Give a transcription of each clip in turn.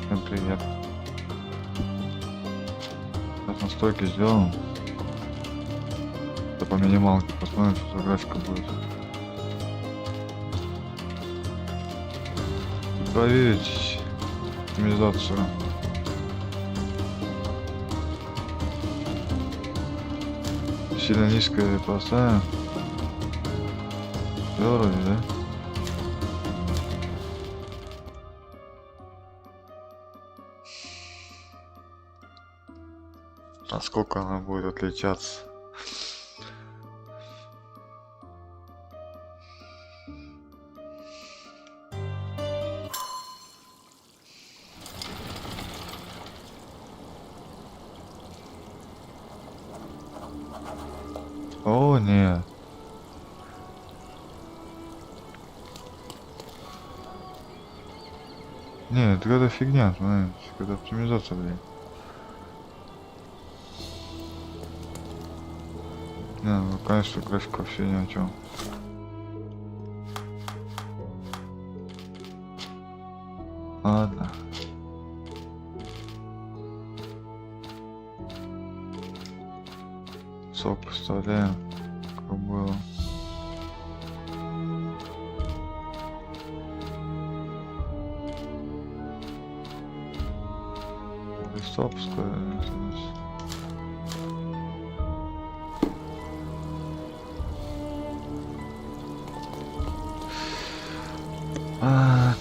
Всем привет. Сейчас настройки сделаем. Это по минималке, посмотрим, что за графика будет. Проверить оптимизацию. Сильно низкое поставим. Всё вроде, да? Насколько она будет отличаться? О, нет. Не, это какая-то фигня, смотри, какая-то оптимизация, блин. Не, ну конечно, графика вообще ни о чем. Ладно. Сок вставляем, как было. Стоп,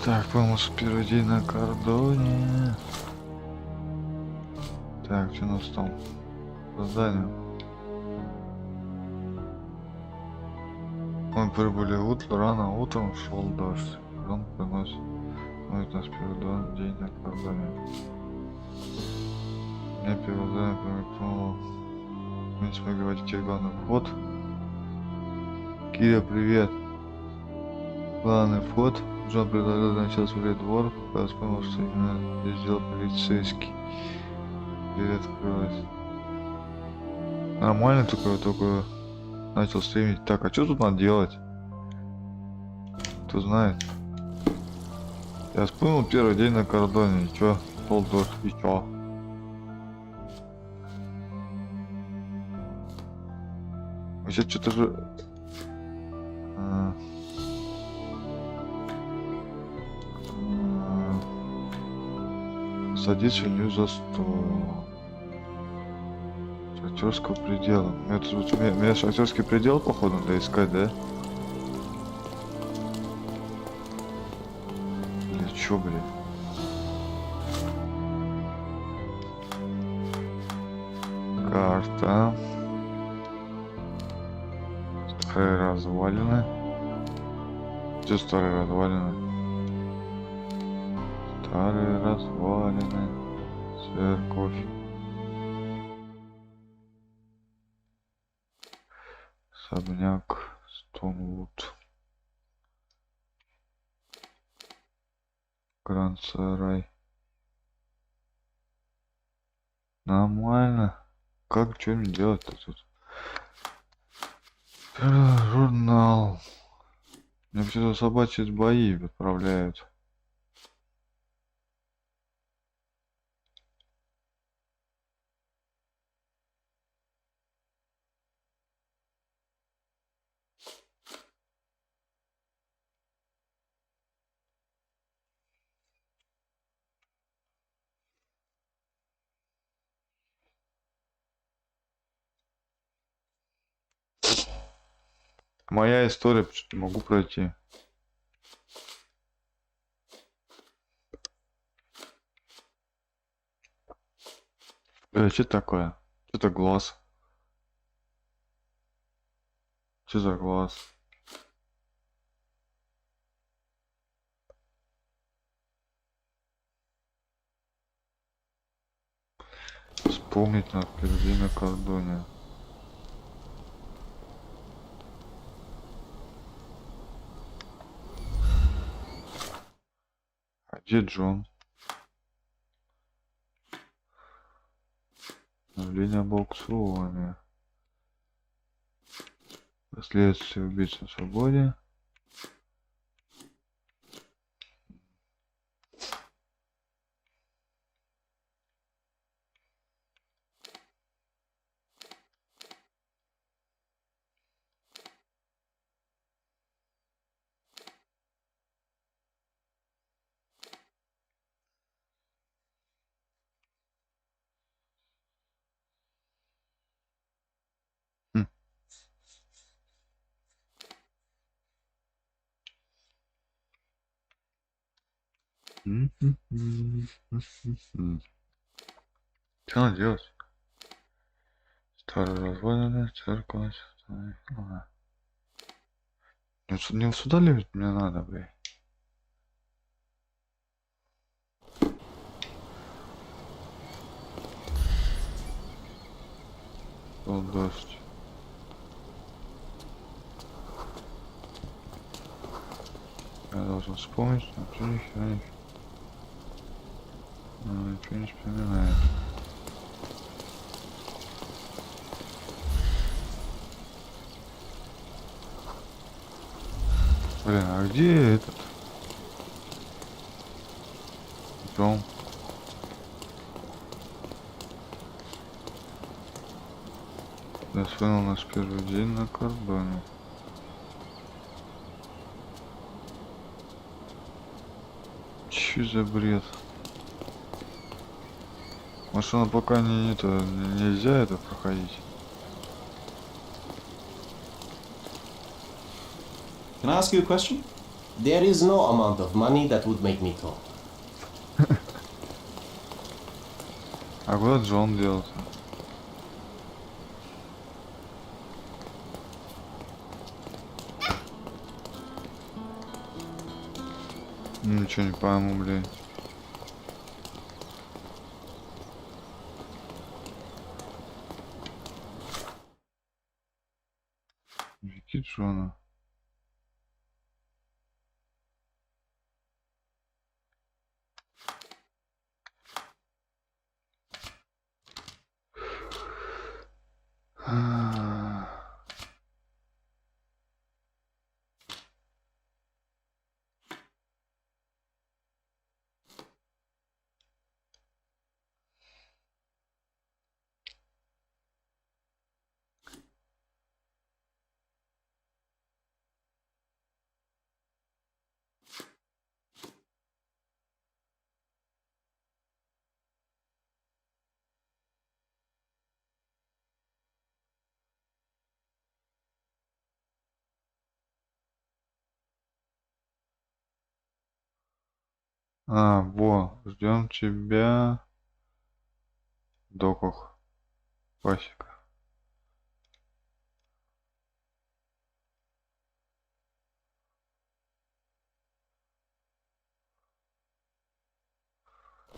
так, помощь первый день на кордоне. Так, что у нас там? Задание. Мы прибыли рано утром, шел дождь. Он приносит нас первый день на кордоне. Мне первый задание промелькнуло. Мы смогли войти через главный вход. Киря, привет. Главный вход. Джон предложил сначала смотреть двор, пока вспомнил, что именно здесь сделал полицейский. Дверь открылась. Нормально только начал стримить. Так, а что тут надо делать? Кто знает? Я вспомнил первый день на кордоне. И чё? Пол дождь. И чё? Вообще что-то же... Садись или за стол. Шахтерского предела. Меня шахтерский предел, походу, надо искать, да? Или чё, блин? Карта. Старые развалины. Где старые развалины? Старые развалины. Церковь. Особняк. Стоунвуд. Гранд-сарай. Нормально. Как что-нибудь делать-то тут? Журнал. Мне все собачьи бои отправляют. Моя история, что-то могу пройти. Что такое? Что-то глаз. Что за глаз? Вспомнить надо впереди на кордоне. А где Джон? Объявление об аукционе. Последствия убийц на свободе. Что надо делать? Старая развалина, церковь. Ага. Не сюда ли мне надо, блядь? Был дождь. Я должен вспомнить, но ничего не вспоминает. Блин, а где этот дом? Я вспомнил наш первый день на кордоне. Чё за бред? Может, она пока нельзя это проходить? Can I ask you a question? There is no amount of money that would make me talk. А куда Джон делся? Ничего не пойму, блин. Вики Джона. Во, ждем тебя в доках. Пасека.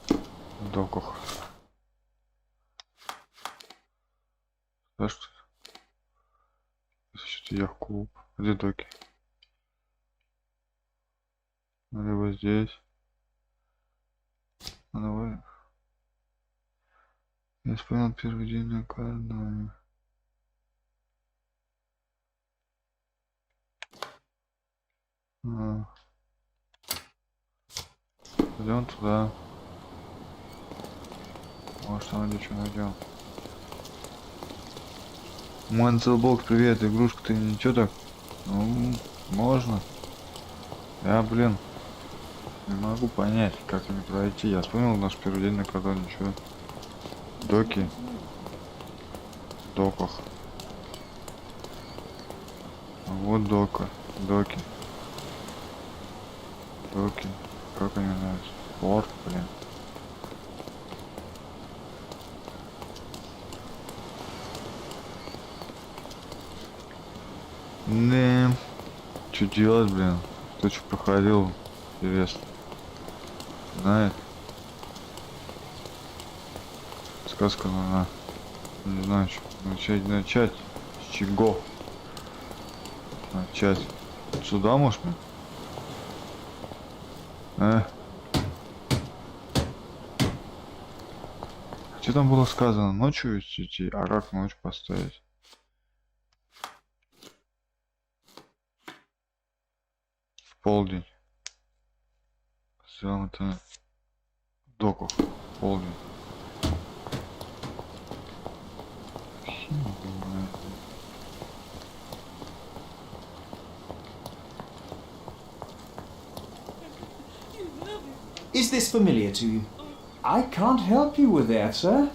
В доках. Да что? Что-то я в клуб. Где доки? Либо здесь. Давай. Я вспомнил первый день на кордоне. Пойдем туда. Может, там где что найдем. Манцелбокс, привет, игрушка, ты ничего так? Ну, можно. Я, блин, не могу понять, как мне пройти. Я вспомнил наш первый день на кордоне, ничего. Доки. В доках. Вот дока. Доки. Доки. Как они называются? Порт, блин. Да. Что делать, блин? Кто что проходил? Интересно. Знает. Сказка на. Не знаю, что начать. С чего? Начать. Сюда, может быть? Что там было сказано? Ночью идти, а как ночь поставить? В полдень. Сделаем это в доках. В полдень. Is this familiar to you? I can't help you with that, sir.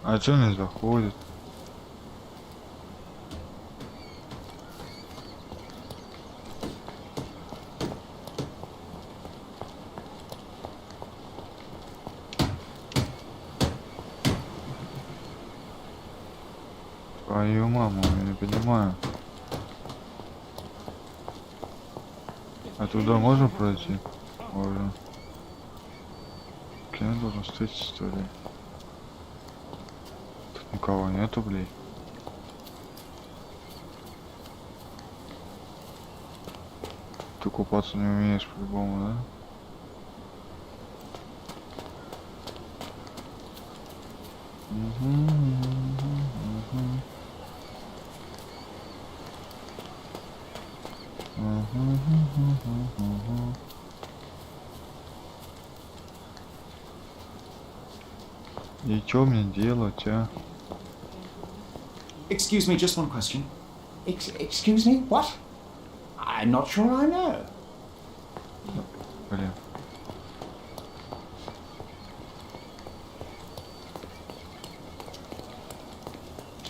А чё не заходит? Твою маму, я не понимаю. А туда можно пройти? Можно. Я должен встретить, что ли? Тут никого нету, блин. Ты купаться не умеешь по-любому, да? И чё мне делать, а? Excuse me, just one question. Excuse me, what? I'm not sure I know. Блин.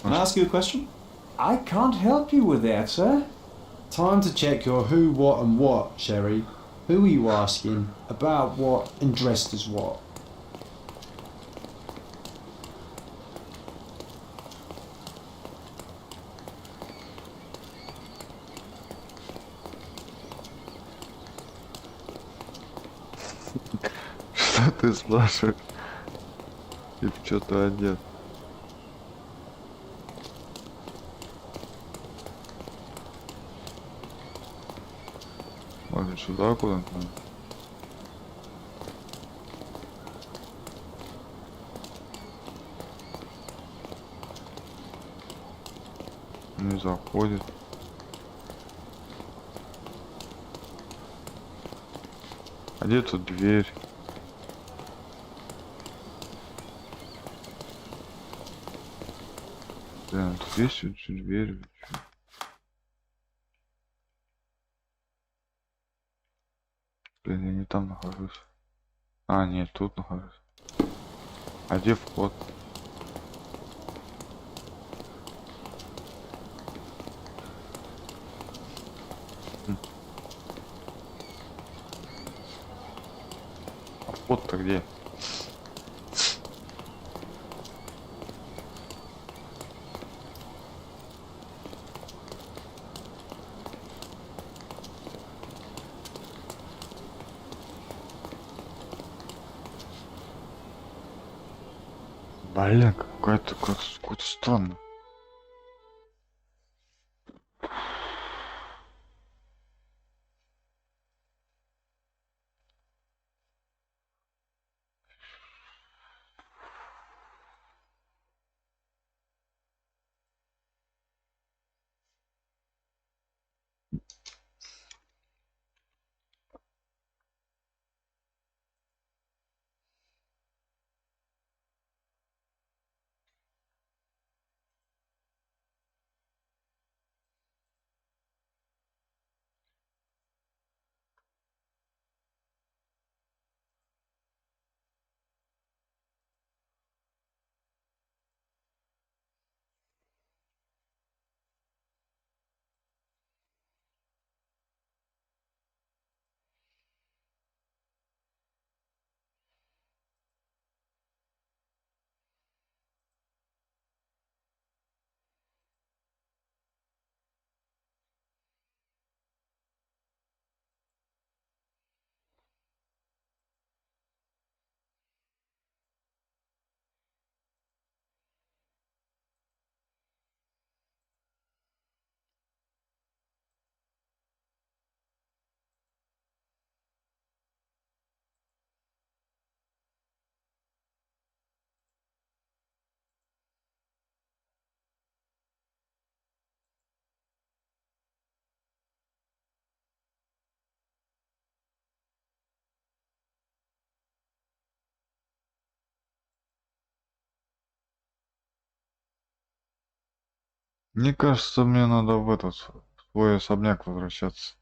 Can I ask you a question? I can't help you with that, sir. Time to check your who, what, and what, Sherry. Who are you asking? About what? And dressed as what? Что ты спрашиваешь? И чё ты одет? Может сюда куда-то? Не заходит. А где тут дверь? Блин, тут есть дверь? Блин, я не там нахожусь. А, нет, тут нахожусь. А где вход? А вход-то где? Блин, какой-то странно. Мне кажется, мне надо в этот в свой особняк возвращаться.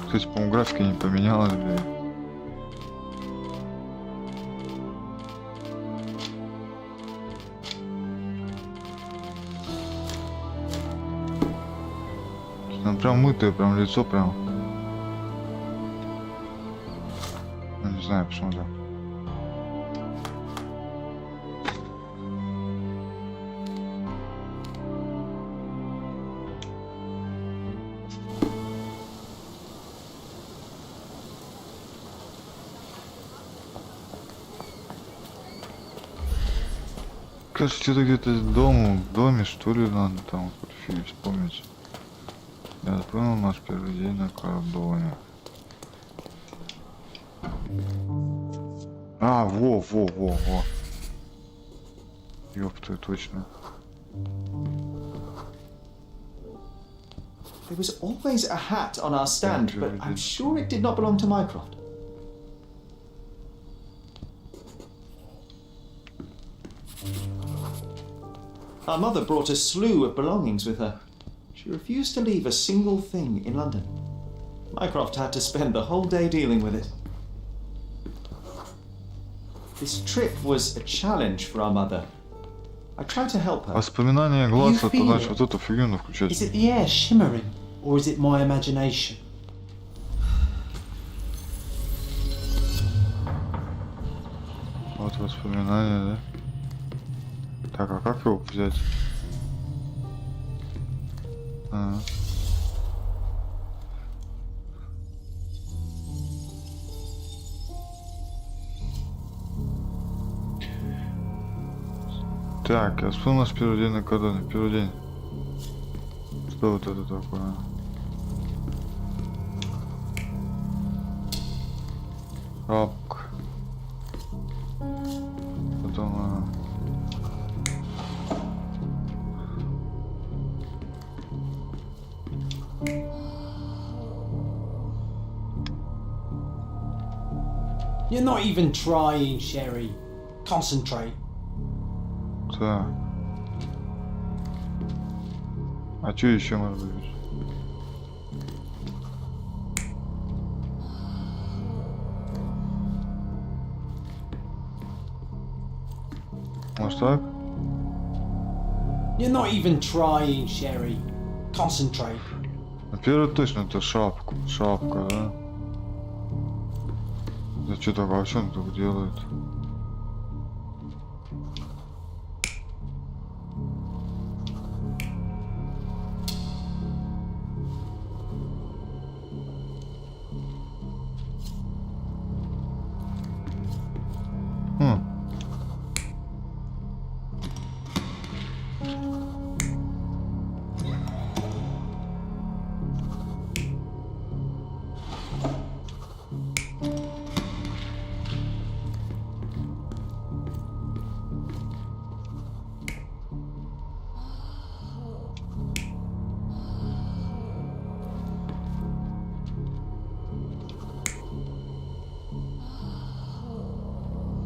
Кстати, по-моему, графика не поменялась, блин. Там прям мытое, прям лицо прям. Ну, не знаю, посмотрю. Кажется, что-то где-то в доме, что ли, надо там вот фильм вспомнить. Я понял, наш первый день на кордоне. А, во. Ёпта, точно. There was always a hat on our stand, but I'm sure it did not belong to Mycroft. Our mother brought a slew of belongings with her. She refused to leave a single thing in London. Mycroft had to spend the whole day dealing with it. This trip was a challenge for our mother. I tried to help her. Воспоминания глаза, то значит вот эту фигню надо включать. Is it the air shimmering, or is it my imagination? Вот воспоминания, да? Так, а как его взять? Так, я вспомнил наш первый день на кордоне. Первый день. Что вот это такое? Рабка. Потом... You're not even trying, Sherry. Concentrate. Так. А что еще может быть? Может так? You're not even trying, Sherry. Concentrate. А первый точно это шапка, да? Да что такое, а что он так делает?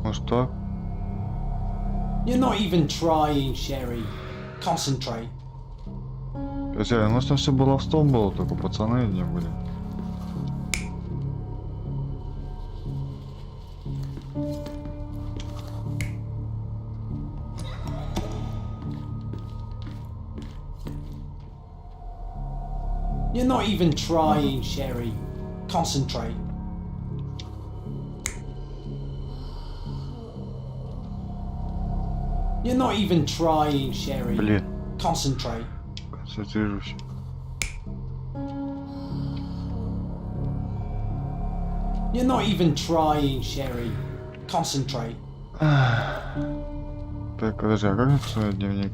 Может так? You're not even trying, Sherry. Concentrate. Хотя у нас там все баловством было, только пацаны не были. You're not even trying, Sherry. Concentrate. You're not even trying, Sherry. Блин, Concentrate. концентрируйся. You're not even trying, Sherry. Concentrate. Так, подожди, а как мне посмотреть дневник?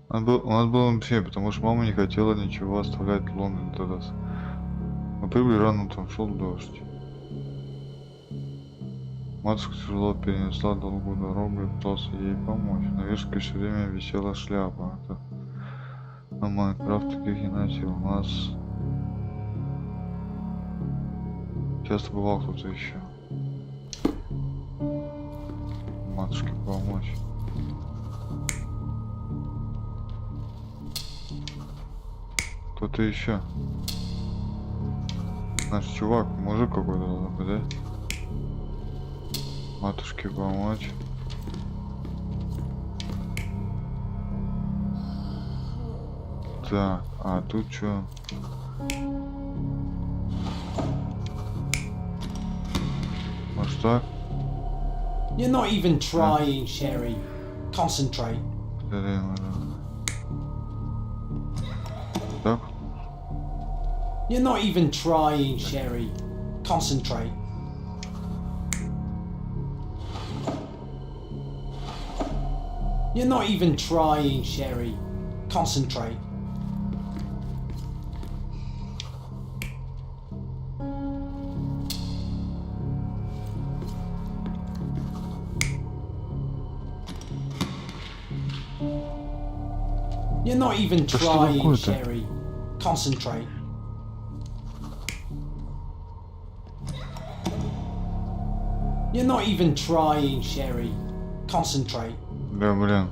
У нас было вообще, потому что мама не хотела ничего оставлять в Лондоне тогда. Мы прибыли рано, там шел дождь. Матушка тяжело перенесла долгую дорогу и пытался ей помочь. На вешалке все время висела шляпа. А Майнкрафт таких не носил. У нас часто бывал кто-то еще. Матушке помочь. Кто-то еще. Наш чувак, мужик какой-то должен быть, да? Матушке помочь. Так, а тут что? Может так? You're not even trying, Sherry. Concentrate. Так? You're not even trying, Sherry. Concentrate. You're not even trying, Sherry. Concentrate. You're not even Да что trying, такое-то? Sherry. Concentrate. You're not even trying, Sherry. Concentrate. Да, блин.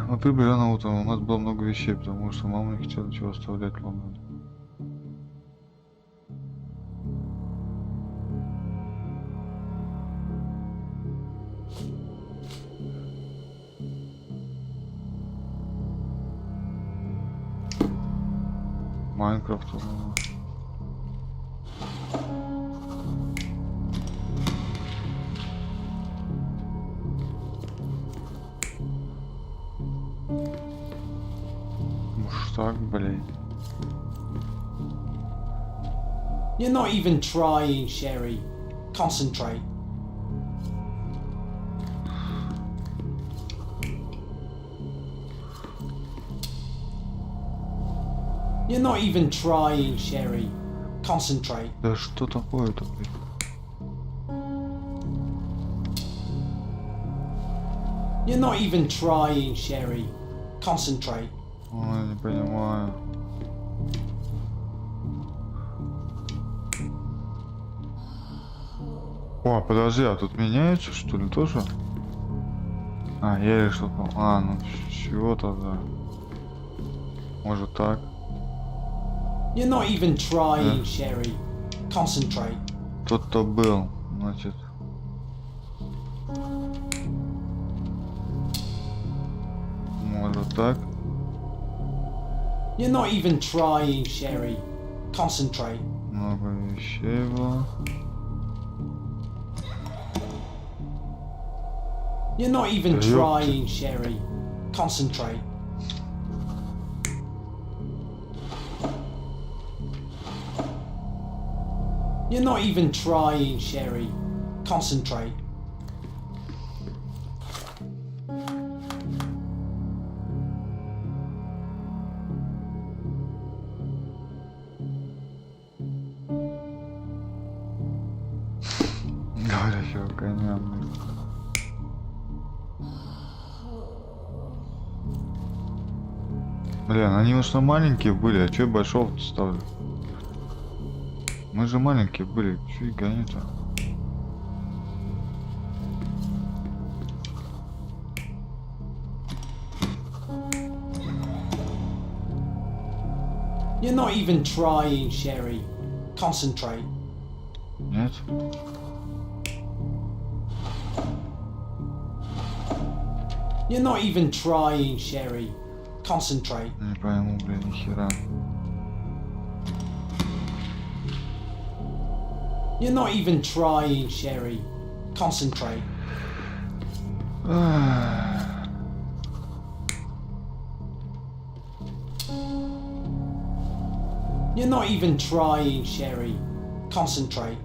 Мы прибыли рано утром, у нас было много вещей, потому что мама не хотела ничего оставлять в Лондоне. Майнкрафт. Так, блин. You're not even trying, Sherry. Concentrate. You're not even trying, Sherry. Concentrate. Да что такое-то, блин? You're not even trying, Sherry. Concentrate. Ой, не понимаю. О, подожди, а тут меняется, что ли, тоже? А, я решил, ну чего тогда? Может так? You're not even trying, Sherry. Concentrate. Кто-то был, значит. Может так? You're not even trying, Sherry. Concentrate. Много вещей было. You're not even Да trying, Sherry. Concentrate. You're not even trying, Sherry. Concentrate. Говорящего коня, блин. Блин, они уж на маленькие были, а чё большого-то ставлю? Мы же маленькие были, чё и гоню-то? You're not even trying, Sherry. Concentrate. Нет? You're not even trying, Sherry. Concentrate. Не пойму, блин, ни хера. You're not even trying, Sherry. Concentrate. You're not even trying, Sherry. Concentrate.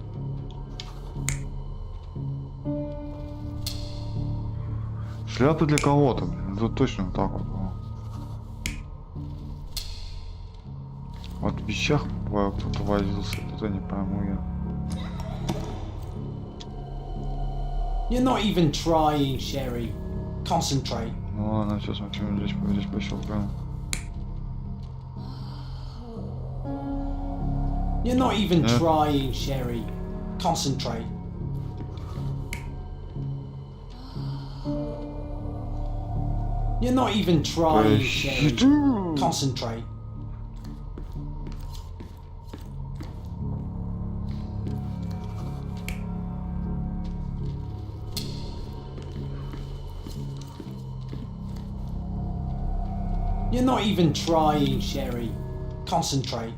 Шляпа для кого-то, блин. Тут точно вот так вот было. Вот в вещах кто-то возился, это не пойму я. You're not even trying, Sherry. Concentrate. Ну ладно, сейчас максимум здесь пощелкаем. You're not even Yeah. trying, Sherry. Concentrate. You're not even trying, Sherry. Concentrate. You're not even trying, Sherry. Concentrate.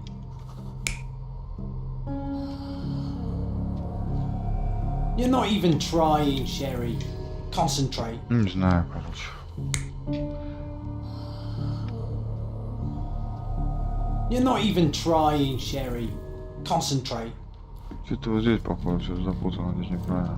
You're not even trying, Sherry. Concentrate. Не знаю, короче. You're not even trying, Sherry. Concentrate. Что-то вот здесь, походу, все запутано, здесь неправильно.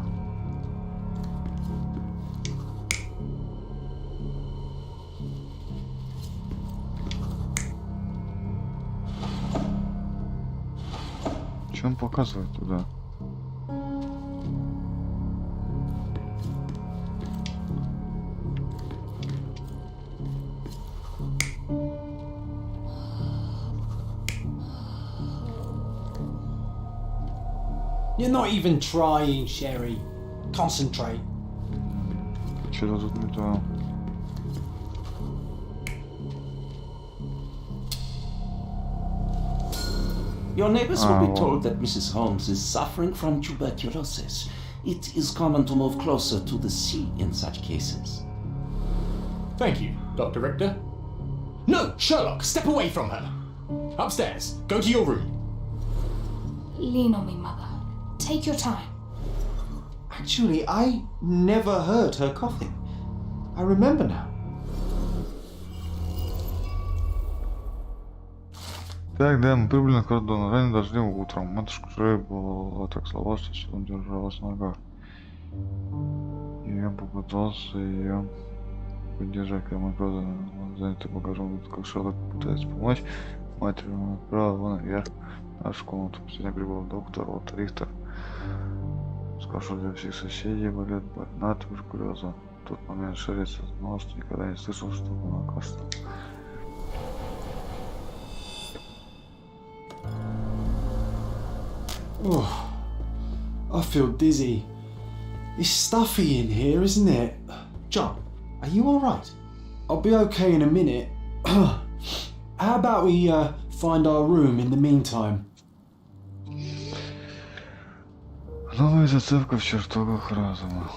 Что он показывает туда? You're not even trying, Sherry. Concentrate. Что-то тут не то. Your neighbors will be well. told that Mrs. Holmes is suffering from tuberculosis. It is common to move closer to the sea in such cases. Thank you, Dr. Richter. No, Sherlock, step away from her. Upstairs, go to your room. Lean on me, Mother. Take your time. Actually, I never heard her coughing. I remember now. Так, да, мы прибыли на кордон. Ранее дождливым утром. Матушка Джей была так слаба, что силом держалась на ногах. И я попытался ее поддержать, когда мы продали. Он занятый багажом, как Шерлок пытается помочь. Матерь он отправила его наверх в нашу комнату. Сегодня прибыл доктор Отто Рихтер. Сказал, что для всех соседей болит больна туберкулеза. В тот момент Шерри осознал, что никогда не слышал, чтобы она кашляла. Oh, I feel dizzy. It's stuffy in here, isn't it? John, are you alright? I'll be okay in a minute. How about we find our room in the meantime? Новая зацепка в чертогах разума.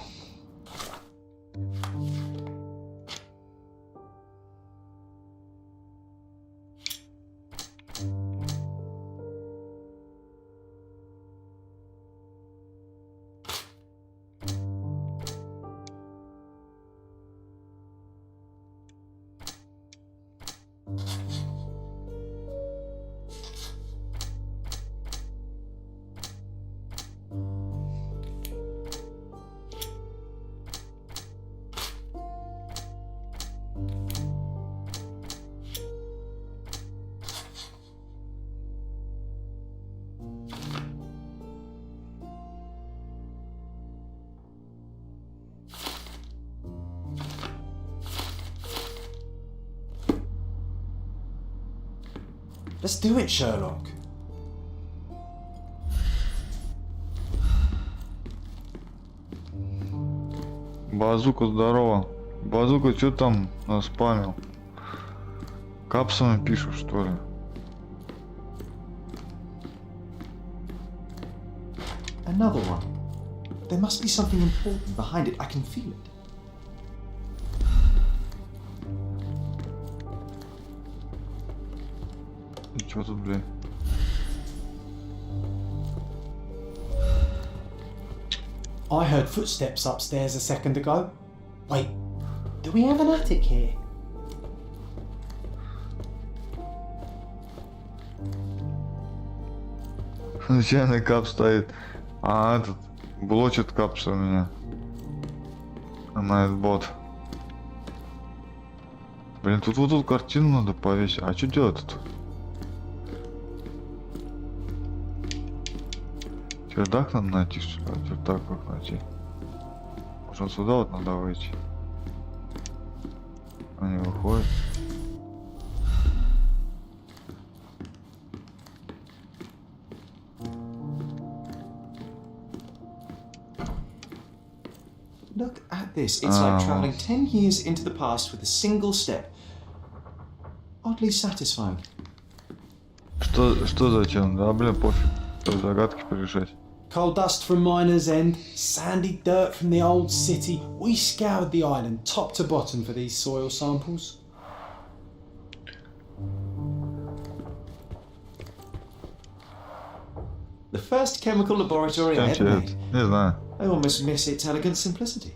Let's do it, Sherlock. Базука, здорово. Базука, что там наспамил? Капсами пишешь, что ли? Another one. There must be something important behind it. I can feel it. И чё тут, блин? I heard footsteps upstairs a second ago. Wait, do we have an attic here? Случайный кап стоит. А этот блочит капсу у меня. Найтбот. Блин, тут вот тут картину надо повесить. А что делать тут? Чердак надо найти, что ли? Чердак как найти? Может сюда вот надо выйти? Они выходят. Look at this. It's like travelling 10 years into the past with a single step. Oddly satisfying. Что зачем? Да, блин, пофиг. Загадки порешать. Coal dust from Miner's End, sandy dirt from the old city. We scoured the island top to bottom for these soil samples. The first chemical laboratory I ever made. Не знаю. I almost miss its elegant simplicity.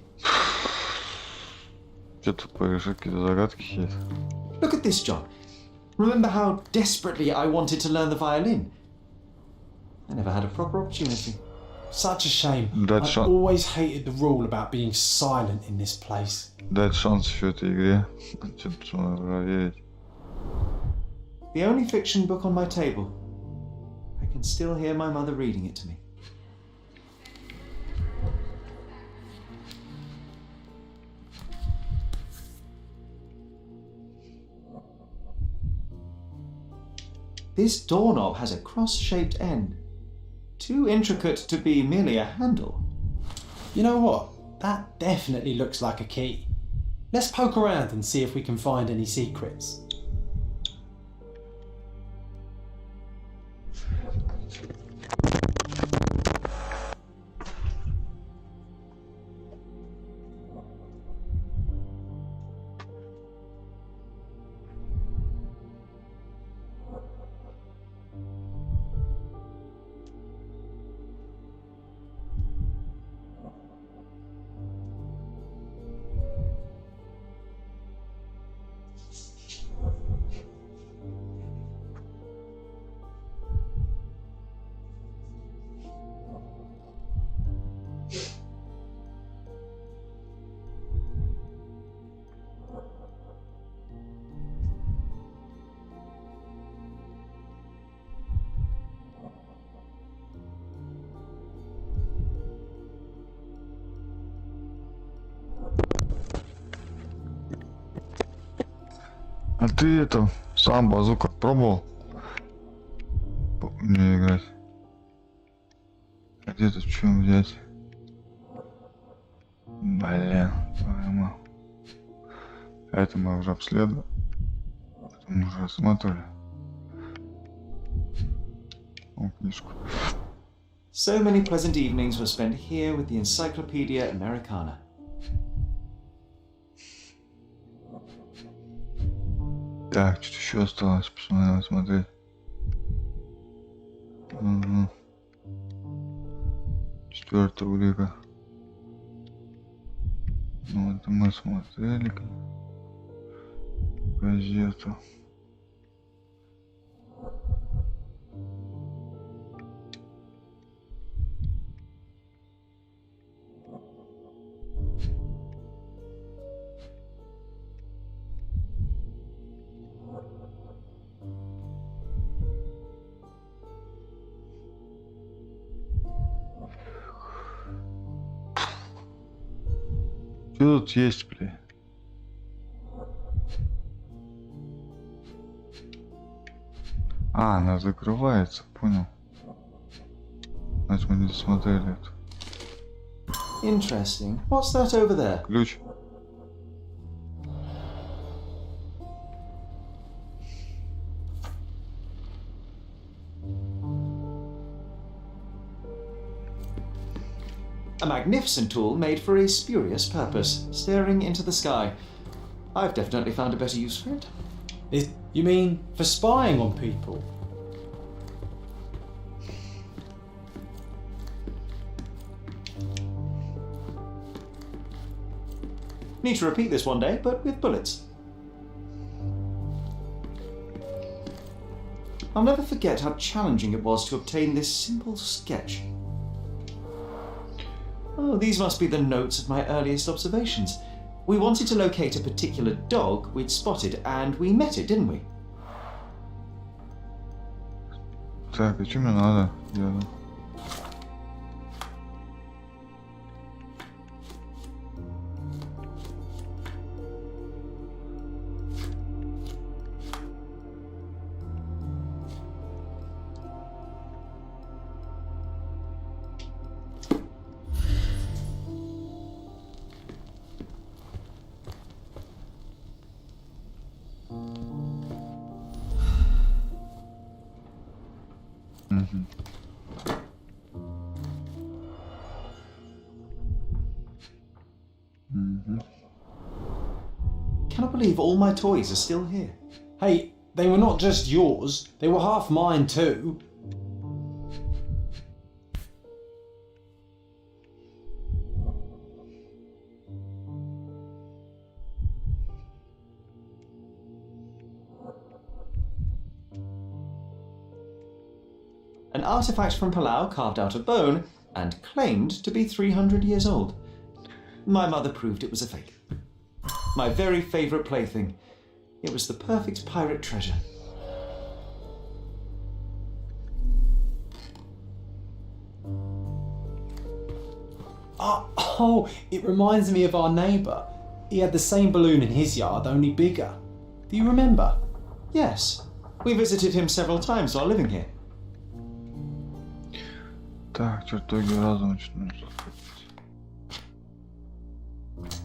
Что-то порешать, какие-то загадки есть. Look at this, John. Remember how desperately I wanted to learn the violin? I never had a proper opportunity. Such a shame. That I shot. always hated the rule about being silent in this place. Дать шанс еще этой игре. Что-то надо проверить. The only fiction book on my table. I can still hear my mother reading it to me. This doorknob has a cross-shaped end. Too intricate to be merely a handle. You know what? That definitely looks like a key. Let's poke around and see if we can find any secrets. А ты это, сам базука пробовал? Не играть. А где тут что взять? Блин, твою. Это мы уже обследовали. Это мы уже осмотрели. О, книжку. So many pleasant evenings were spent here with the Encyclopedia Americana. Так, что еще осталось? Посмотреть. Угу. 4 века. Ну, это мы смотрели. Газету. Что тут есть, бля? А, она закрывается, понял. Значит, мы не смотрели это. Interesting. What's that over there? Ключ. A magnificent tool made for a spurious purpose, staring into the sky. I've definitely found a better use for it. You mean for spying on people? Need to repeat this one day, but with bullets. I'll never forget how challenging it was to obtain this simple sketch. Oh, these must be the notes of my earliest observations. We wanted to locate a particular dog we'd spotted, and we met it, didn't we? Так, и что мне надо? cannot believe all my toys are still here. Hey, they were not just yours, they were half mine too. An artifact from Palau carved out of bone and claimed to be 300 years old. My mother proved it was a fake. My very favourite plaything. It was the perfect pirate treasure. Oh, it reminds me of our neighbour. He had the same balloon in his yard, only bigger. Do you remember? Yes, we visited him several times while living here. Так, чертоги разума.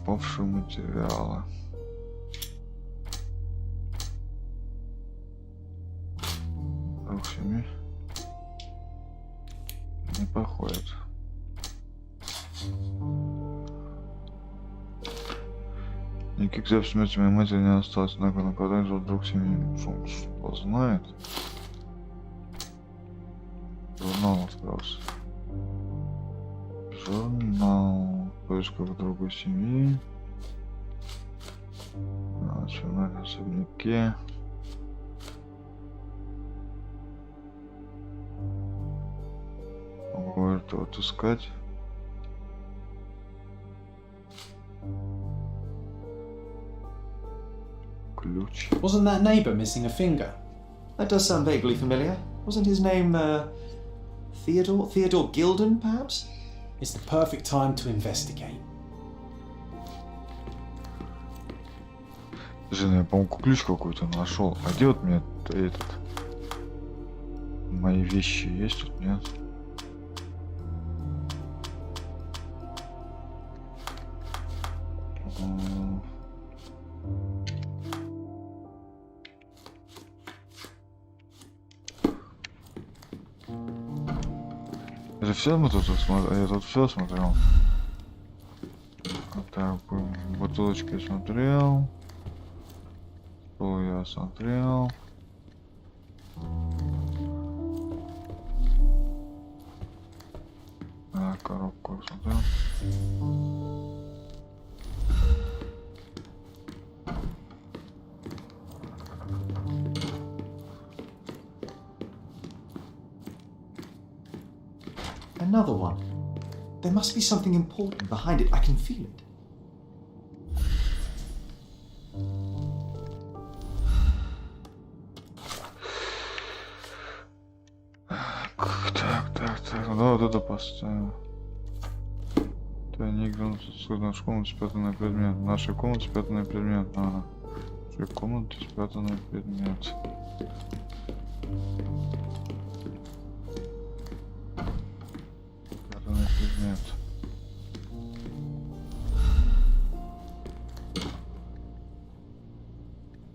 Попавшие материалы. Друг семьи. Не походит. Никаких записей смерти моей матери не осталось, однако нападает же друг семьи. Что знает? Журнал остался. Журнал в поисках другой семьи. На национальном особняке. Могу это вот искать. Ключ. Wasn't that neighbour missing a finger? That does sound vaguely familiar. Wasn't his name, Theodore? Theodore Gilden, perhaps? It's the perfect time to investigate. Жена, я, по-моему, ключ какой-то нашел. А где вот мне этот? Мои вещи есть тут, нет? Это все мы тут смотрели? Я тут все смотрел. Так, бутылочки я смотрел. Стол я смотрел. Коробку я смотрел. Another one. There must be something important behind it. I can feel it. Так. Ну вот это поставим. Тайник в нашей комнате спрятанный предмет. В нашей комнате спрятанный предмет. Ага. В нашей комнате спрятанный предмет. Спрятанный предмет.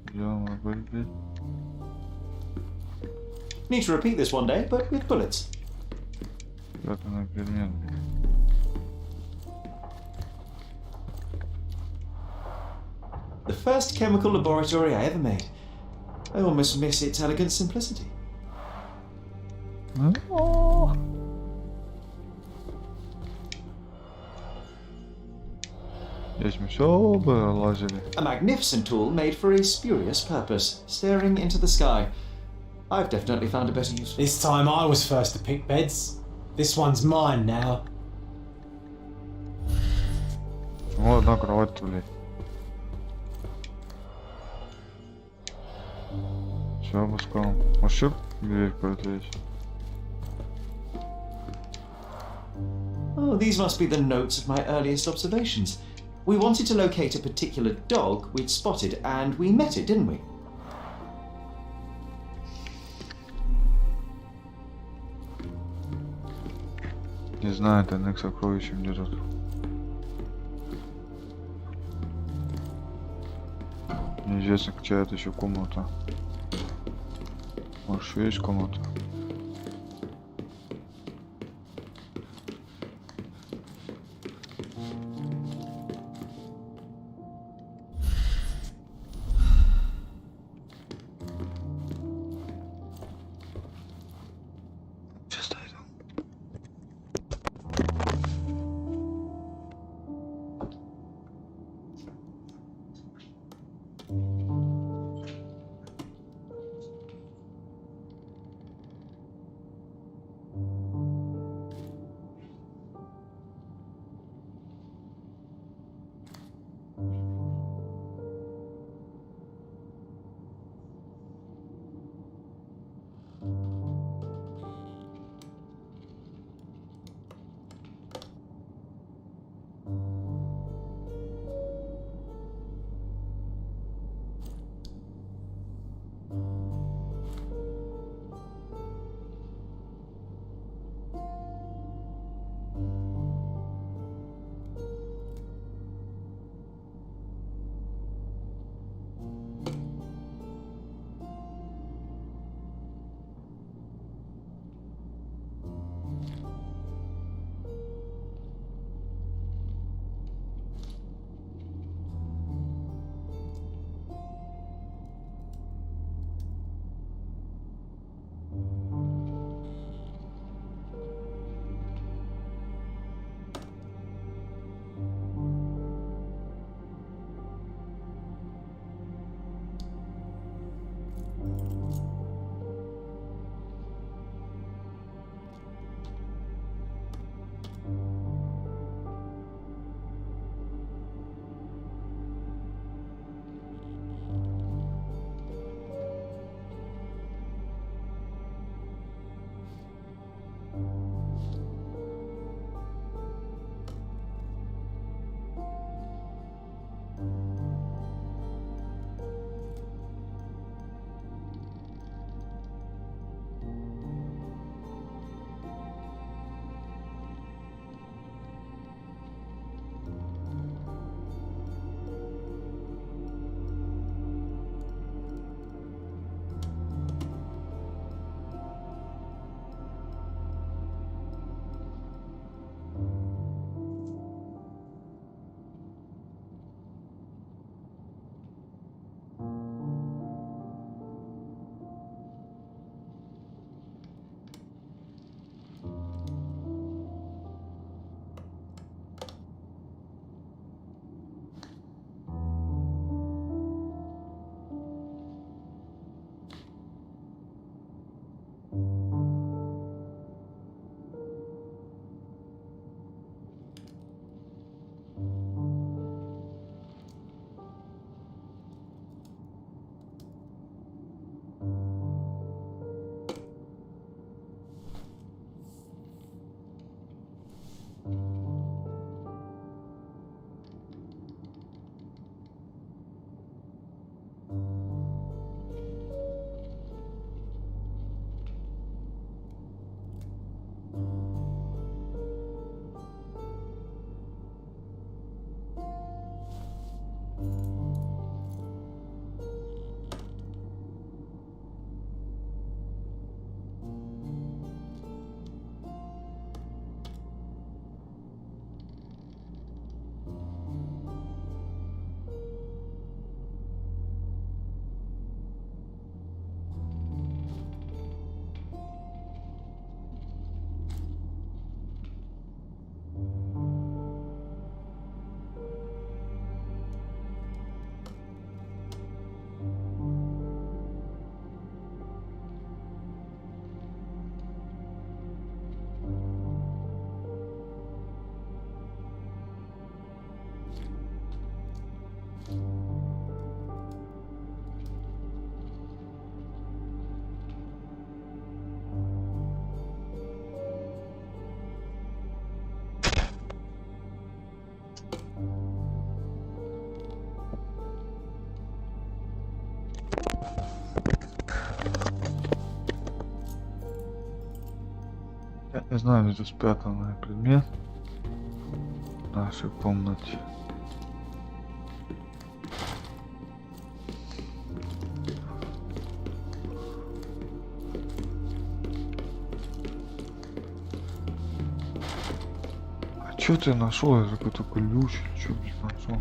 Где он может быть? Need to repeat this one day, but with bullets. Спрятанный предмет. The first chemical laboratory I ever made. I almost miss its elegant simplicity. Здесь мы все лазили. A magnificent tool made for a spurious purpose, staring into the sky. I've definitely found a better use for it. This time I was first to pick beds. This one's mine now. Ну, одна кровать-то, блядь. Все обыскал. Может, еще дверь продлить? Oh, these must be the notes of my earliest observations. We wanted to locate a particular dog we'd spotted, and we met it, didn't we? Не знаю, тайник сокровища где тут. Неизвестно, чья это еще комната. Может, еще есть комната? Я знаю, где тут спрятанный предмет в нашей комнате. А чё ты нашел? Я же какой-то ключ. Чё, блин, нашел?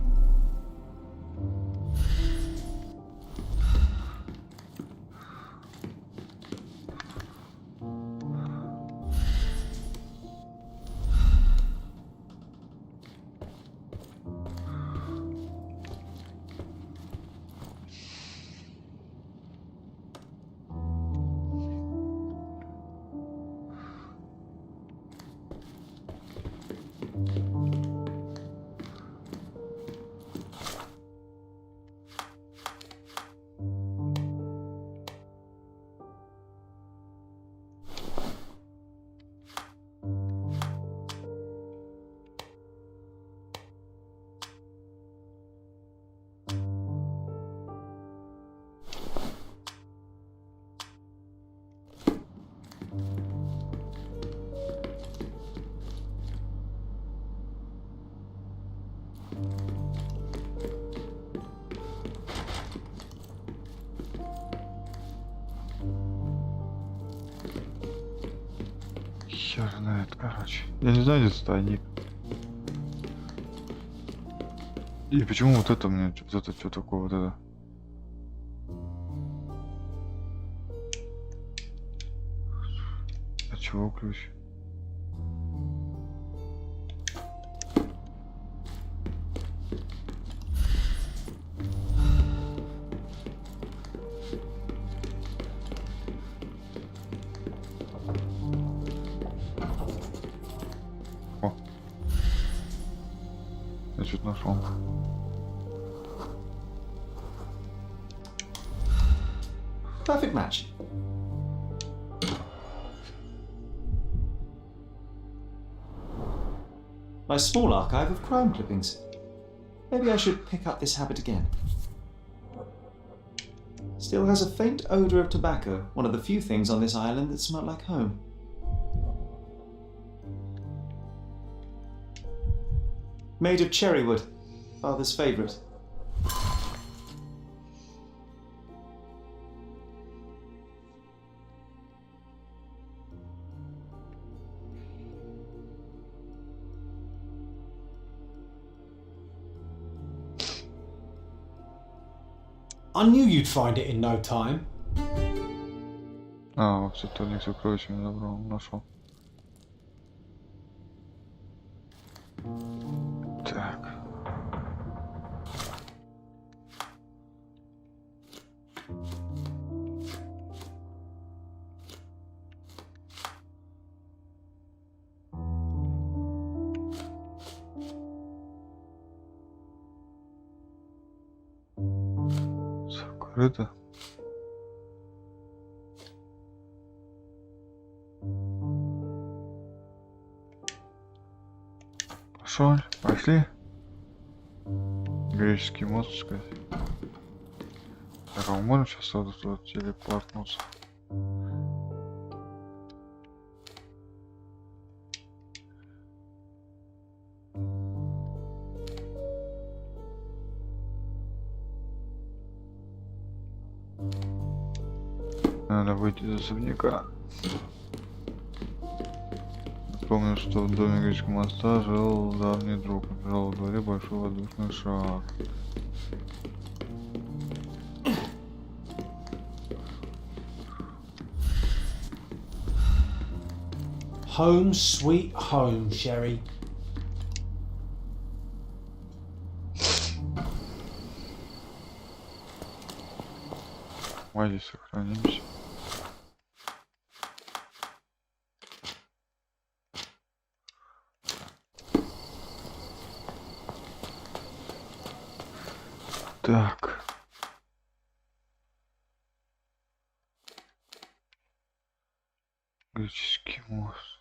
Хер знает, короче. Я не знаю, где тайник. И почему вот это мне, вот это что такое, вот это? А чего ключ? О, я что-то нашел. Perfect match. My small archive of crime clippings. Maybe I should pick up this habit again. Still has a faint odour of tobacco, one of the few things on this island that smell like home. Made of cherry wood, father's favourite. I knew you'd find it in no time. А, все то не сокровищами забрал, нашел. Так. Закрыто. Пошел, пошли. Греческий мост сказать. Так, а мы можем сейчас вот телепортнуться? Надо выйти из особняка. Помню, что в доме греческого моста жил давний друг. Жил во дворе большой воздушный шар. Home sweet home, Sherry. Давайте сохранимся. Так. Греческий мост.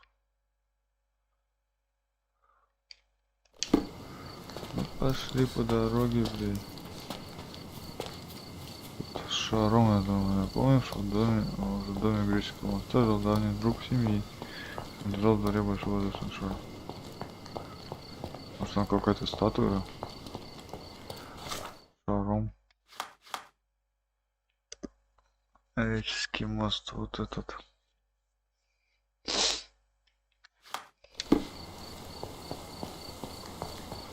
Ну, пошли по дороге, блин. Шаром, я думаю, напомню, что в доме греческого моста жил давний друг семьи. Держал в дворе большой воздушный шар. Может там какая-то статуя? Шаром. Реческий мост вот этот.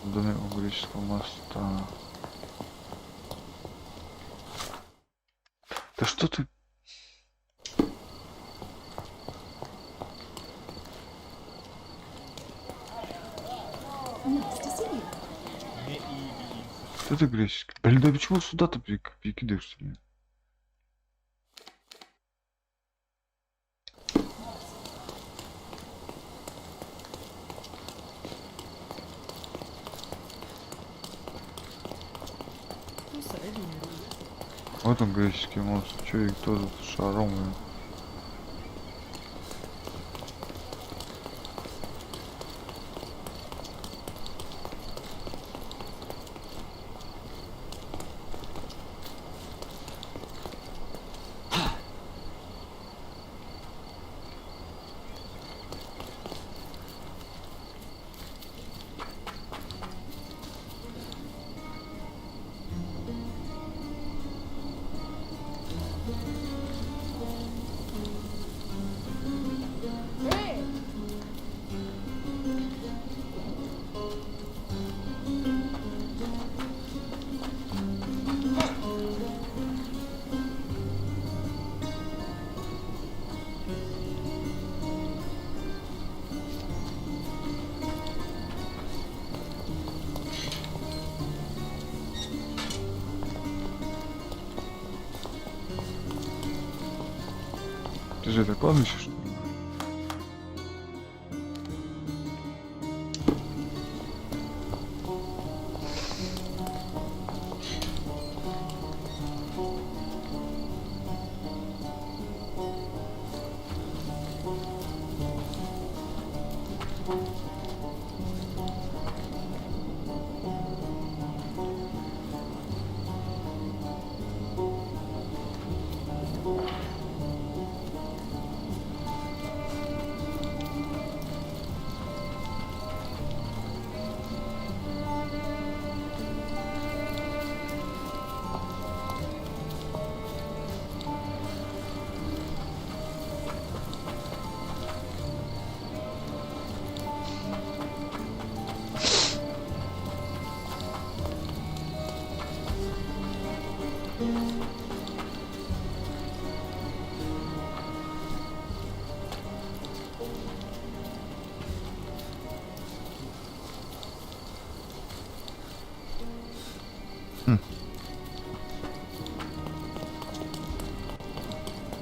В доме у греческого моста. Да что ты? Что ты греческий? Блин, да почему сюда ты перекидываешься меня? Вот он греческий мост. Че и кто тут шаром? Блин? Ты же это кладбище, что ли?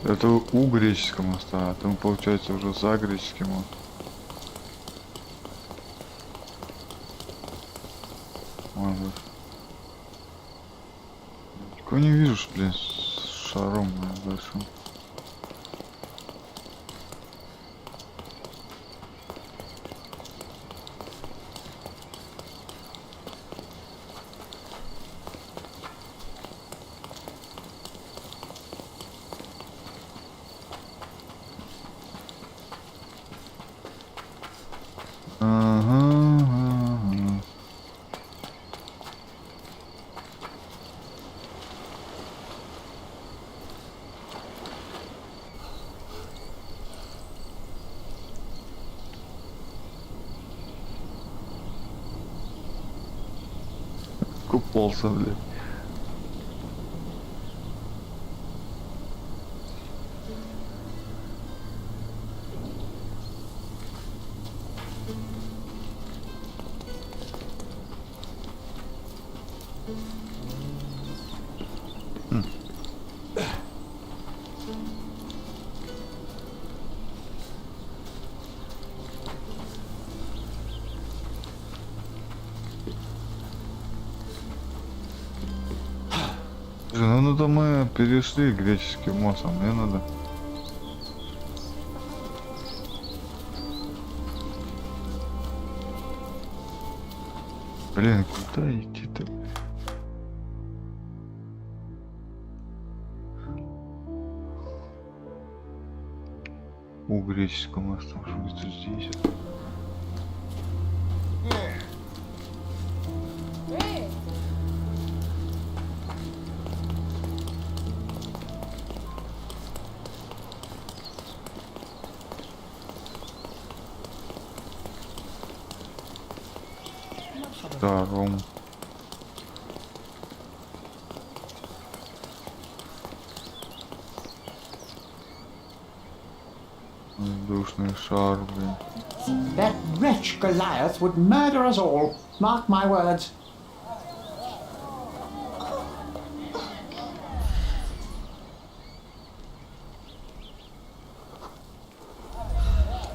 Это у греческого моста, а там получается уже за греческим мост. Ой, вот. Никого не вижу, блин, с шаром, блин, большим. Купался, блядь. Ну то мы перешли греческий мост, а мне надо. Блин, куда идти-то? У греческом остановится здесь. Втором. Воздушный шар, блин. That wretch Goliath would murder us all. Mark my words.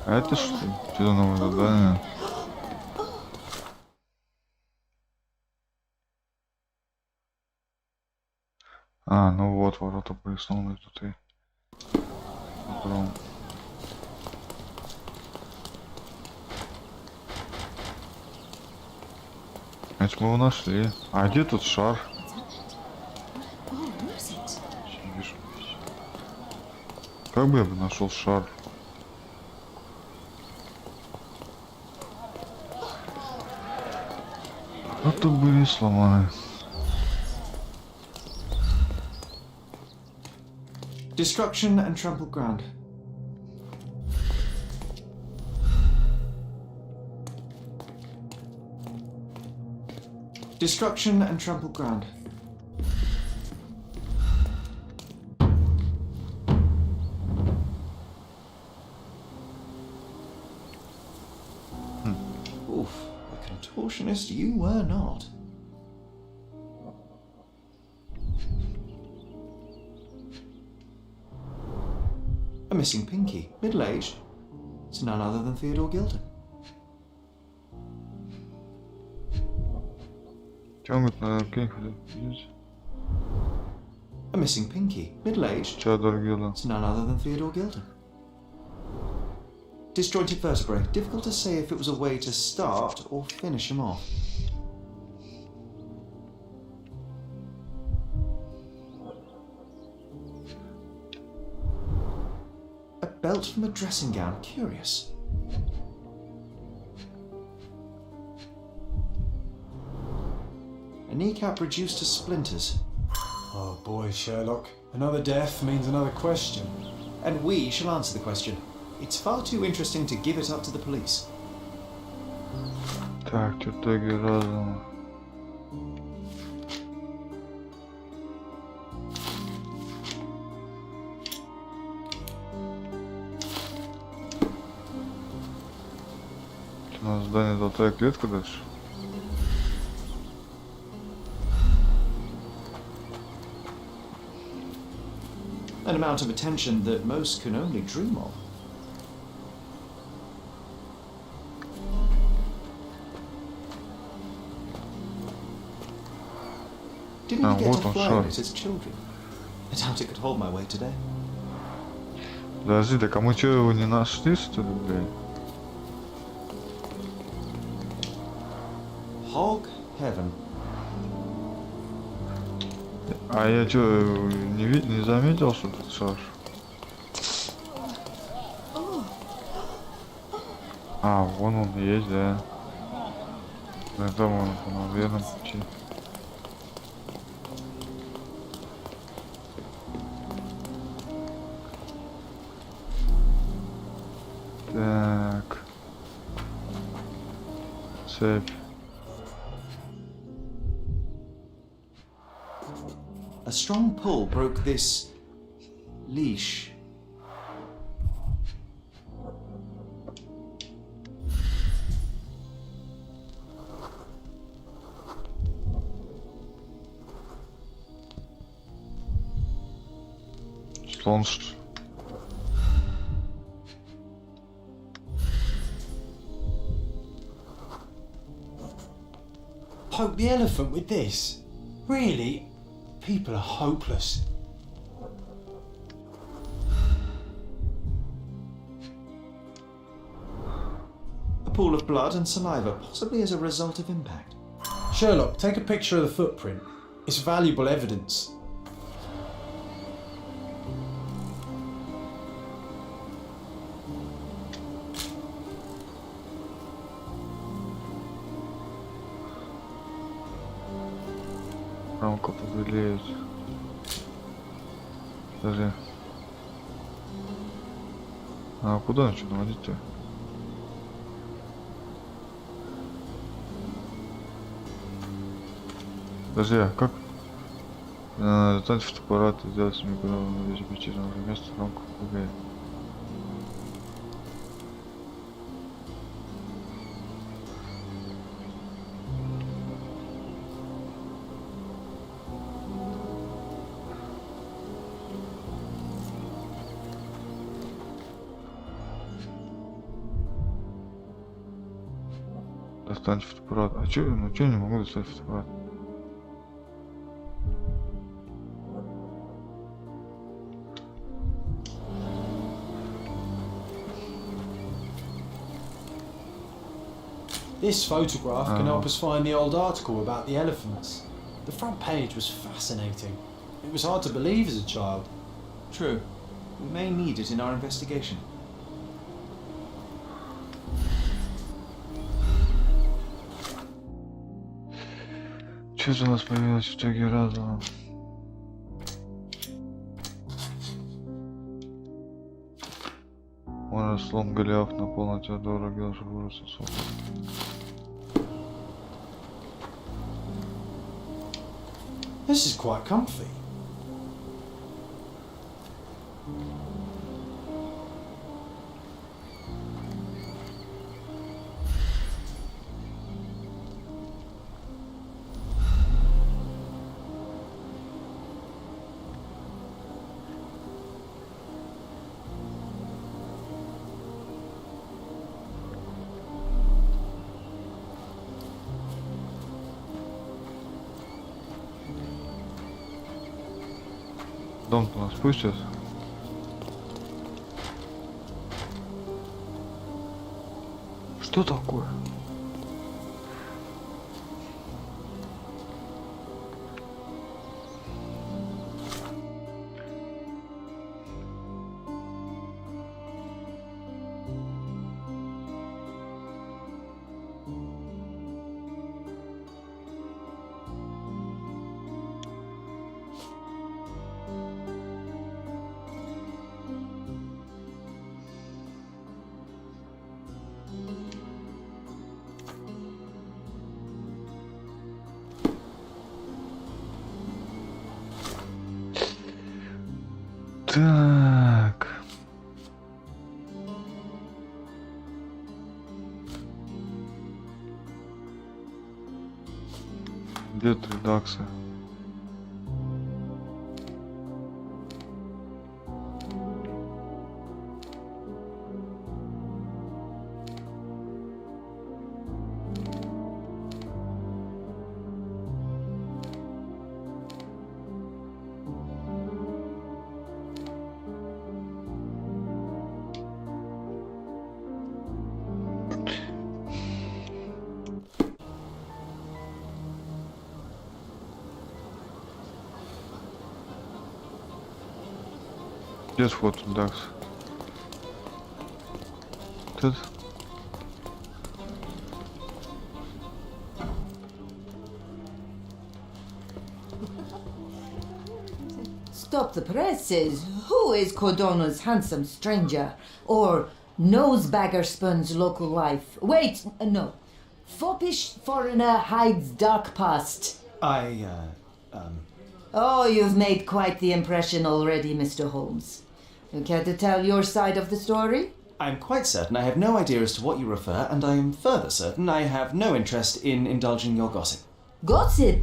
А это что? Что за новое задание? А, ну вот, ворота присланы тут и... Потом... Значит, мы его нашли. А где тут шар? Как бы я бы нашел шар? А тут были сломаны. Destruction and trampled ground. Destruction and trampled ground. Oof, a contortionist you were not. A missing pinky, middle-aged. It's none other than Theodore Gilden. A missing pinky, middle-aged. It's none other than Theodore Gilden. Disjointed vertebrae. Difficult to say if it was a way to start or finish him off. A belt from a dressing gown. Curious. A kneecap reduced to splinters. Oh boy, Sherlock. Another death means another question. And we shall answer the question. It's far too interesting to give it up to the police. Так, чертоги разума. У нас здание золотая клетка дальше. An amount of attention that most can only dream of. Didn't we get вот to он, fly шар. it as children? I doubt it could hold my weight today. Подожди, так а мы что, его не нашли, что ли, блядь? Hog heaven. А я что, не заметил, что тут шар? А, вон он есть, да. Это он на верном пути. Так. Цепь. A strong pull broke this leash. Слон. Poke the elephant with this? Really? People are hopeless. A pool of blood and saliva, possibly as a result of impact. Sherlock, take a picture of the footprint. It's valuable evidence. рамка побелеет. Подожди. А куда он что наводить-то? Подожди, а как? Затянуть фотоаппарат и сделать с ним запечатанное место, рамку побелеет. Достань фотоаппарат. А чё? Ну чё я не могу достать фотоаппарат? This photograph can help us find the old article about the elephants. The front page was fascinating. It was hard to believe as a child. True. We may need it in our investigation. Что за у нас появилось в итоге разом? Он слон Голиаф наполнил Теодора Гелша вырос особо. This is quite comfy. Дом-то нас пустят? Что такое? Так. Где редакция? Где вход в редакс? Тут? Stop the presses. Who is Cordona's handsome stranger? Or nosebagger spurns local life? Wait, no. Foppish foreigner hides dark past. Oh, you've made quite the impression already, Mr. Holmes. You care to tell your side of the story? I'm quite certain I have no idea as to what you refer, and I am further certain I have no interest in indulging your gossip. Gossip?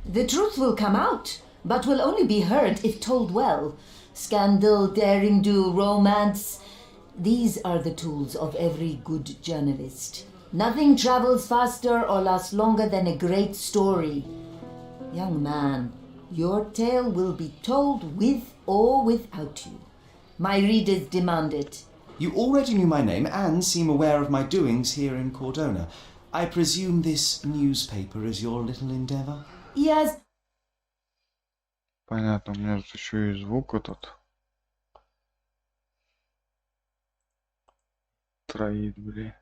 The truth will come out, but will only be heard if told well. Scandal, daring-do, romance. These are the tools of every good journalist. Nothing travels faster or lasts longer than a great story. Young man, your tale will be told with or without you. My readers demand it. You already knew my name and seem aware of my doings here in Cordona. I presume this newspaper is your little endeavour? Yes. Понятно, у меня тут еще и звук этот. Троит, блин.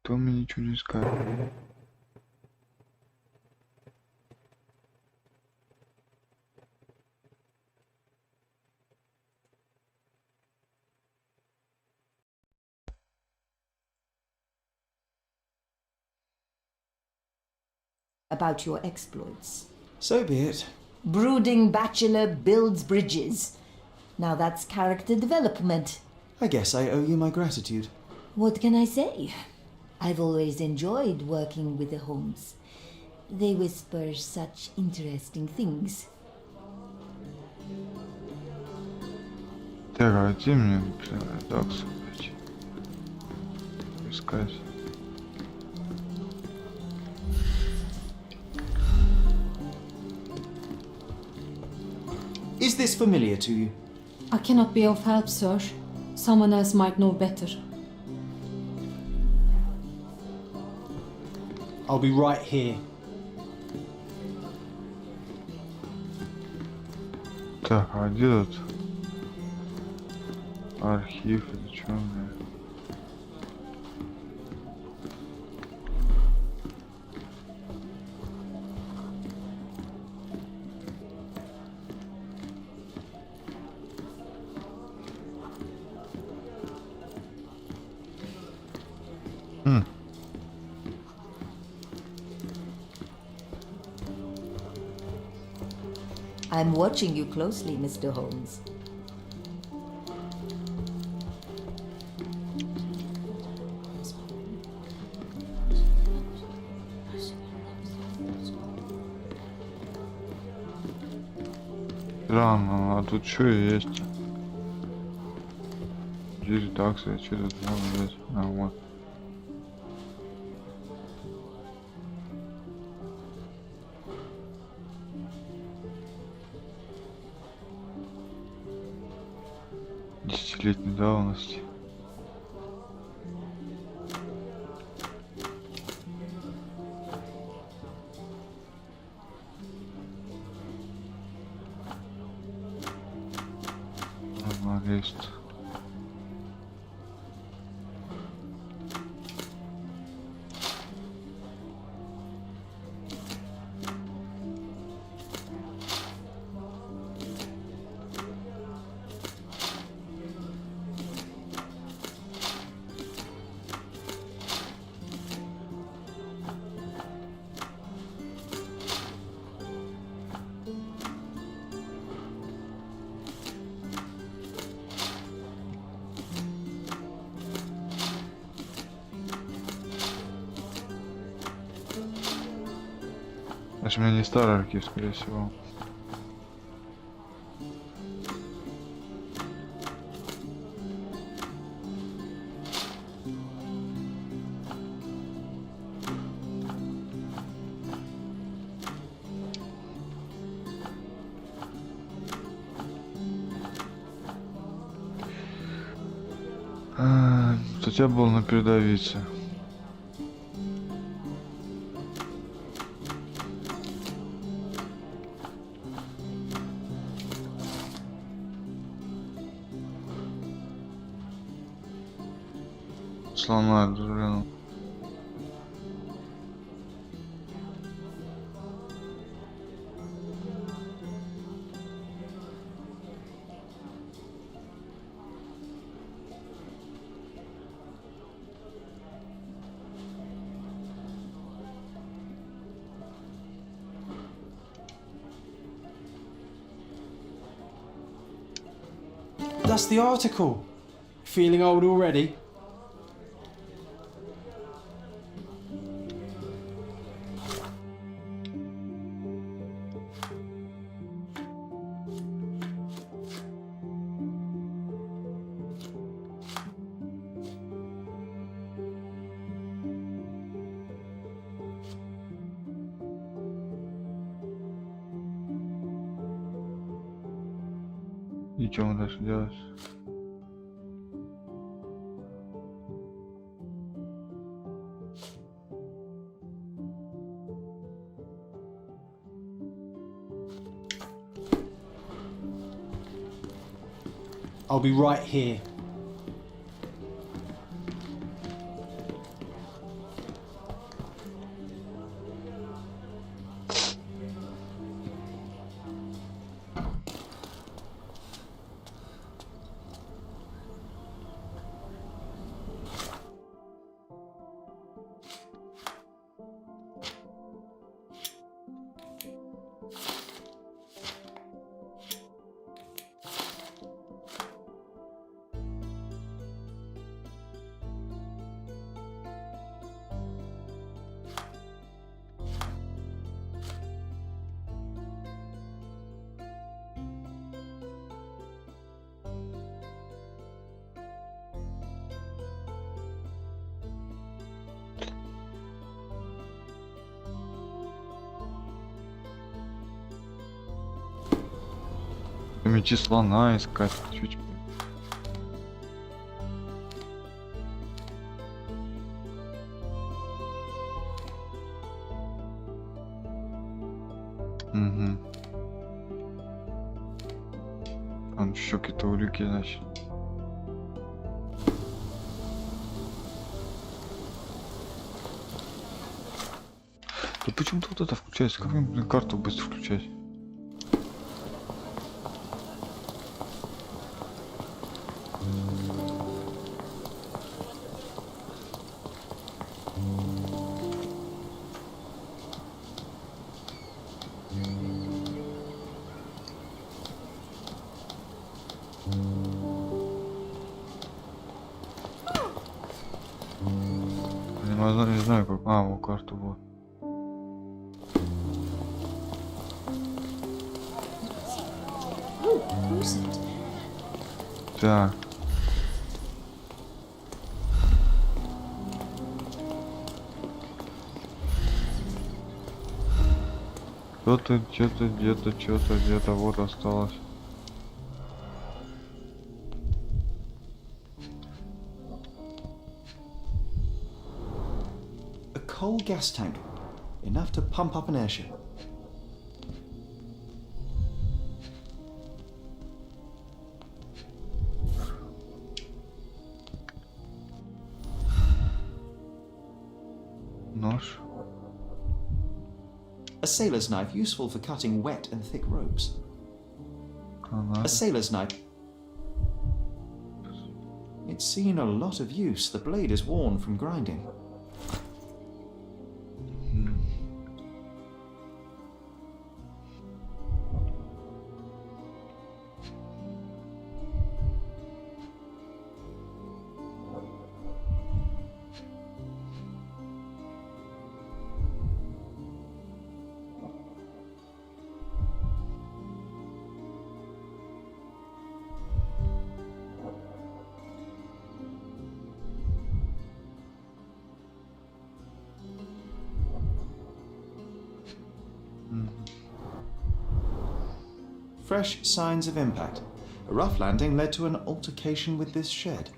То мне ничего не скажет. about your exploits. So be it. Brooding bachelor builds bridges. Now that's character development. I guess I owe you my gratitude. What can I say? I've always enjoyed working with the Holmes. They whisper such interesting things. Так, а где мне редакцию, блядь? Искать. Is this familiar to you? I cannot be of help, sir. Someone else might know better. I'll be right here. Так, а где тут архив или что, бля? I'm watching you closely, Mr. Holmes. Странно, а тут что есть? Где редакция? Что тут можно взять? А, вот. Десятилетней давности. Журналист. Значит, у меня не старый архив, скорее всего. Статья была на передовице. Слона, блин. That's the article. Feeling old already? И что мы дальше делать? I'll be right here. Найти слона, искать. Чё тебе? Угу. Там еще какие-то улики, значит. Да почему-то вот это включается? Как мне, блин, карту быстро включать? Не знаю как. А, вот карту вот. Who's it? Так. Что-то, что-то, где-то, что-то, где-то, вот осталось. A coal gas tank, enough to pump up an airship. Нож. A sailor's knife, useful for cutting wet and thick ropes. Ага. A sailor's knife. It's seen a lot of use. The blade is worn from grinding. Fresh signs of impact. A rough landing led to an altercation with this shed.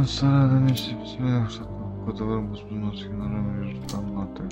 Сара на месте посмотрел, что какой-то выруб с приносит на раме лежит комнаты.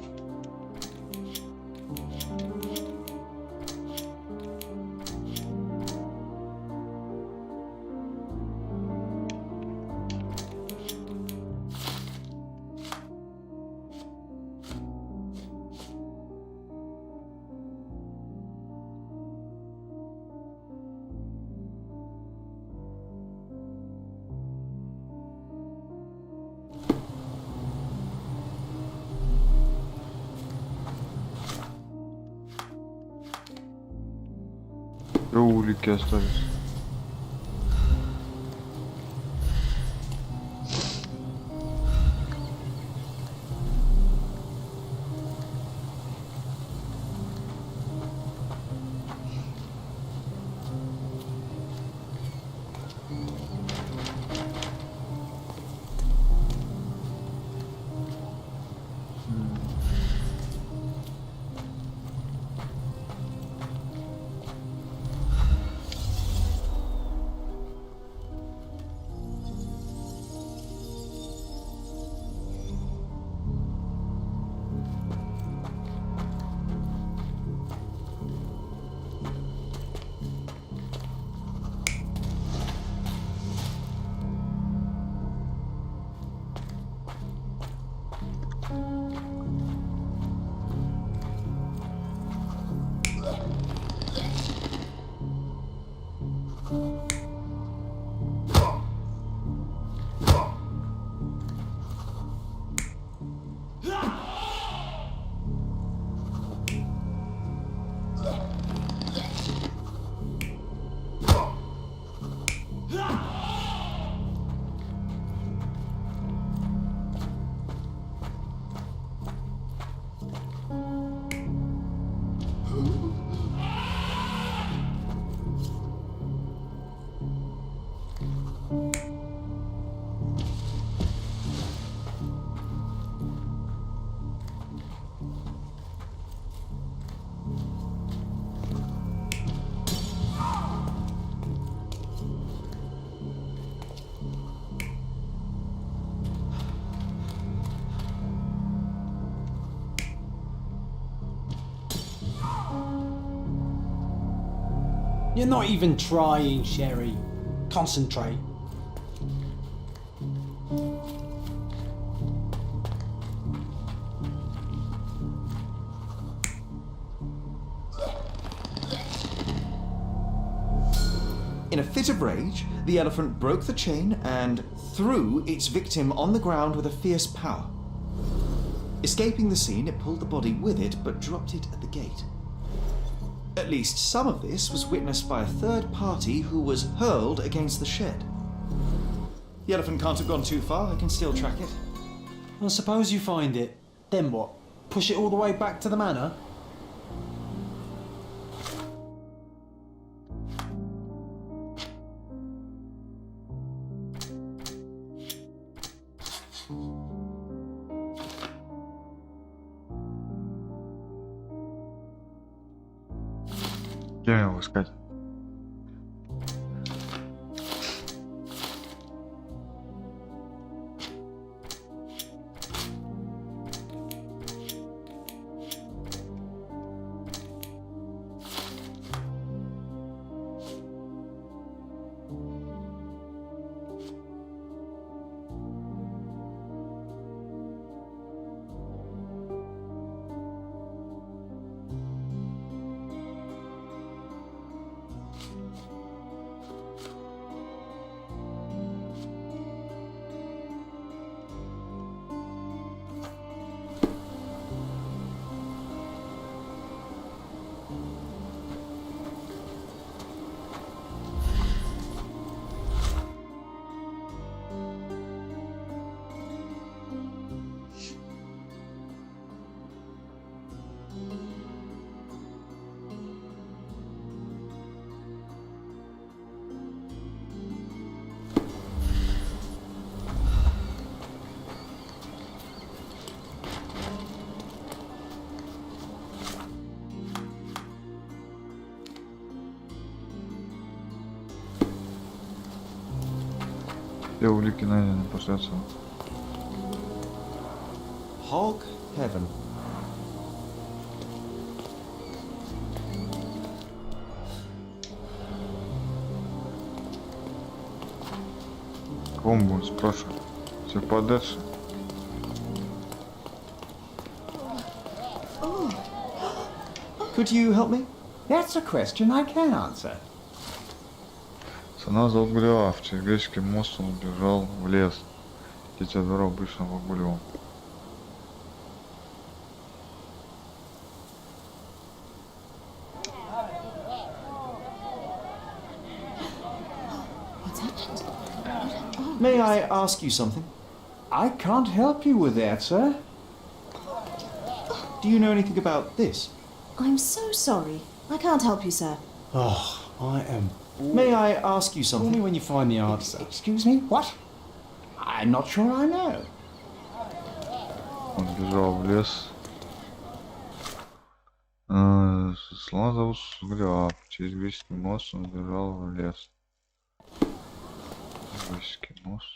Улики остались. You're not even trying, Sherry. Concentrate. In a fit of rage, the elephant broke the chain and threw its victim on the ground with a fierce power. Escaping the scene, it pulled the body with it, but dropped it at the gate. At least some of this was witnessed by a third party who was hurled against the shed. The elephant can't have gone too far, I can still track it. Well, suppose you find it. Then what? Push it all the way back to the manor? Где его искать? Все улики найдены, пошли отсюда. Hog heaven. Кого мы будем спрашивать? Все подальше. Could you help me? That's a question I can answer. Она загуляла, через греческий мост он убежал в лес. Дитя двора обычно выгуливал. May I ask you something? I can't help you with that, sir. Do you know anything about this? I'm so sorry. I can't help you, sir. Oh, I am. May I ask you Call me something? when you find the answer. Excuse me? What? I'm not sure I know. Он бежал в лес. Слона зовут Граб. Через греческий мост он бежал в лес. Греческий мост.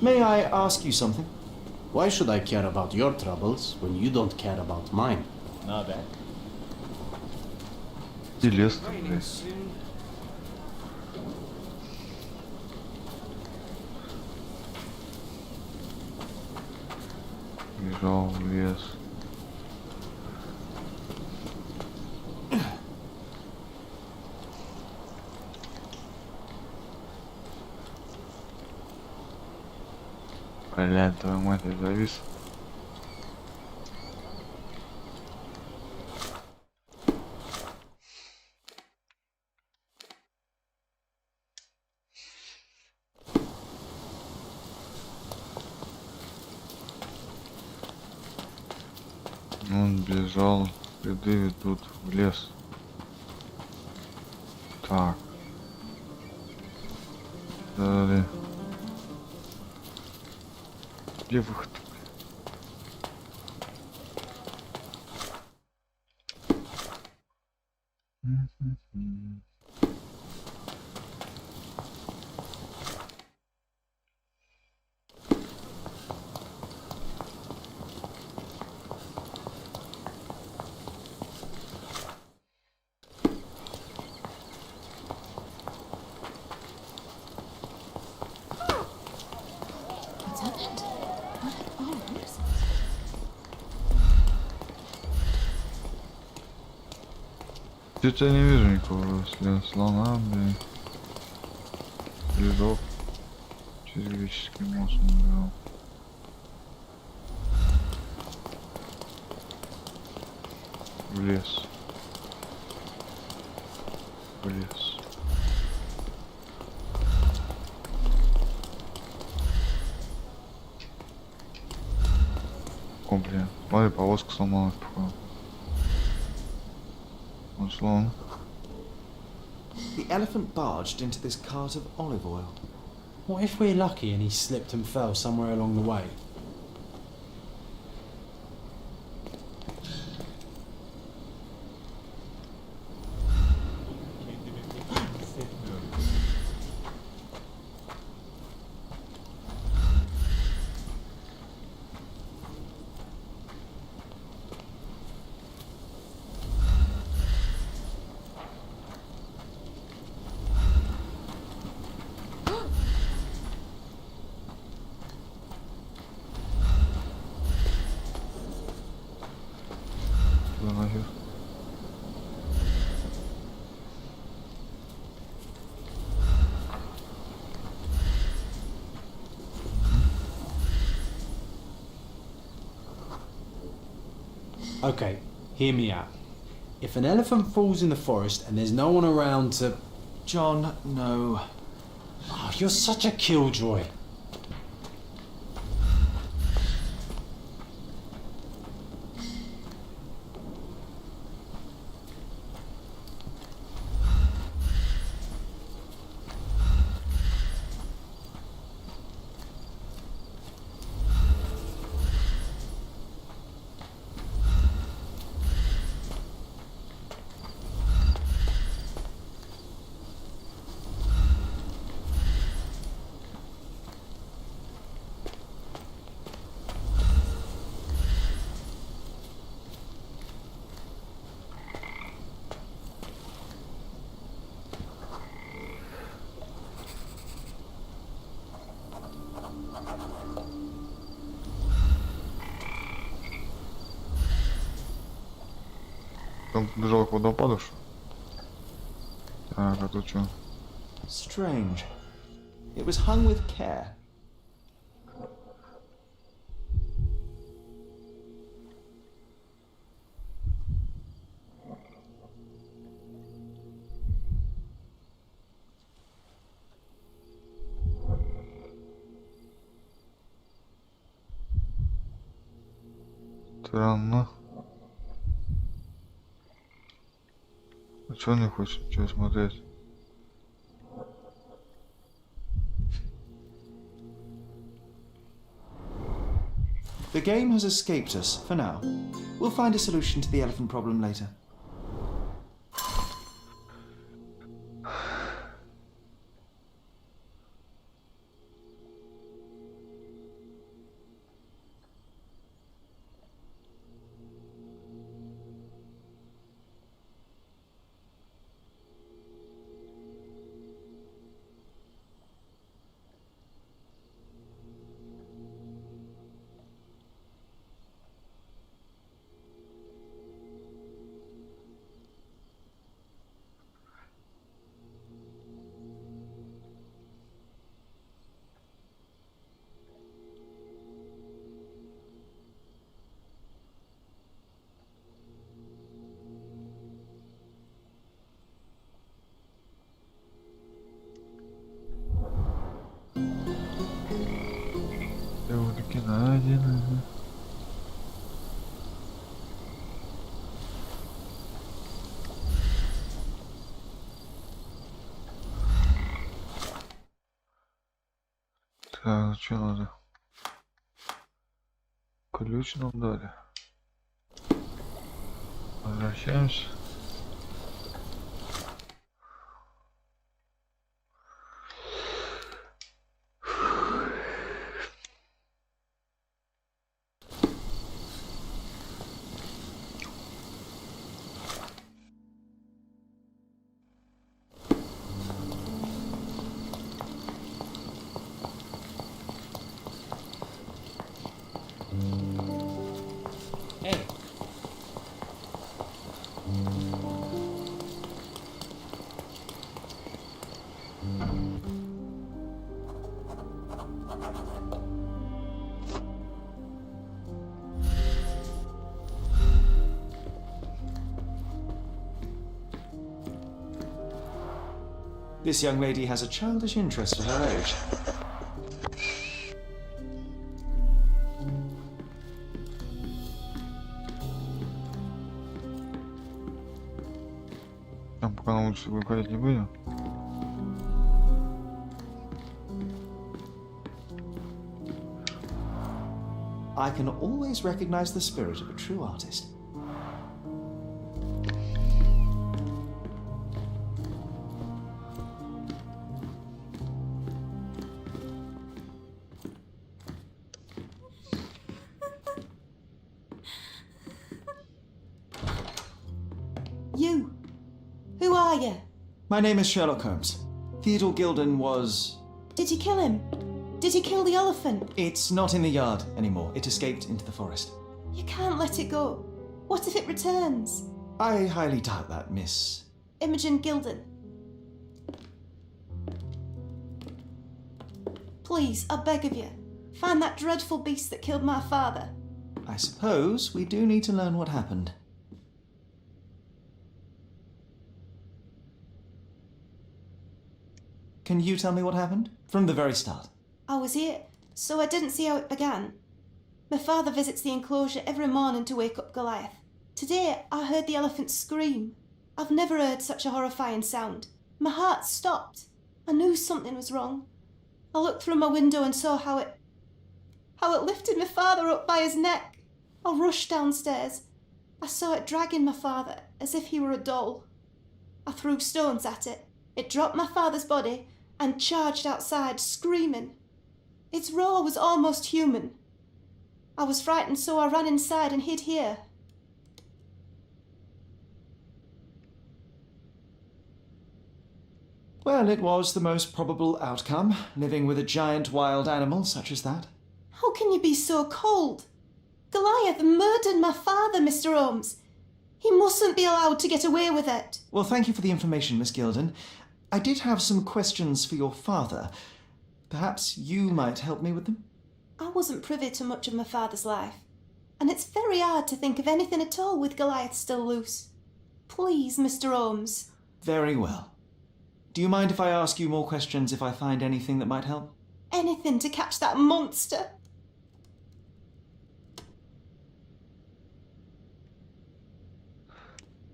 May I ask you something? Why should I care about your troubles when you don't care about mine? Nabерем. И лес. Бежал в лес. Блядь, твою мать, я завис. Он бежал, следы ведут в лес. Так. Далее. Где выход? What's happened? What are arms? Что-то я не вижу никакого слона, блин. Следов. Через греческий мост он убирал. В лес. В лес. О, блин. Смотри, повозка сломалась, походу. Он слон. The elephant barged into this cart of olive oil. What if we're lucky and he slipped and fell somewhere along the way? Туда наверх. Okay, hear me out. If an elephant falls in the forest and there's no one around to... John, no. Oh, you're such a killjoy. Там бежал к водопаду, что? Так, а тут что? Strange. It was hung with care. Странно. А чё не хочешь ничего смотреть? The game has escaped us for now. We'll find a solution to the elephant problem later. Все-таки найдено. Так, что надо? Ключ нам дали. Возвращаемся. Hey. This young lady has a childish interest for her age. Там пока на улице выходить не будем. I can always recognize the spirit of a true artist. You. Who are you? My name is Sherlock Holmes. Theodore Gilden was... Did you kill him? Did you kill the elephant? It's not in the yard anymore. It escaped into the forest. You can't let it go. What if it returns? I highly doubt that, Miss. Imogen Gilden. Please, I beg of you, find that dreadful beast that killed my father. I suppose we do need to learn what happened. Can you tell me what happened? From the very start. I was here, so I didn't see how it began. My father visits the enclosure every morning to wake up Goliath. Today, I heard the elephant scream. I've never heard such a horrifying sound. My heart stopped. I knew something was wrong. I looked through my window and saw how it lifted my father up by his neck. I rushed downstairs. I saw it dragging my father as if he were a doll. I threw stones at it. It dropped my father's body and charged outside, screaming. Its roar was almost human. I was frightened, so I ran inside and hid here. Well, it was the most probable outcome, living with a giant wild animal such as that. How can you be so cold? Goliath murdered my father, Mr. Holmes. He mustn't be allowed to get away with it. Well, thank you for the information, Miss Gilden. I did have some questions for your father. Perhaps you might help me with them? I wasn't privy to much of my father's life, and it's very hard to think of anything at all with Goliath still loose. Please, Mr. Holmes. Very well. Do you mind if I ask you more questions if I find anything that might help? Anything to catch that monster.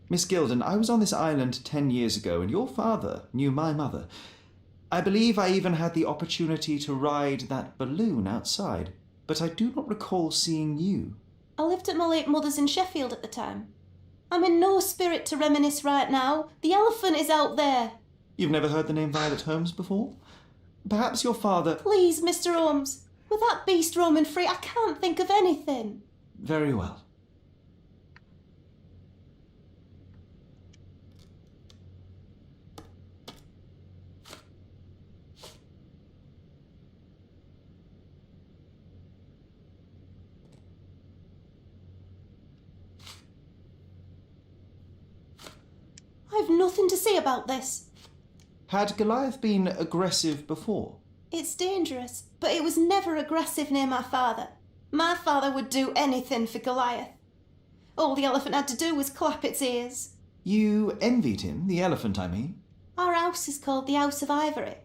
Miss Gilden, I was on this island 10 years ago, and your father knew my mother. I believe I even had the opportunity to ride that balloon outside, but I do not recall seeing you. I lived at my late mother's in Sheffield at the time. I'm in no spirit to reminisce right now. The elephant is out there. You've never heard the name Violet Holmes before? Perhaps your father... Please, Mr. Holmes. With that beast roaming free, I can't think of anything. Very well. I've nothing to say about this. Had Goliath been aggressive before? It's dangerous, but it was never aggressive near my father. My father would do anything for Goliath. All the elephant had to do was clap its ears. You envied him, the elephant, I mean? Our house is called the House of Ivory.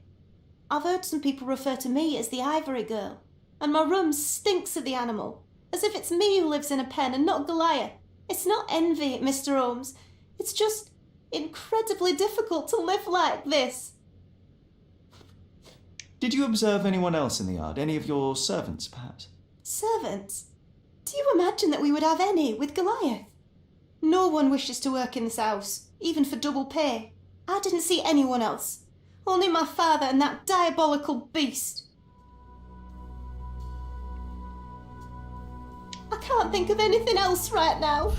I've heard some people refer to me as the Ivory Girl, and my room stinks of the animal, as if it's me who lives in a pen and not Goliath. It's not envy, Mr. Holmes. It's just incredibly difficult to live like this. Did you observe anyone else in the yard? Any of your servants, perhaps? Servants? Do you imagine that we would have any with Goliath? No one wishes to work in this house, even for double pay. I didn't see anyone else. Only my father and that diabolical beast. I can't think of anything else right now.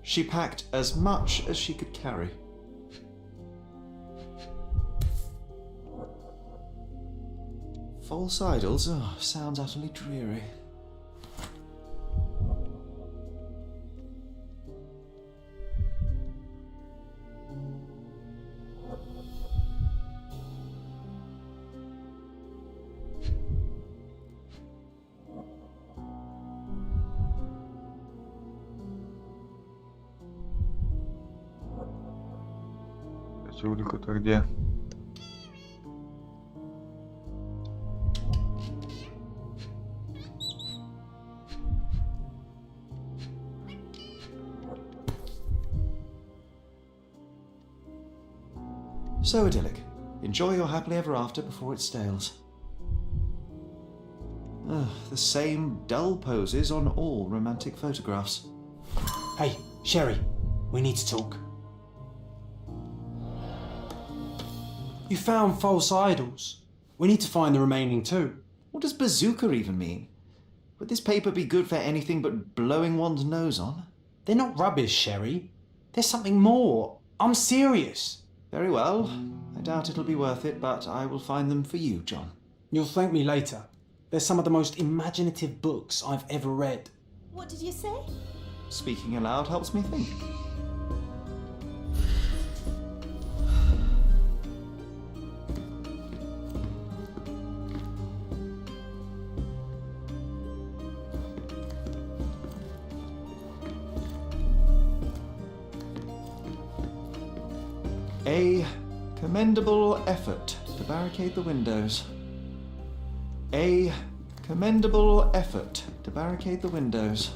She packed as much as she could carry. False idols? Oh, sounds utterly dreary. Улика-то где? So idyllic. Enjoy your happily ever after before it stales. Ugh, the same dull poses on all romantic photographs. Hey, Sherry, we need to talk. You found false idols. We need to find the remaining two. What does bazooka even mean? Would this paper be good for anything but blowing one's nose on? They're not rubbish, Sherry. There's something more. I'm serious. Very well. I doubt it'll be worth it, but I will find them for you, John. You'll thank me later. They're some of the most imaginative books I've ever read. What did you say? Speaking aloud helps me think. A commendable effort to barricade the windows. A commendable effort to barricade the windows.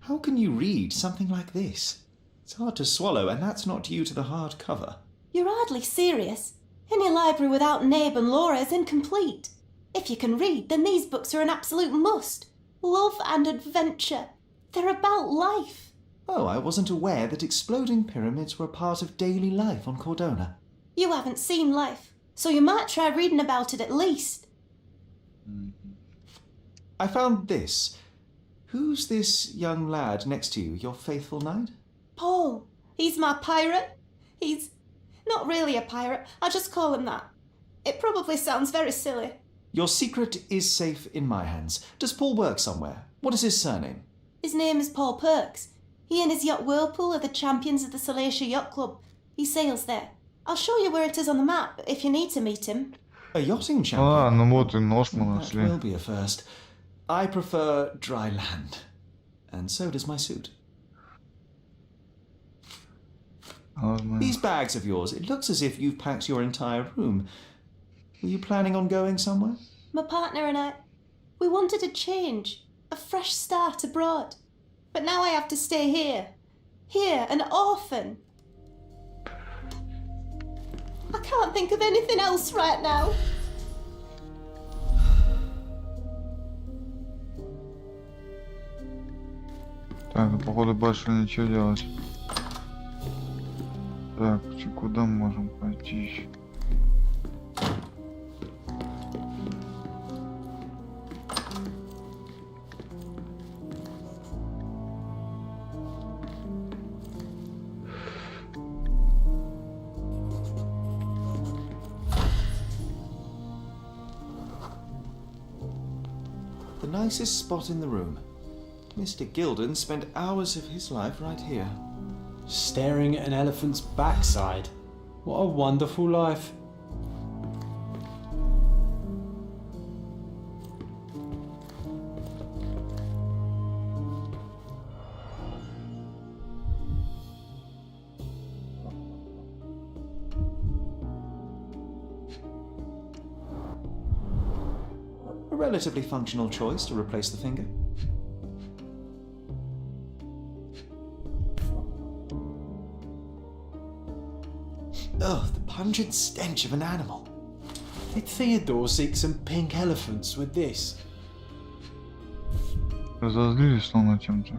How can you read something like this? It's hard to swallow, and that's not due to the hard cover. You're hardly serious. Any library without Nabe and Laura is incomplete. If you can read, then these books are an absolute must. Love and adventure. They're about life. Oh, I wasn't aware that exploding pyramids were a part of daily life on Cordona. You haven't seen life, so you might try reading about it at least. I found this. Who's this young lad next to you, your faithful knight? Paul. He's my pirate. He's not really a pirate. I just call him that. It probably sounds very silly. Your secret is safe in my hands. Does Paul work somewhere? What is his surname? His name is Paul Perks. He and his yacht Whirlpool are the champions of the Salacia Yacht Club. He sails there. I'll show you where it is on the map if you need to meet him. A yachting champion? А, ну вот и нож мы That нашли. will be a first. I prefer dry land. And so does my suit. These bags of yours, it looks as if you've packed your entire room. Were you planning on going somewhere? My partner and I, we wanted a change, a fresh start abroad. But now I have to stay here. Here, an orphan. I can't think of anything else right now. Так, ну походу больше ничего делать. Так, куда мы можем пойти еще? The nicest spot in the room. Mr. Gilden spent hours of his life right here. Staring at an elephant's backside. What a wonderful life. relatively functional choice to replace the finger. Ugh, the pungent stench of an animal. Did Theodore seek some pink elephants with this? Разозлились словно чем-то.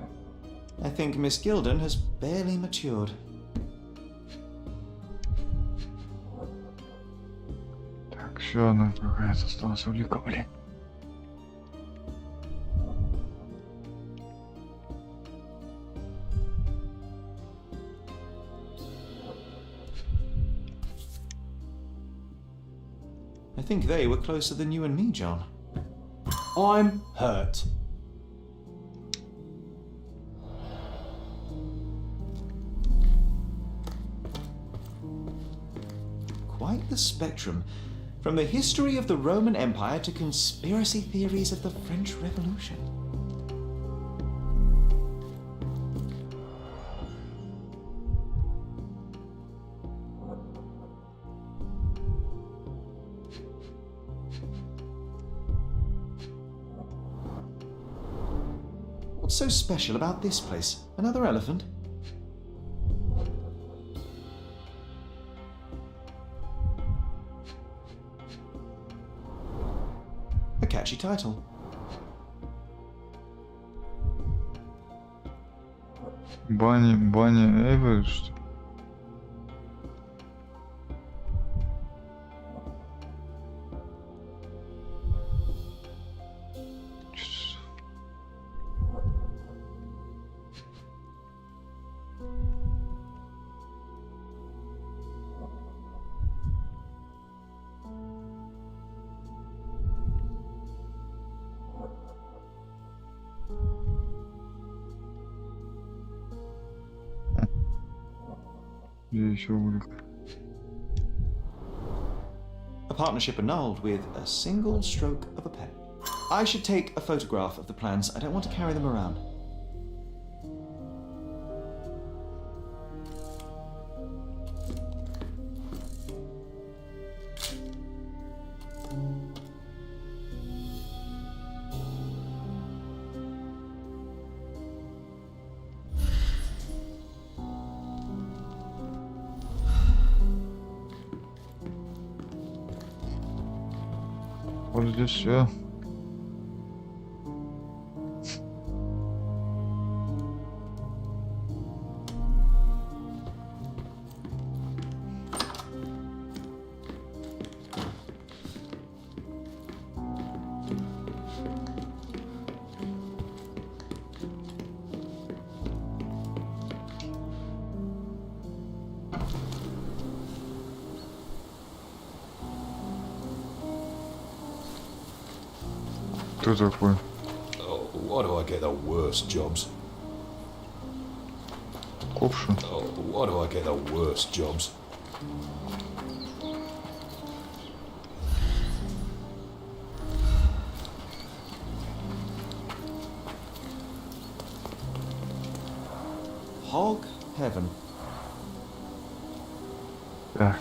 I think Miss Gilden has barely matured. Так, еще одна какая-то осталась улика, блин. I think they were closer than you and me, John. I'm hurt. Quite the spectrum. From the history of the Roman Empire to conspiracy theories of the French Revolution. What's so special about this place? Another elephant? A catchy title. Баня Эйвель, что ли? Где еще улика? A partnership annulled with a single stroke of a pen. I should take a photograph of the plans. I don't want to carry them around. Вот здесь все. Кто такой? Oh, why do I get the worst jobs? Ковша. Oh, why do I get the worst jobs? Hog heaven. Так.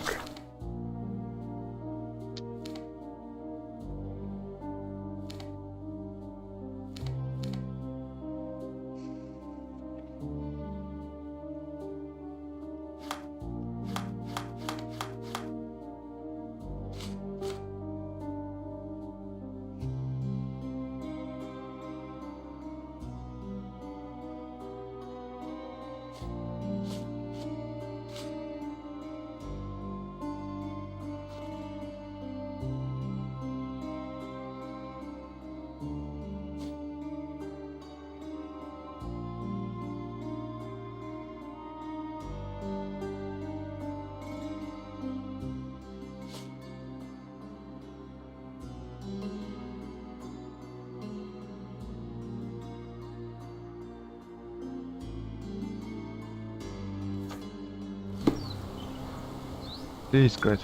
Где искать?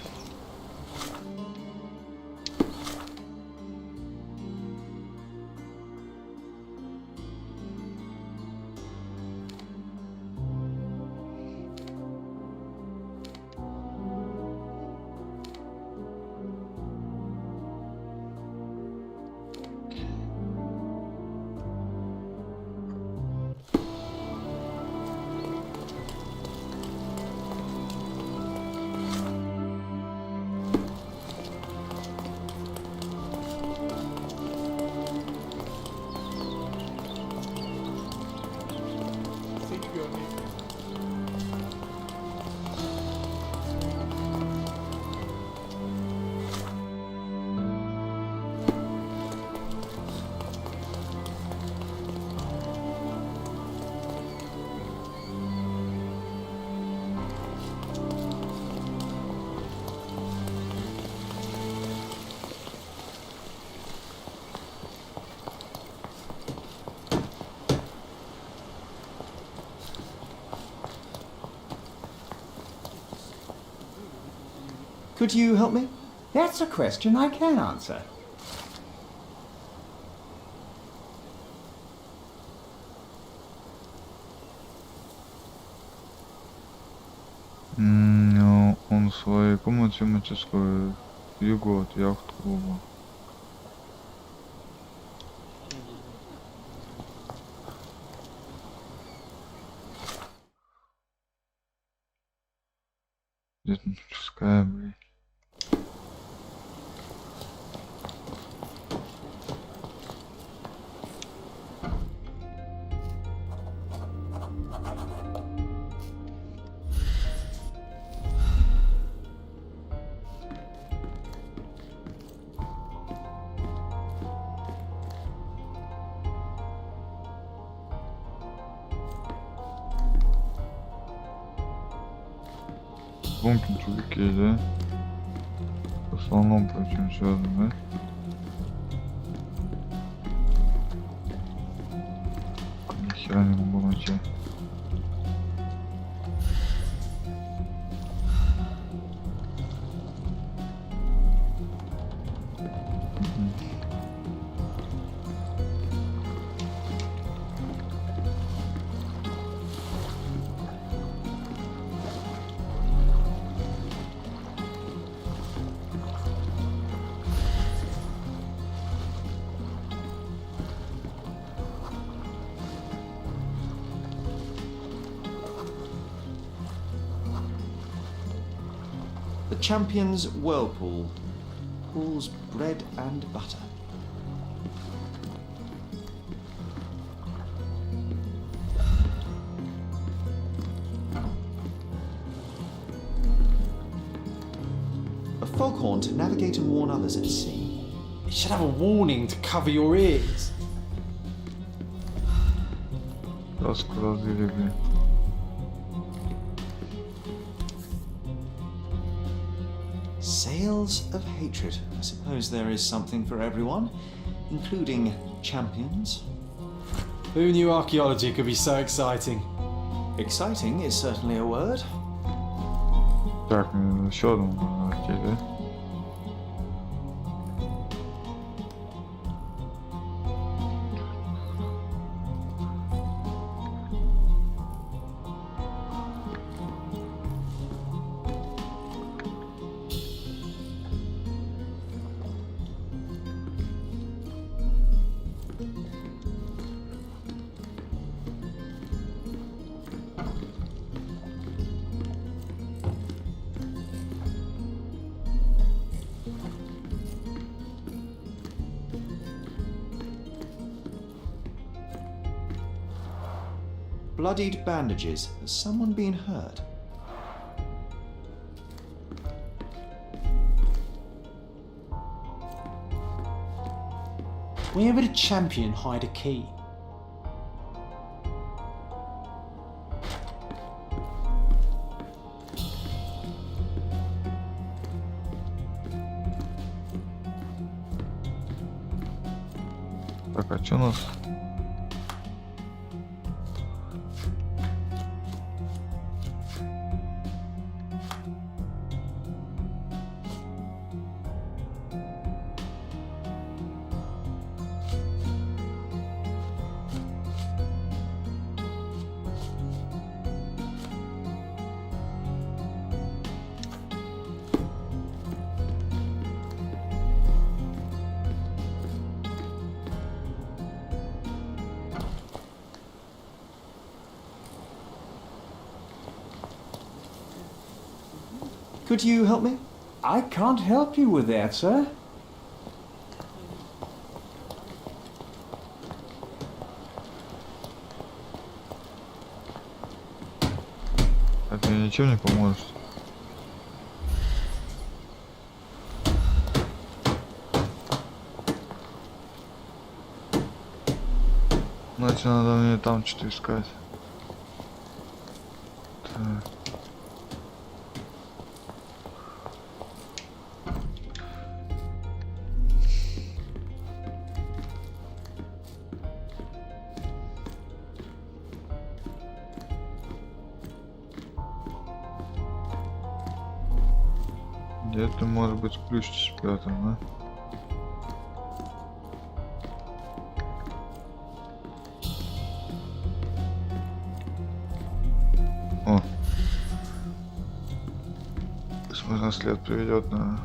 Could you help me? That's a question I can answer. Он в своей комнате мастерской к югу от яхт-клуба. Где-то мастерская, блин. Гонки чуваки, да? В основном причем связано, да? Ни хера не могу найти. The Champion's Whirlpool. Pools bread and butter. A foghorn to navigate and warn others at sea. You should have a warning to cover your ears. Sails of hatred. I suppose there is something for everyone, including champions. Who knew archaeology could be so exciting? Exciting is certainly a word. Так, еще одну найти, да? Bloodied bandages. Has someone been hurt? Where would a champion hide a key? Так, а что у нас? Could you help me? I can't help you with that, sir. А ты мне ничем не поможешь? Значит, надо мне там что-то искать. Так. Где-то может быть ключ спрятан, да? О! Возможно, след приведет на...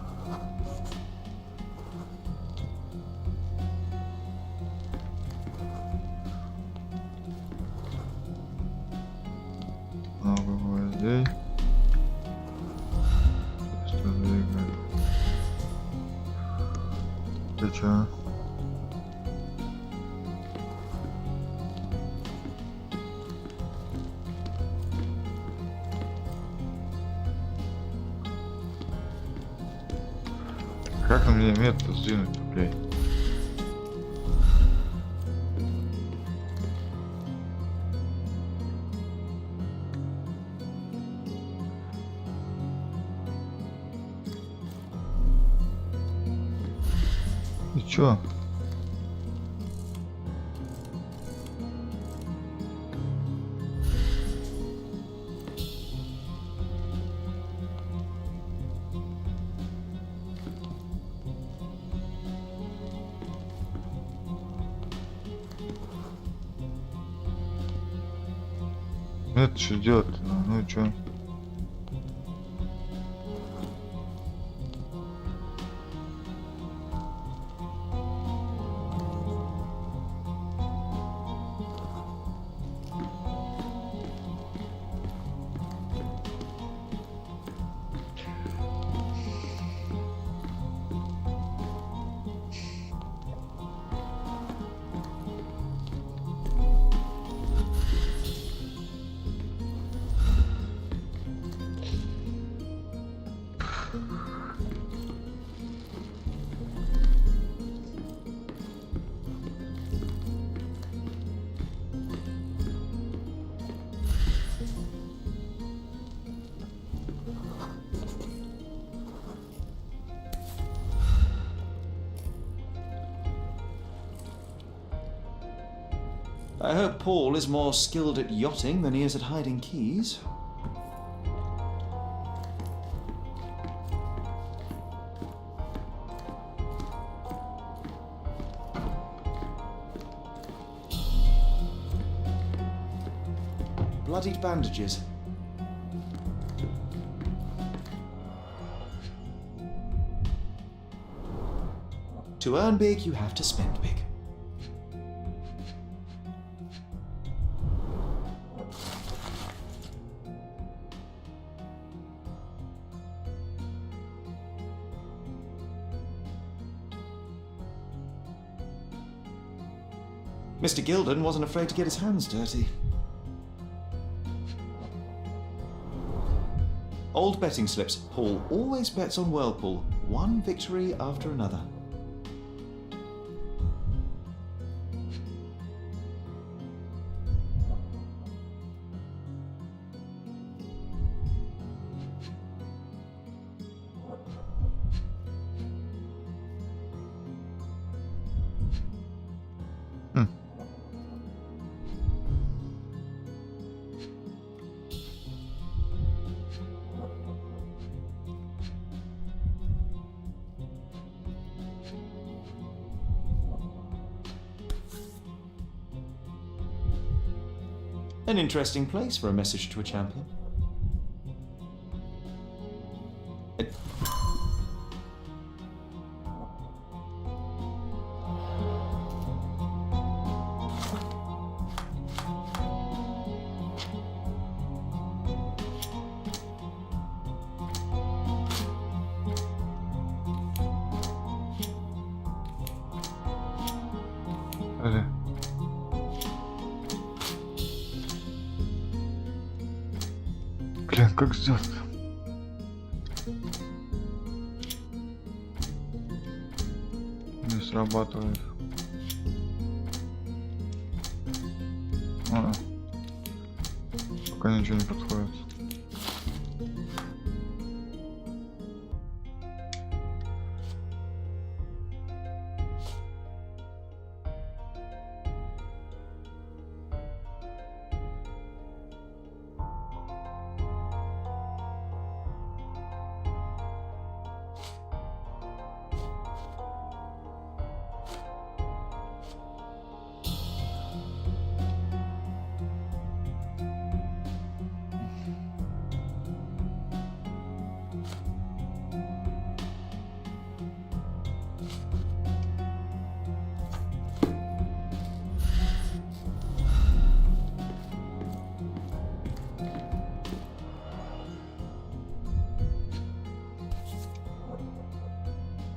Много гвоздей. Что двигает? Ты чё? Как на мне метод сдвинуть, блядь? И чё? Это что делать-то? Ну и чё? I hope Paul is more skilled at yachting than he is at hiding keys. Bloodied bandages. To earn big, you have to spend big. Mr. Gilden wasn't afraid to get his hands dirty. Old betting slips. Paul always bets on Whirlpool. One victory after another. An interesting place for a message to a champion. Блин, как сделать? Не срабатывает. Пока ничего не подходит.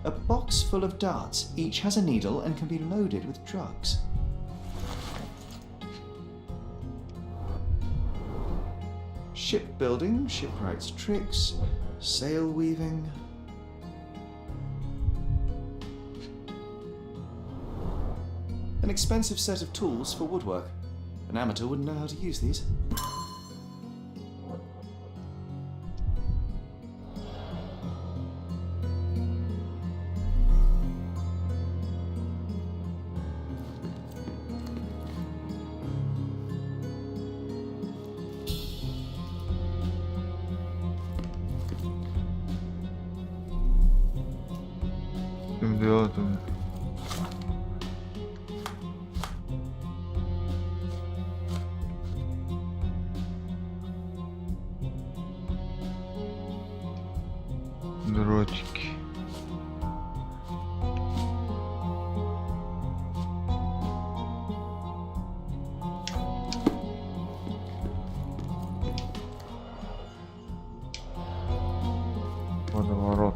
A box full of darts. Each has a needle and can be loaded with drugs. Shipbuilding, shipwright's tricks, sail weaving. An expensive set of tools for woodwork. An amateur wouldn't know how to use these. Что делать? Дротики. Водоворот.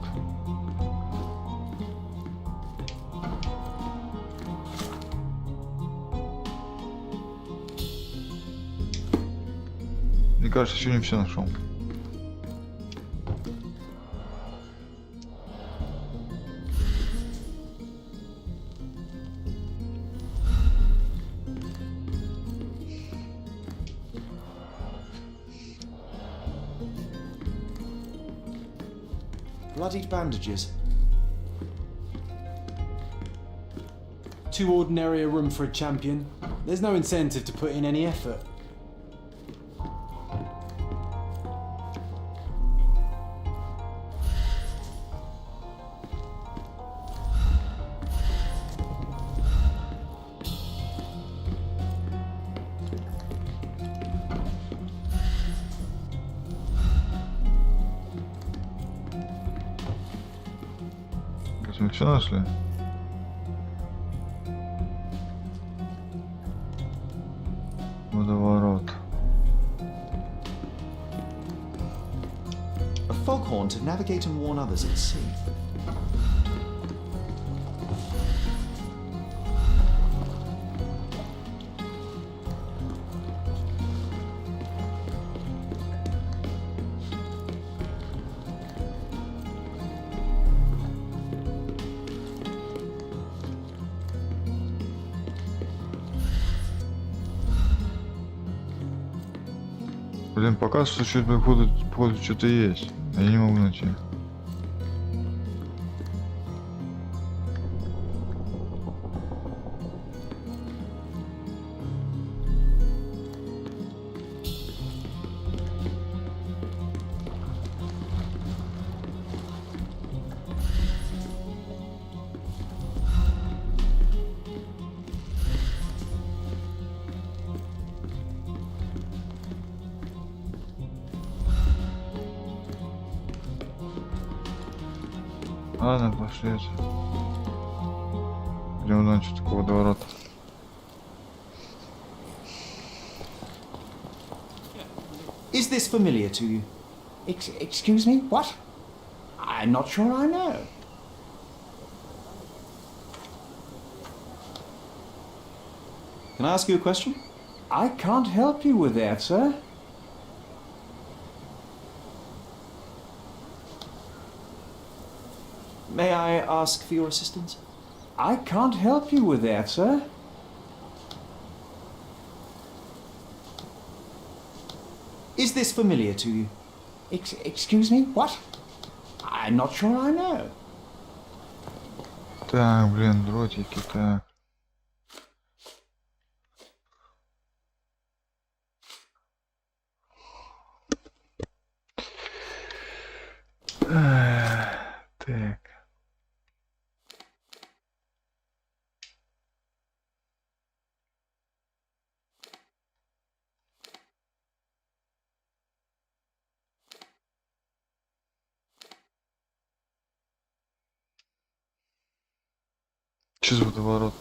Мне кажется, еще не все нашел. Bloodied bandages. Too ordinary a room for a champion. There's no incentive to put in any effort. Мы все нашли? Водоворот. A foghorn to navigate and warn others at sea. Блин, пока что что-то есть. Я не могу найти. Ладно, пошли. Идем на что такое водоворот. Is this familiar to you? Excuse me? What? I'm not sure I know. Can I ask you a question? I can't help you with that, sir. May I ask for your assistance? I can't help you with that, sir. Is this familiar to you? Excuse me? What? I'm not sure I know. Так, блин, дротики, так. Так. Что за водоворот?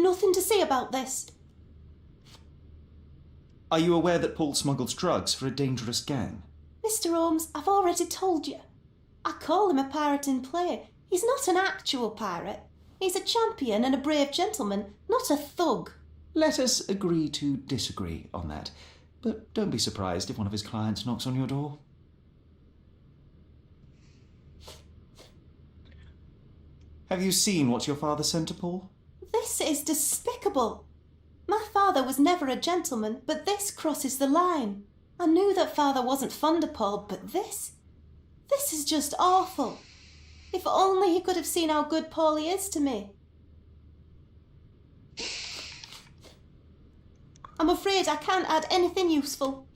nothing to say about this. Are you aware that Paul smuggles drugs for a dangerous gang? Mr. Holmes, I've already told you. I call him a pirate in play. He's not an actual pirate. He's a champion and a brave gentleman, not a thug. Let us agree to disagree on that. But don't be surprised if one of his clients knocks on your door. Have you seen what your father sent to Paul? This is despicable. My father was never a gentleman, but this crosses the line. I knew that father wasn't fond of Paul, but this is just awful. If only he could have seen how good Paulie is to me. I'm afraid I can't add anything useful.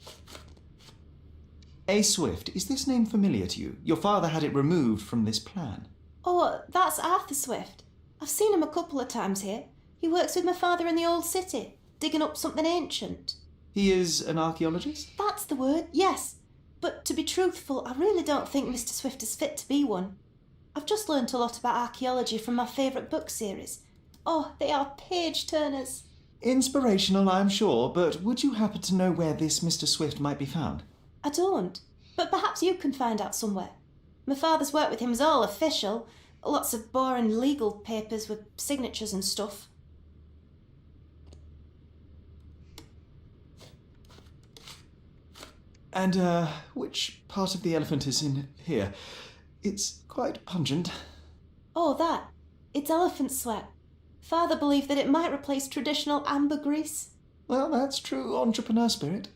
A. Swift, is this name familiar to you? Your father had it removed from this plan. Oh, that's Arthur Swift. I've seen him a couple of times here. He works with my father in the old city, digging up something ancient. He is an archaeologist? That's the word, yes. But to be truthful, I really don't think Mr. Swift is fit to be one. I've just learnt a lot about archaeology from my favourite book series. Oh, they are page-turners. Inspirational, I'm sure, but would you happen to know where this Mr. Swift might be found? I don't, but perhaps you can find out somewhere. My father's work with him is all official. Lots of boring legal papers with signatures and stuff. And, which part of the elephant is in here? It's quite pungent. Oh, that. It's elephant sweat. Father believed that it might replace traditional ambergris. Well, that's true entrepreneur spirit.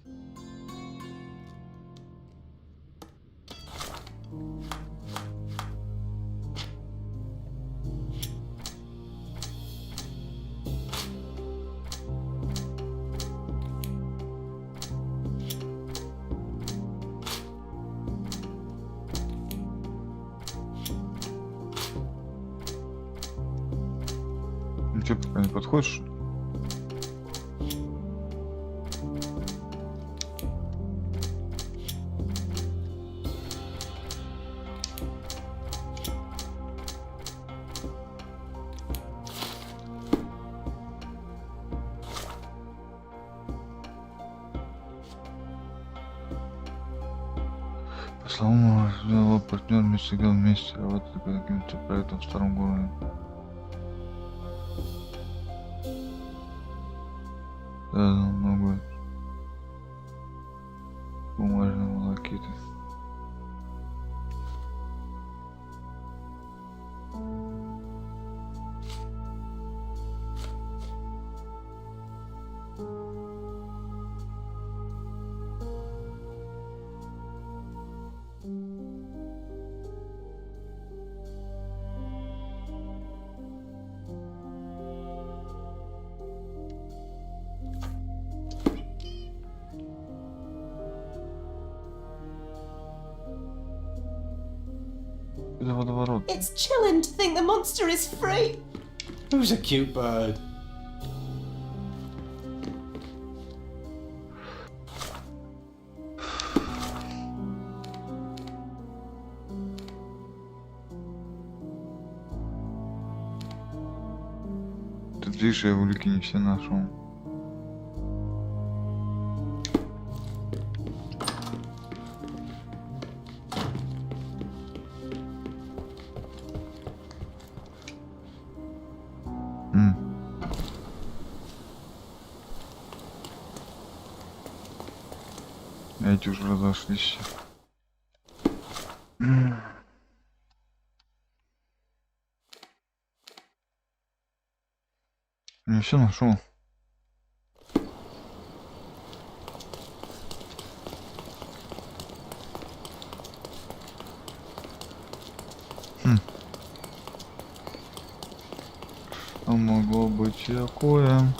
Ну что, пока не подходишь? По словам его партнер не всегда вместе работает по каким-то проектам в старом городе. Да, много бумажные волокиты. Это водоворот. It's chilling to think the monster is free. Who's a cute bird? Тут видишь, я улики не все нашел. Эти уже разошлись. Не все нашел. А могло быть и такое.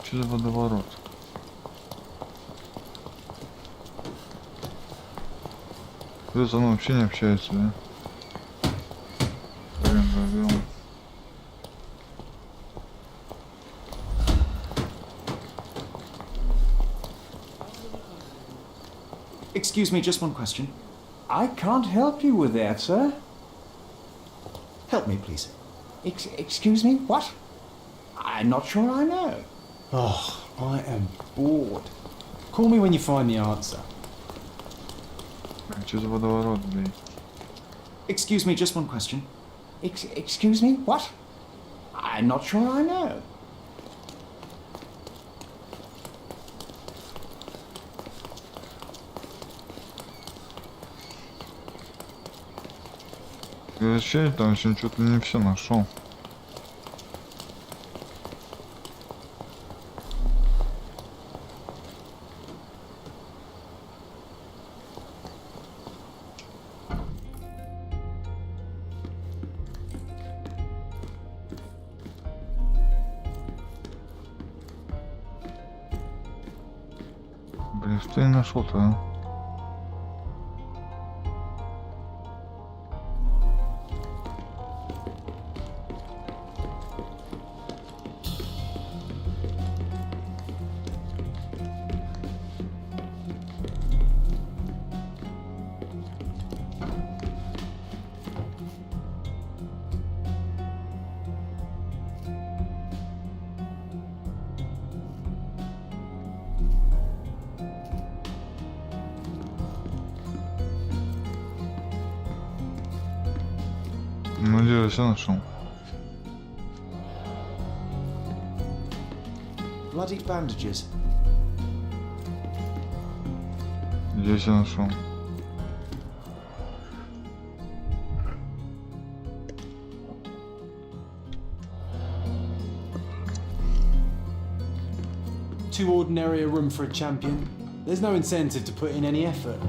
Что за водоворот? Кто со мной вообще не общается, да? Блин, забил. Excuse me, just one question. I can't help you with that, sir. Help me, please. Excuse me? What? I'm not sure I know. Oh, I am bored. Call me when you find the answer. Что за водоворот, блядь? Excuse me, just one question. Excuse me? What? I'm not sure I know. Вообще, там еще что-то не все нашел. Блин, что я нашел-то, а? Ну, я все нашел. Bloody bandages. Я все нашел. Too ordinary a room for a champion. There's no incentive to put in any effort.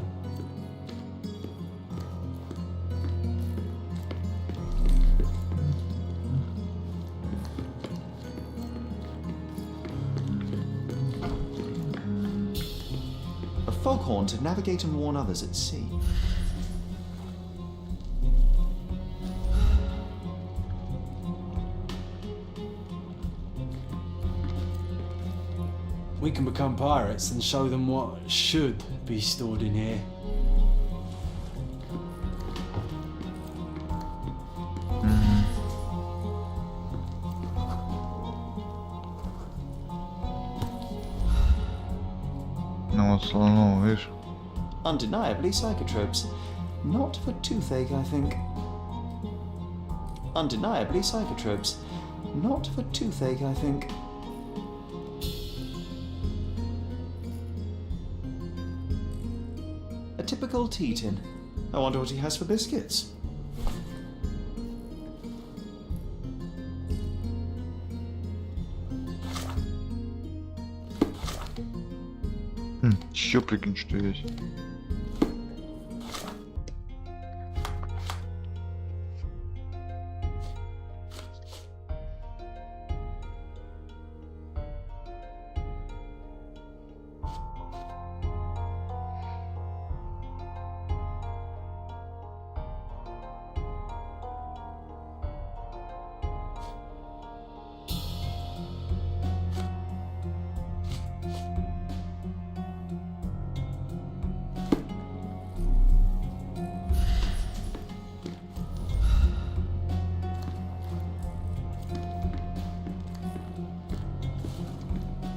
A foghorn to navigate and warn others at sea. We can become pirates and show them what should be stored in here. Ну вот слоном, видишь? Undeniably psychotropes. Not for toothache, I think. Undeniably psychotropes. Not for toothache, I think. A typical tea tin. I wonder what he has for biscuits. Еще прикинь, что есть.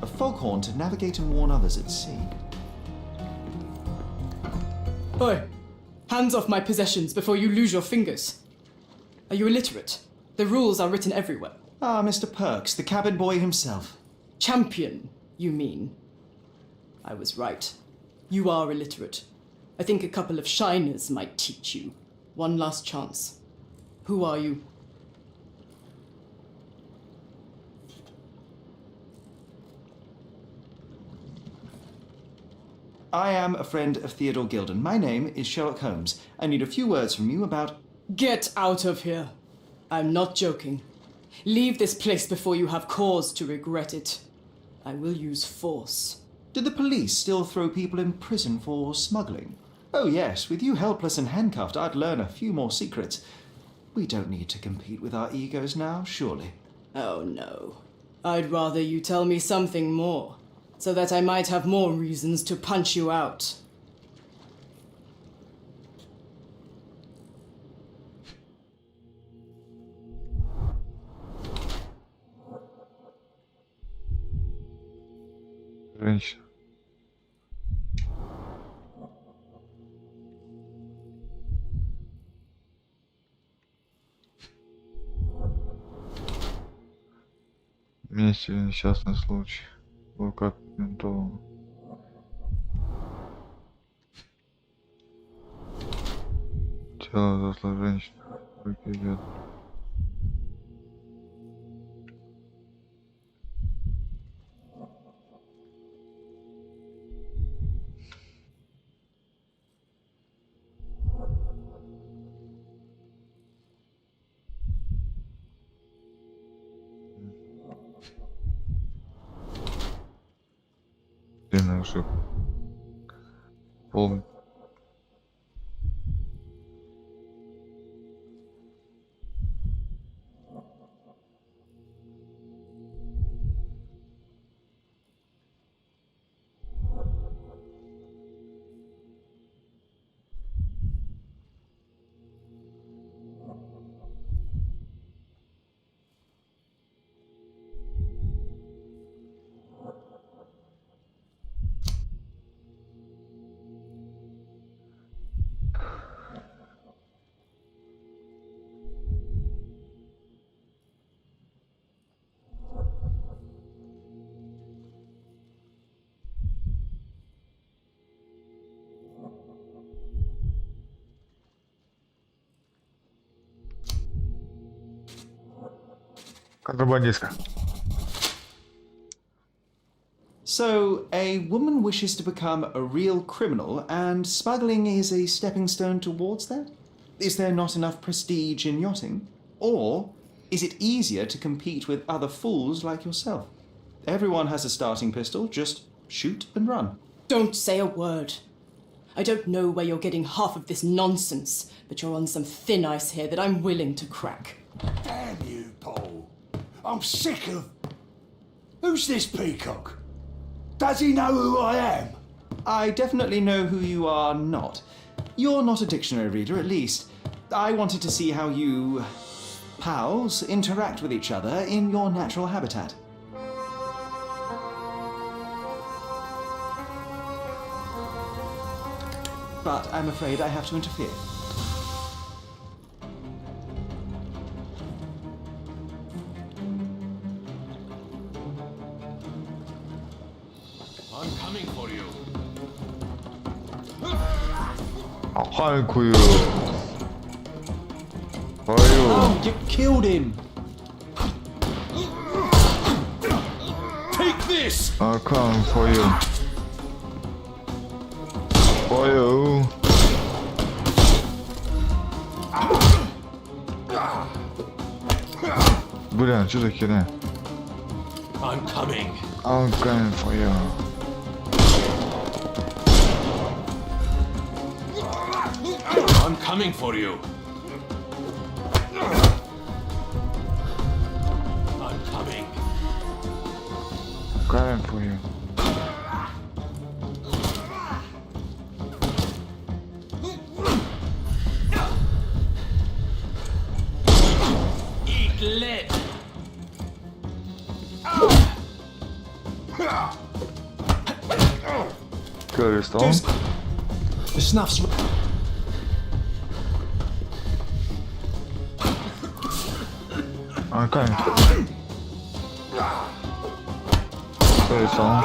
A foghorn to navigate and warn others at sea. Oi! Hands off my possessions before you lose your fingers. Are you illiterate? The rules are written everywhere. Ah, Mr. Perks, the cabin boy himself. Champion, you mean? I was right. You are illiterate. I think a couple of shiners might teach you. One last chance. Who are you? I am a friend of Theodore Gilden. My name is Sherlock Holmes. I need a few words from you about... Get out of here. I'm not joking. Leave this place before you have cause to regret it. I will use force. Did the police still throw people in prison for smuggling? Oh yes, with you helpless and handcuffed, I'd learn a few more secrets. We don't need to compete with our egos now, surely. Oh no. I'd rather you tell me something more, so that I might have more reasons to punch you out. женщина. Вместе несчастный случай. Рука ментового. Тело взрослой женщины. Руки идет. Длинная ошибка. Пол. Контрабандистка. So, a woman wishes to become a real criminal, and smuggling is a stepping stone towards that? Is there not enough prestige in yachting? Or is it easier to compete with other fools like yourself? Everyone has a starting pistol, just shoot and run. Don't say a word. I don't know where you're getting half of this nonsense, but you're on some thin ice here that I'm willing to crack. Damn you, Paul. I'm sick of... Who's this peacock? Does he know who I am? I definitely know who you are not. You're not a dictionary reader, at least. I wanted to see how you... pals interact with each other in your natural habitat. But I'm afraid I have to interfere. I'm coming for you. I'm coming for you. For you. Oh, you killed him. Take this! I'm coming for you. For you. Блин, что за херня? I'm coming. I'm coming for you. I'm coming for you. I'm coming. Coming for you. Eat lead. Curry stone. The snuff's... I'm coming. Curry stone.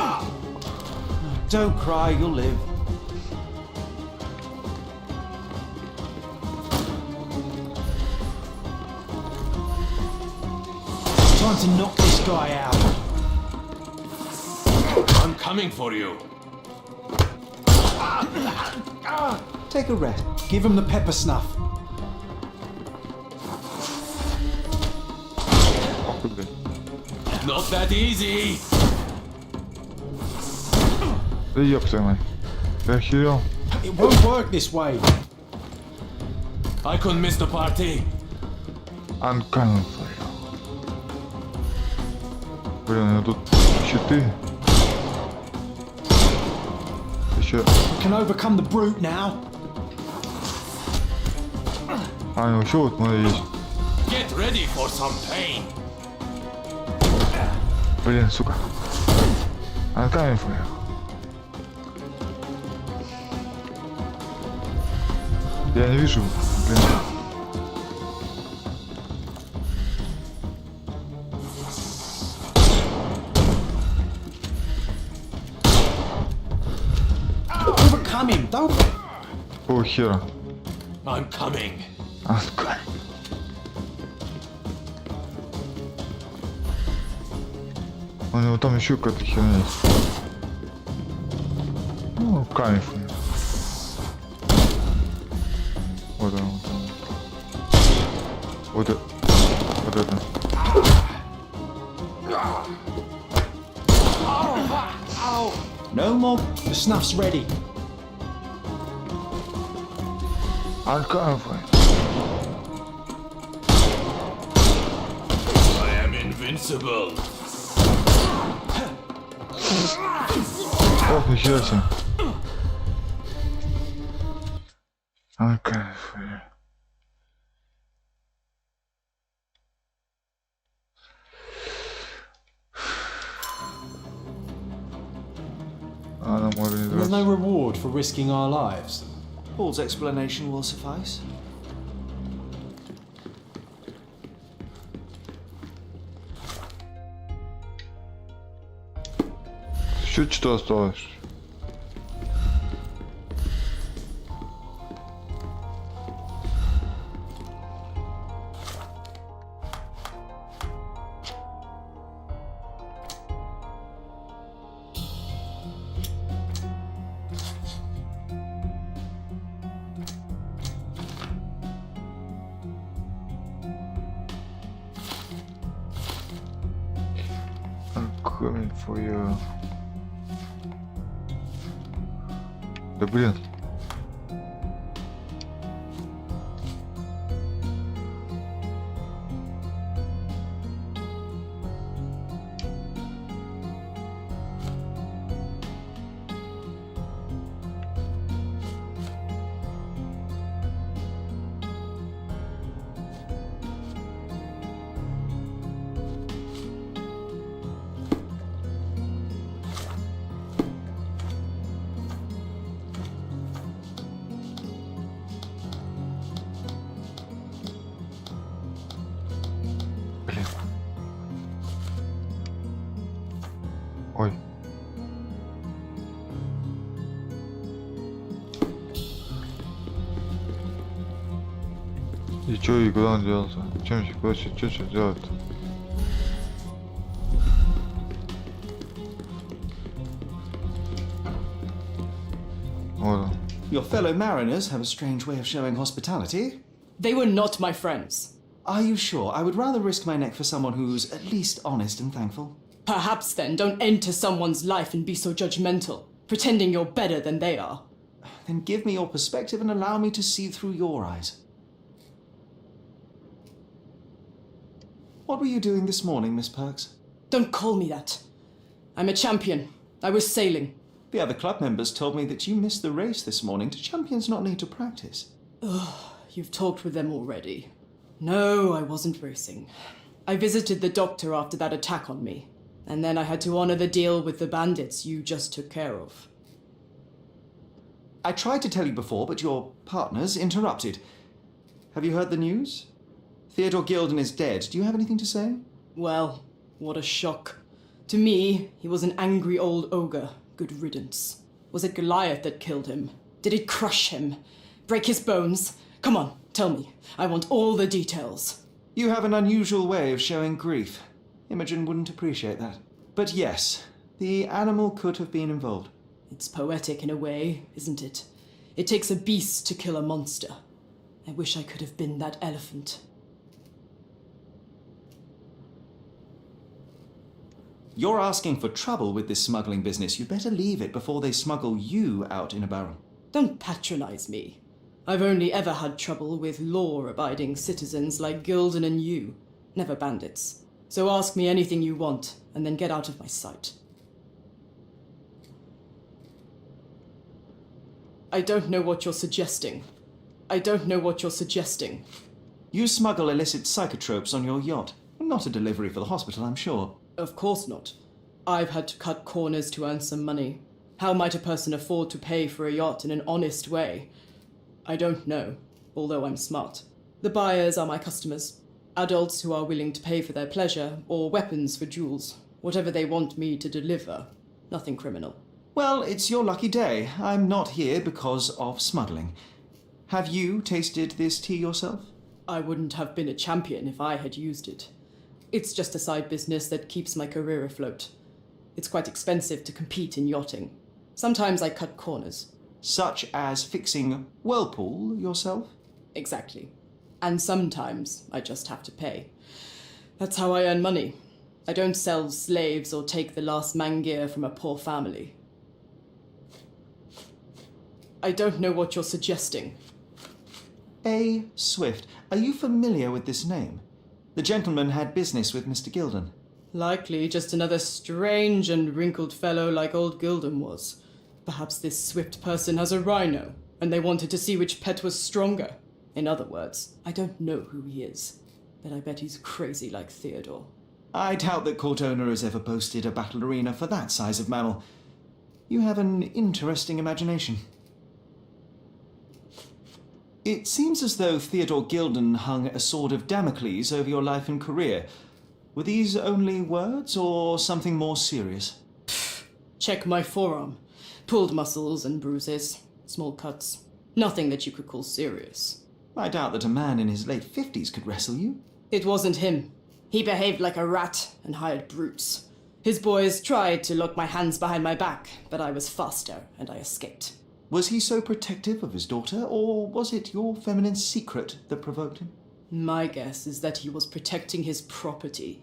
Don't cry, you'll live. Time to knock this guy out. I'm coming for you. Take a rest. Give him the pepper snuff. Not that easy. Да ёб твою мать. Ты охерел? It won't work this way. I couldn't miss the party. I'm coming for you. Блин, у меня тут щиты. Еще... We can overcome the brute now. А, ну еще вот смотри есть. Get ready for some pain. Блин, сука. I'm coming for you. Я не вижу, блин. Overcome him, don't. О, хера. I'm coming. У него там еще какая-то херня есть. Ну, камень. Вот он, вот он. Вот это. Вот это. No more. The snuff's ready. I'm coming. I am invincible. Ох, нихера себе. I'm coming for you. Она может не There's драться. no reward for risking our lives. Paul's explanation will suffice. Чуть что осталось. I'm coming for you. Да блин. Ой. И чё, и куда он делся? Чем еще, куда что делать? Вот он. Your fellow mariners have a strange way of showing hospitality. They were not my friends. Are you sure? I would rather risk my neck for someone who's at least honest and thankful. Perhaps then don't enter someone's life and be so judgmental, pretending you're better than they are. Then give me your perspective and allow me to see through your eyes. What were you doing this morning, Miss Perks? Don't call me that. I'm a champion. I was sailing. The other club members told me that you missed the race this morning. Do champions not need to practice? Ugh, you've talked with them already. No, I wasn't racing. I visited the doctor after that attack on me. And then I had to honor the deal with the bandits you just took care of. I tried to tell you before, but your partners interrupted. Have you heard the news? Theodore Gilden is dead. Do you have anything to say? Well, what a shock. To me, he was an angry old ogre. Good riddance. Was it Goliath that killed him? Did it crush him? Break his bones? Come on, tell me. I want all the details. You have an unusual way of showing grief. Imogen wouldn't appreciate that. But yes, the animal could have been involved. It's poetic in a way, isn't it? It takes a beast to kill a monster. I wish I could have been that elephant. You're asking for trouble with this smuggling business. You'd better leave it before they smuggle you out in a barrel. Don't patronize me. I've only ever had trouble with law-abiding citizens like Gilden and you, never bandits. So ask me anything you want, and then get out of my sight. I don't know what you're suggesting. I don't know what you're suggesting. You smuggle illicit psychotropes on your yacht. Not a delivery for the hospital, I'm sure. Of course not. I've had to cut corners to earn some money. How might a person afford to pay for a yacht in an honest way? I don't know. although I'm smart. The buyers are my customers. Adults who are willing to pay for their pleasure, or weapons for jewels. Whatever they want me to deliver. Nothing criminal. Well, it's your lucky day. I'm not here because of smuggling. Have you tasted this tea yourself? I wouldn't have been a champion if I had used it. It's just a side business that keeps my career afloat. It's quite expensive to compete in yachting. Sometimes I cut corners. Such as fixing whirlpool yourself? Exactly. And sometimes I just have to pay. That's how I earn money. I don't sell slaves or take the last mangear from a poor family. I don't know what you're suggesting. A. Swift. Are you familiar with this name? The gentleman had business with Mr. Gilden. Likely just another strange and wrinkled fellow like old Gilden was. Perhaps this Swift person has a rhino, and they wanted to see which pet was stronger. In other words, I don't know who he is, but I bet he's crazy like Theodore. I doubt that court owner has ever boasted a battle arena for that size of mammal. You have an interesting imagination. It seems as though Theodore Gilden hung a sword of Damocles over your life and career. Were these only words or something more serious? Check my forearm. Pulled muscles and bruises. Small cuts. Nothing that you could call serious. I doubt that a man in his late 50s could wrestle you. It wasn't him. He behaved like a rat and hired brutes. His boys tried to lock my hands behind my back, but I was faster and I escaped. Was he so protective of his daughter, or was it your feminine secret that provoked him? My guess is that he was protecting his property.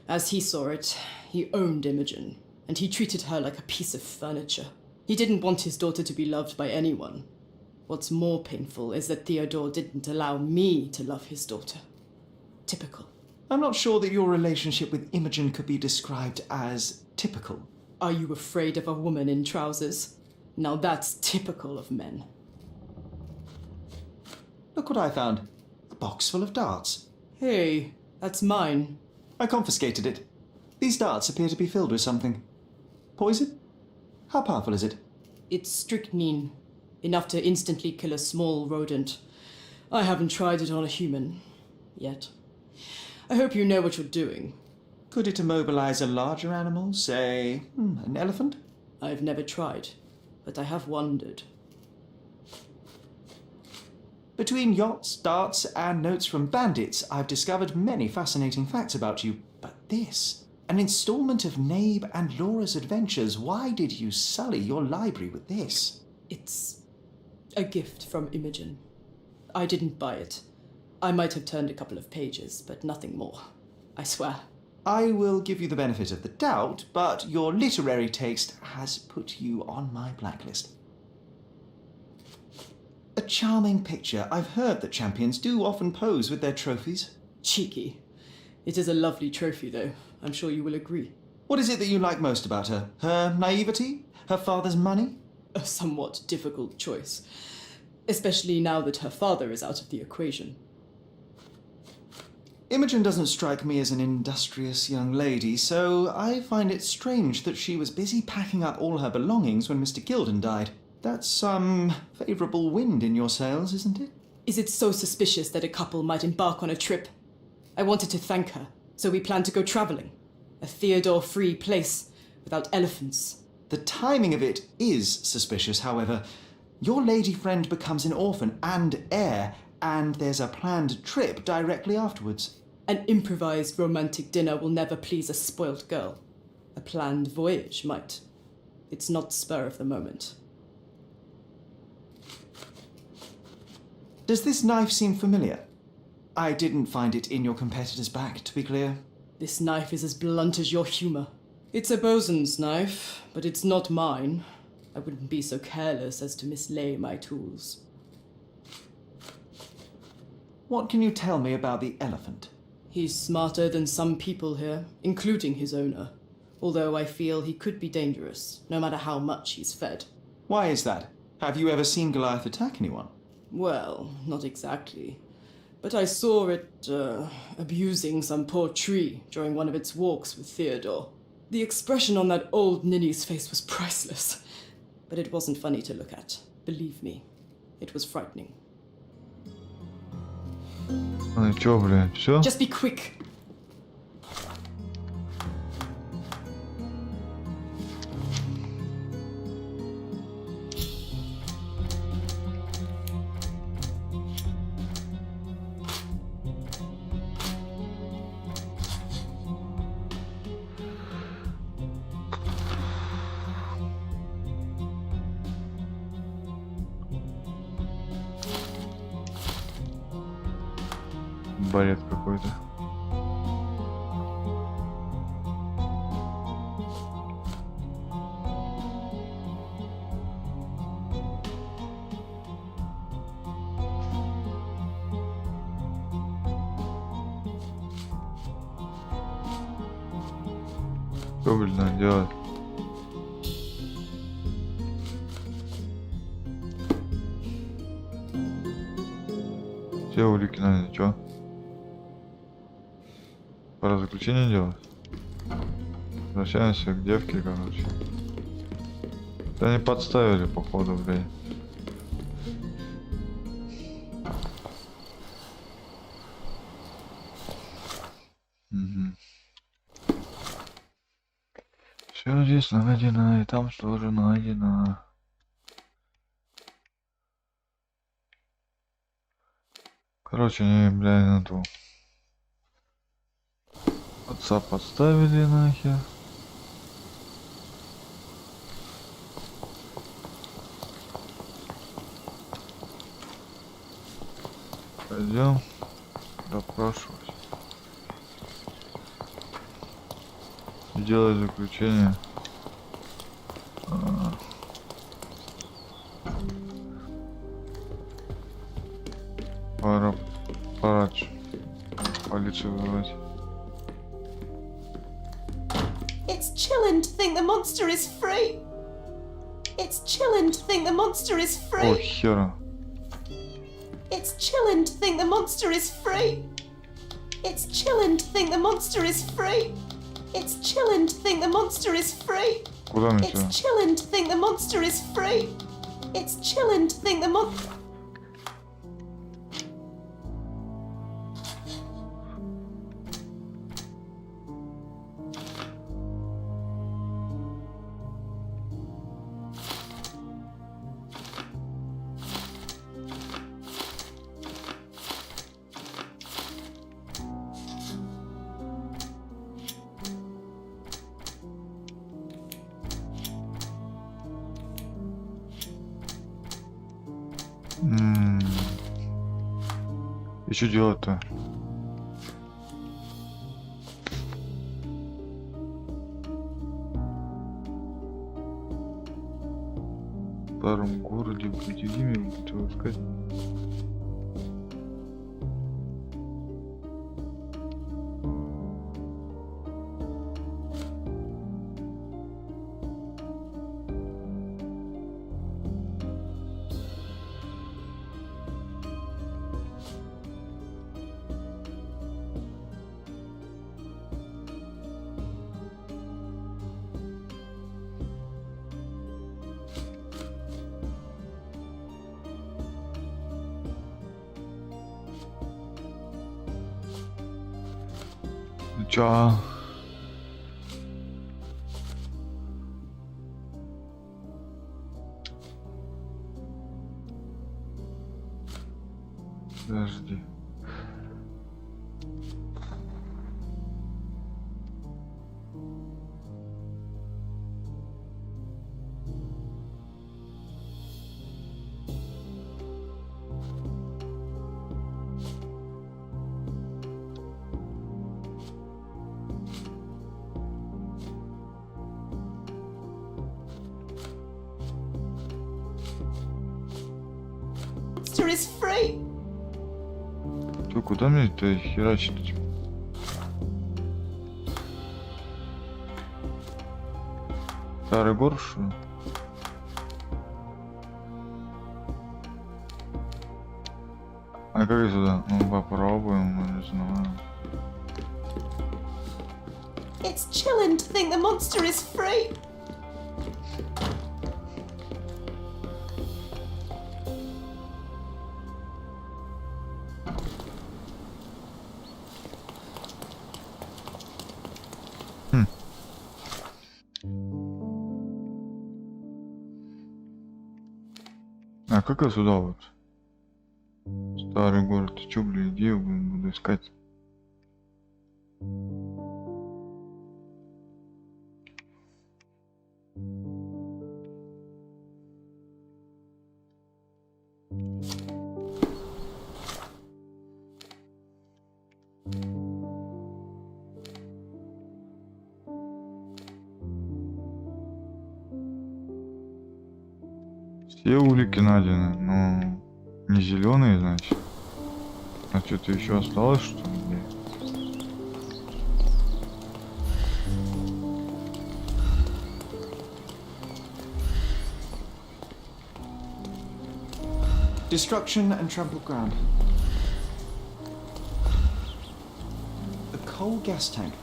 As he saw it, he owned Imogen, and he treated her like a piece of furniture. He didn't want his daughter to be loved by anyone. What's more painful is that Theodore didn't allow me to love his daughter. Typical. I'm not sure that your relationship with Imogen could be described as typical. Are you afraid of a woman in trousers? Now that's typical of men. Look what I found. A box full of darts. Hey, that's mine. I confiscated it. These darts appear to be filled with something. Poison? How powerful is it? It's strychnine. Enough to instantly kill a small rodent. I haven't tried it on a human. Yet. I hope you know what you're doing. Could it immobilize a larger animal, say, an elephant? I've never tried, but I have wondered. Between yachts, darts, and notes from bandits, I've discovered many fascinating facts about you. But this, an installment of Nabe and Laura's adventures. Why did you sully your library with this? It's a gift from Imogen. I didn't buy it. I might have turned a couple of pages, but nothing more. I swear. I will give you the benefit of the doubt, but your literary taste has put you on my blacklist. A charming picture. I've heard that champions do often pose with their trophies. Cheeky. It is a lovely trophy, though. I'm sure you will agree. What is it that you like most about her? Her naivety? Her father's money? A somewhat difficult choice. Especially now that her father is out of the equation. Imogen doesn't strike me as an industrious young lady, so I find it strange that she was busy packing up all her belongings when Mr. Gilden died. That's some favourable wind in your sails, isn't it? Is it so suspicious that a couple might embark on a trip? I wanted to thank her, so we planned to go travelling. A Theodore-free place, without elephants. The timing of it is suspicious, however. Your lady friend becomes an orphan and heir, and there's a planned trip directly afterwards. An improvised romantic dinner will never please a spoilt girl. A planned voyage might. It's not spur of the moment. Does this knife seem familiar? I didn't find it in your competitor's back, to be clear. This knife is as blunt as your humour. It's a bosun's knife, but it's not mine. I wouldn't be so careless as to mislay my tools. What can you tell me about the elephant? He's smarter than some people here, including his owner. Although I feel he could be dangerous, no matter how much he's fed. Why is that? Have you ever seen Goliath attack anyone? Well, not exactly. But I saw it, abusing some poor tree during one of its walks with Theodore. The expression on that old ninny's face was priceless. But it wasn't funny to look at. Believe me, it was frightening. Ну чё, блин, все? Just be quick. Бред какой-то. Что, блин, надо делать? Все улики надо, чё? Пора заключение делать. Возвращаемся к девке, короче. Да не подставили, походу, блядь. Угу. Все здесь найдено, и там тоже найдено. Короче, не, блядь, на ту. Отца подставили нахер. Пойдем допрашивать. Делать заключение. Пора полицию вызывать. It's chilling to think the monster is free. It's chilling to think the monster is free. О, хера. It's chilling to think the monster is free. It's chilling to think the monster is free. It's chilling to think the monster is free. Куда мне It's сюда? chilling to think the monster is free. It's chilling to think the monster. И что делать-то? В старом городе в Категиме будете искать. Чё? Подожди. Monster is free. Чё, куда мне это херачить? Старый город, что ли? А как сюда? Ну попробуем, ну, не знаю. It's chilling to think the monster is free. А как я сюда вот? Старый город. Ты чё, блин, где я буду искать? Все улики найдены, но не зеленые, значит. А что-то еще осталось, что ли? Destruction and trampled ground. A coal gas tank,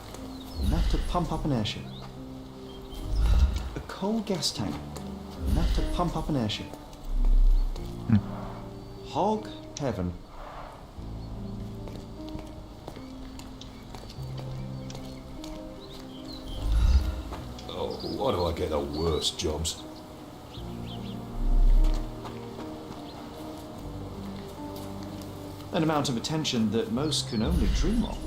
enough to pump up an airship. A coal gas tank, enough to pump up an airship. Hog heaven. Oh, why do I get the worst jobs? An amount of attention that most can only dream of.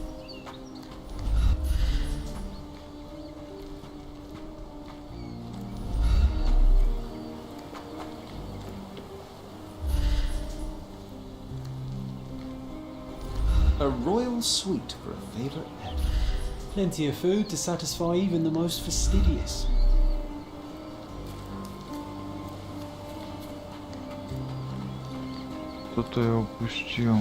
A royal suite for a favourite pet. Plenty of food to satisfy even the most fastidious. Кто-то я упустил.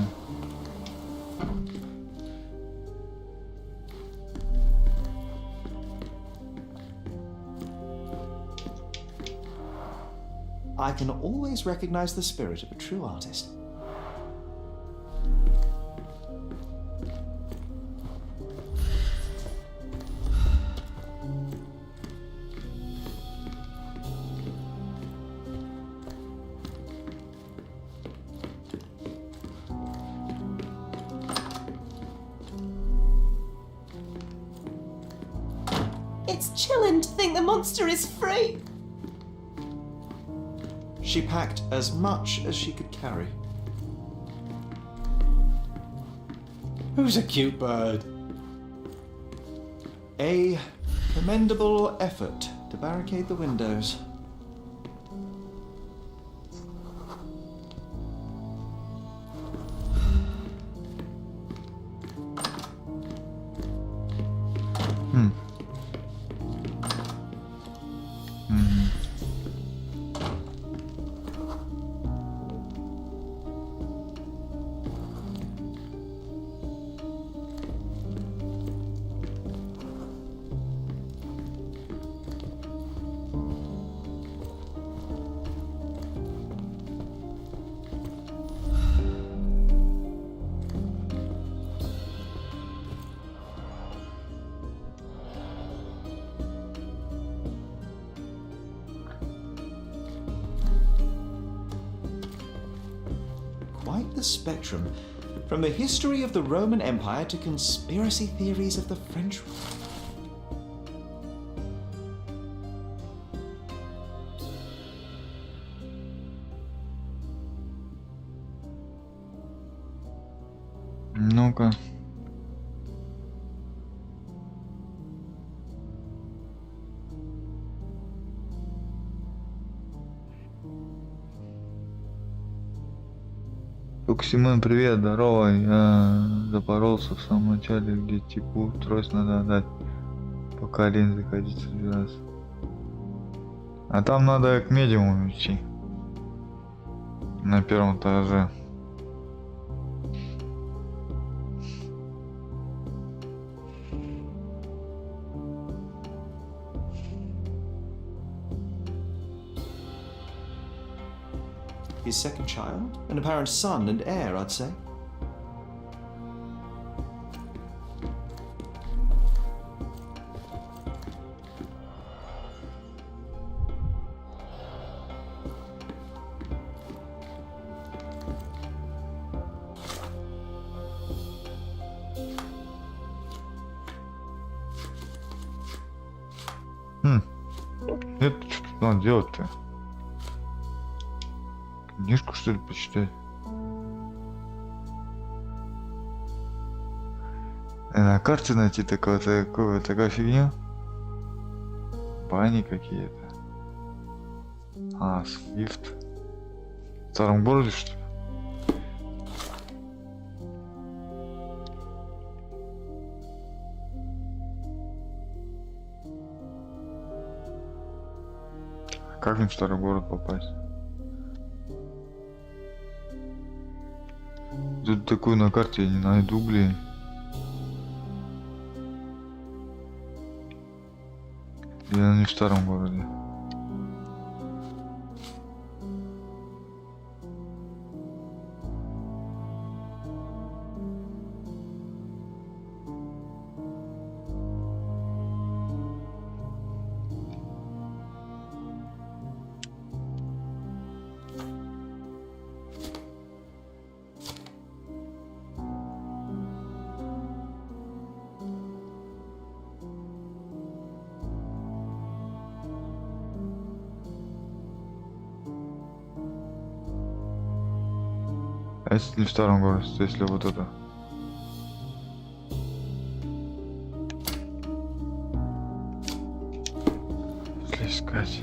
I can always recognize the spirit of a true artist. It's chilling to think the monster is free. She packed as much as she could carry. Who's a cute bird? A commendable effort to barricade the windows. Quite the spectrum, from the history of the Roman Empire to conspiracy theories of the French. Ну-ка. Семен, привет, здорово. Я запоролся в самом начале, где типу трость надо отдать, пока линзы ходить собираться. А там надо к медиуму идти. На первом этаже. His second child, an apparent son and heir, I'd say. Это что надо делать-то? Книжку что ли почитать? На карте найти такая фигня? Бани какие-то. А, Свифт. В старом городе, что ли? Как мне в старый город попасть? Тут такую на карте я не найду, блин. Или она не в старом городе? А если не в старом городе, то если вот это? Если искать.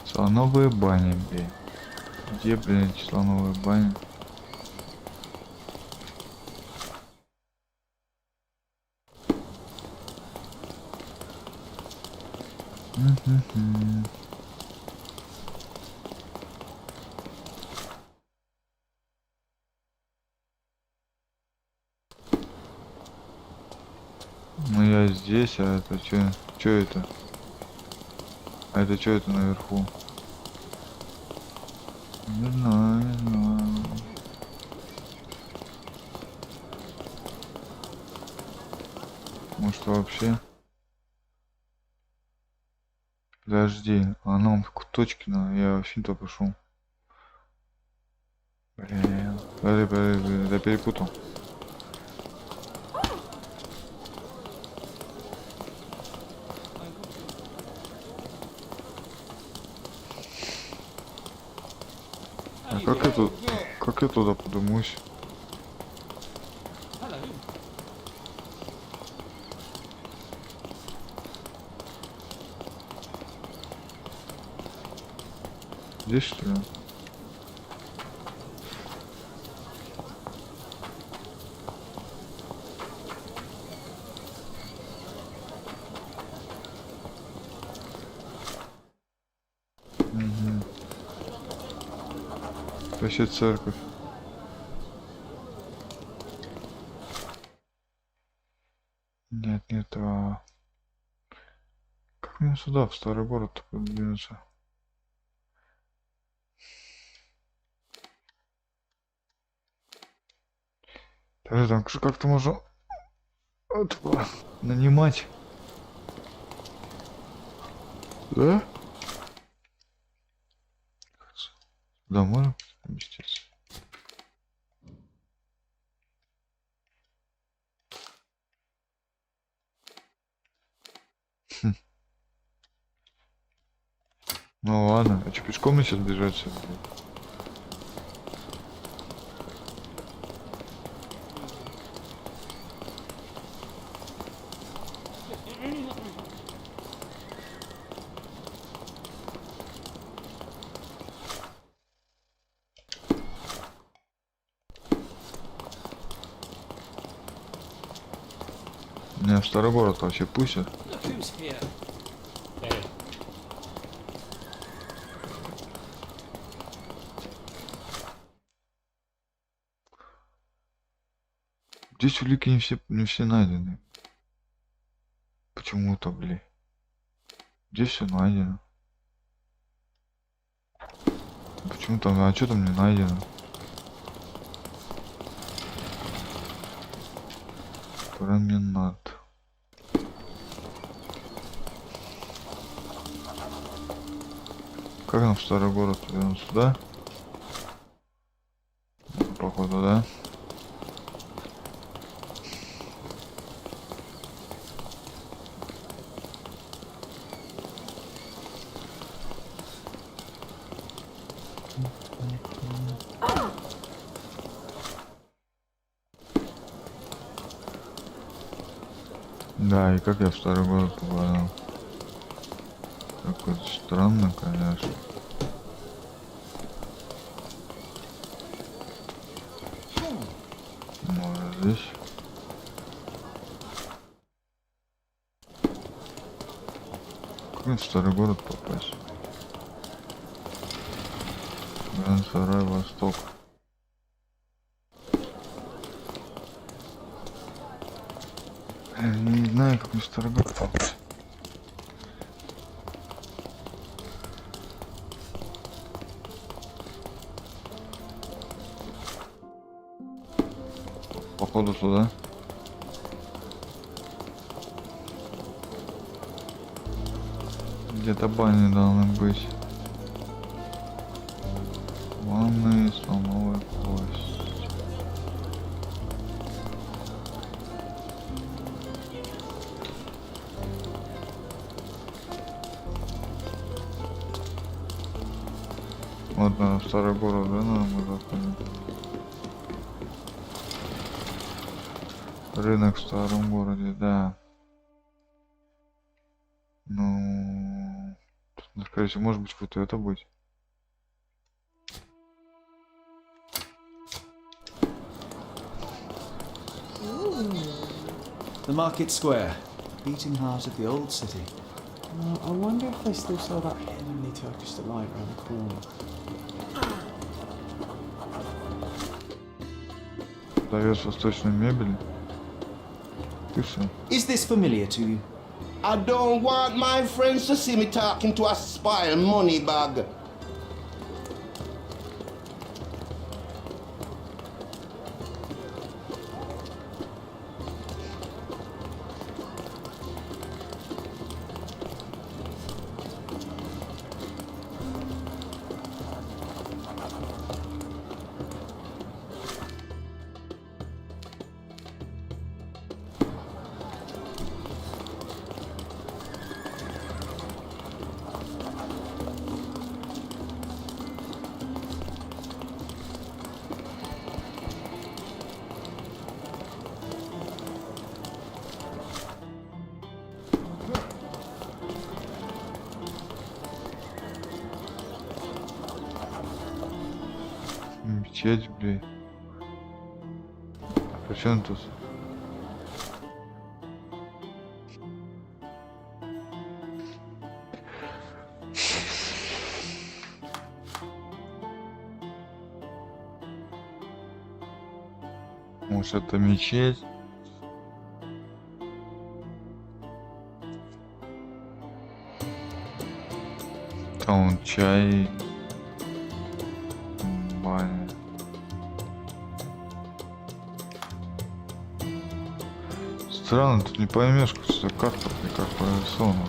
Слоновые бани, блин. Где, блин, эти слоновые бани? Ну я здесь, а это чё это? А это что это наверху? Не знаю, не знаю. Может вообще? Подожди, а нам в точке надо, я вообще-то пошел. Блин, подожди, я перепутал. А как я туда подымусь? Здесь что ли? Вообще церковь. Нет, а... Как мне сюда, в старый город подвинуться? Даже там как-то можно нанимать. Да? Да, можно поместиться. Ну ладно, а что, пешком мне сейчас бежать сюда? Меня в старый город вообще пустят. Здесь улики не все найдены. Почему-то, блин. Здесь все найдено. Почему там, а что там не найдено? Променад. Как нам в старый город? Идем сюда? Походу, да? Да, и как я в старый город попадал? Какой-то странно, конечно. Может здесь? Как в старый город попасть? Гранд Сарай, Восток. Я не знаю, как в старый город попасть. Походу сюда. Где-то бани должны быть. Ванны, слоновая кость. Вот, наверное, в старый город, да, наверное, мы заходим. Рынок в старом городе, да. Ну, скорее всего, может быть, вот это будет. The market square, beating heart of the old city. I wonder if they still sell that heavenly Turkish delight around the corner. Продавец восточной мебели. Ты что? Is this familiar to you? I don't want my friends to see me talking to a spoiled money bag. Мечеть, блин. А при чем тут? Может, это мечеть? Там вон чай. Баня. Странно, тут не поймешь, что карта как прорисована.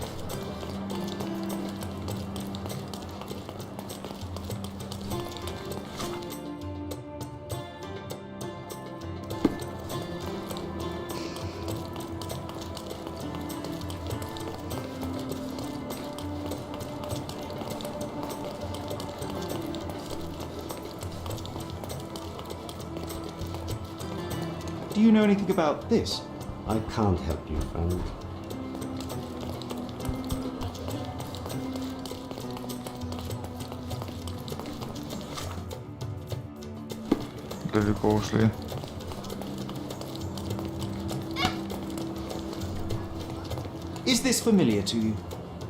Do you know anything about this? I can't help you, friend. Далеко ушли. Is this familiar to you?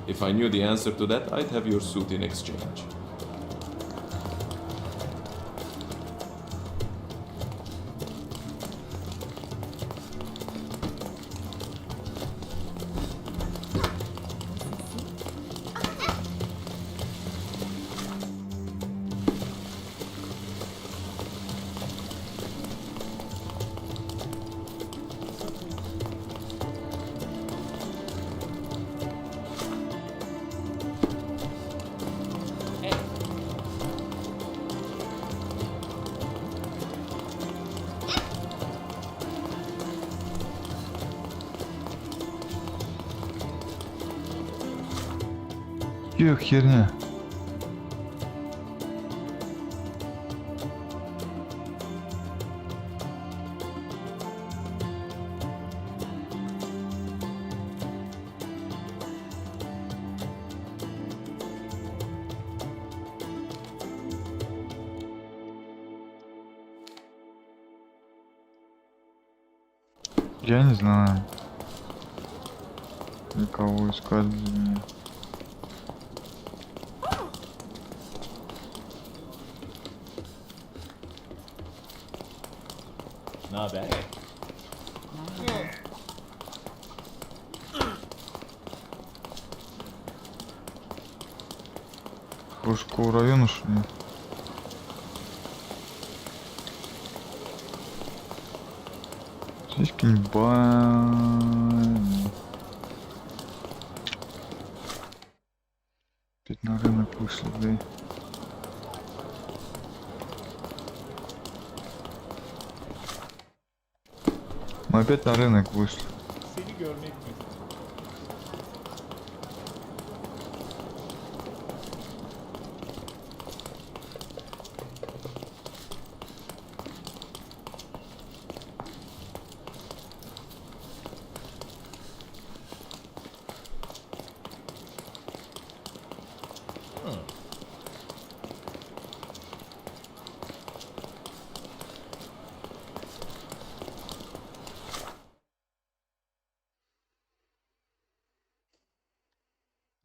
If I knew the answer to that, I'd have your suit in exchange. Чё херня? Я не знаю. Никого искать без меня. Наберем. Русского района, что ли? Здесь какие-нибудь бани. Опять на рынок вышли, да? Мы опять на рынок вышли.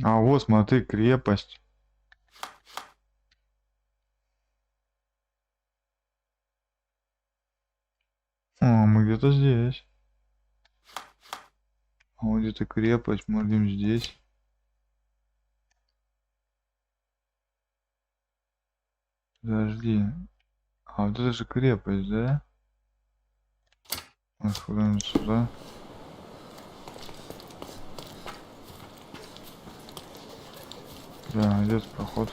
А вот смотри, крепость. О, мы где-то здесь. А вот где-то крепость, мы идем здесь. Подожди. А вот это же крепость, да? Вот куда-нибудь сюда. Да, идет проход.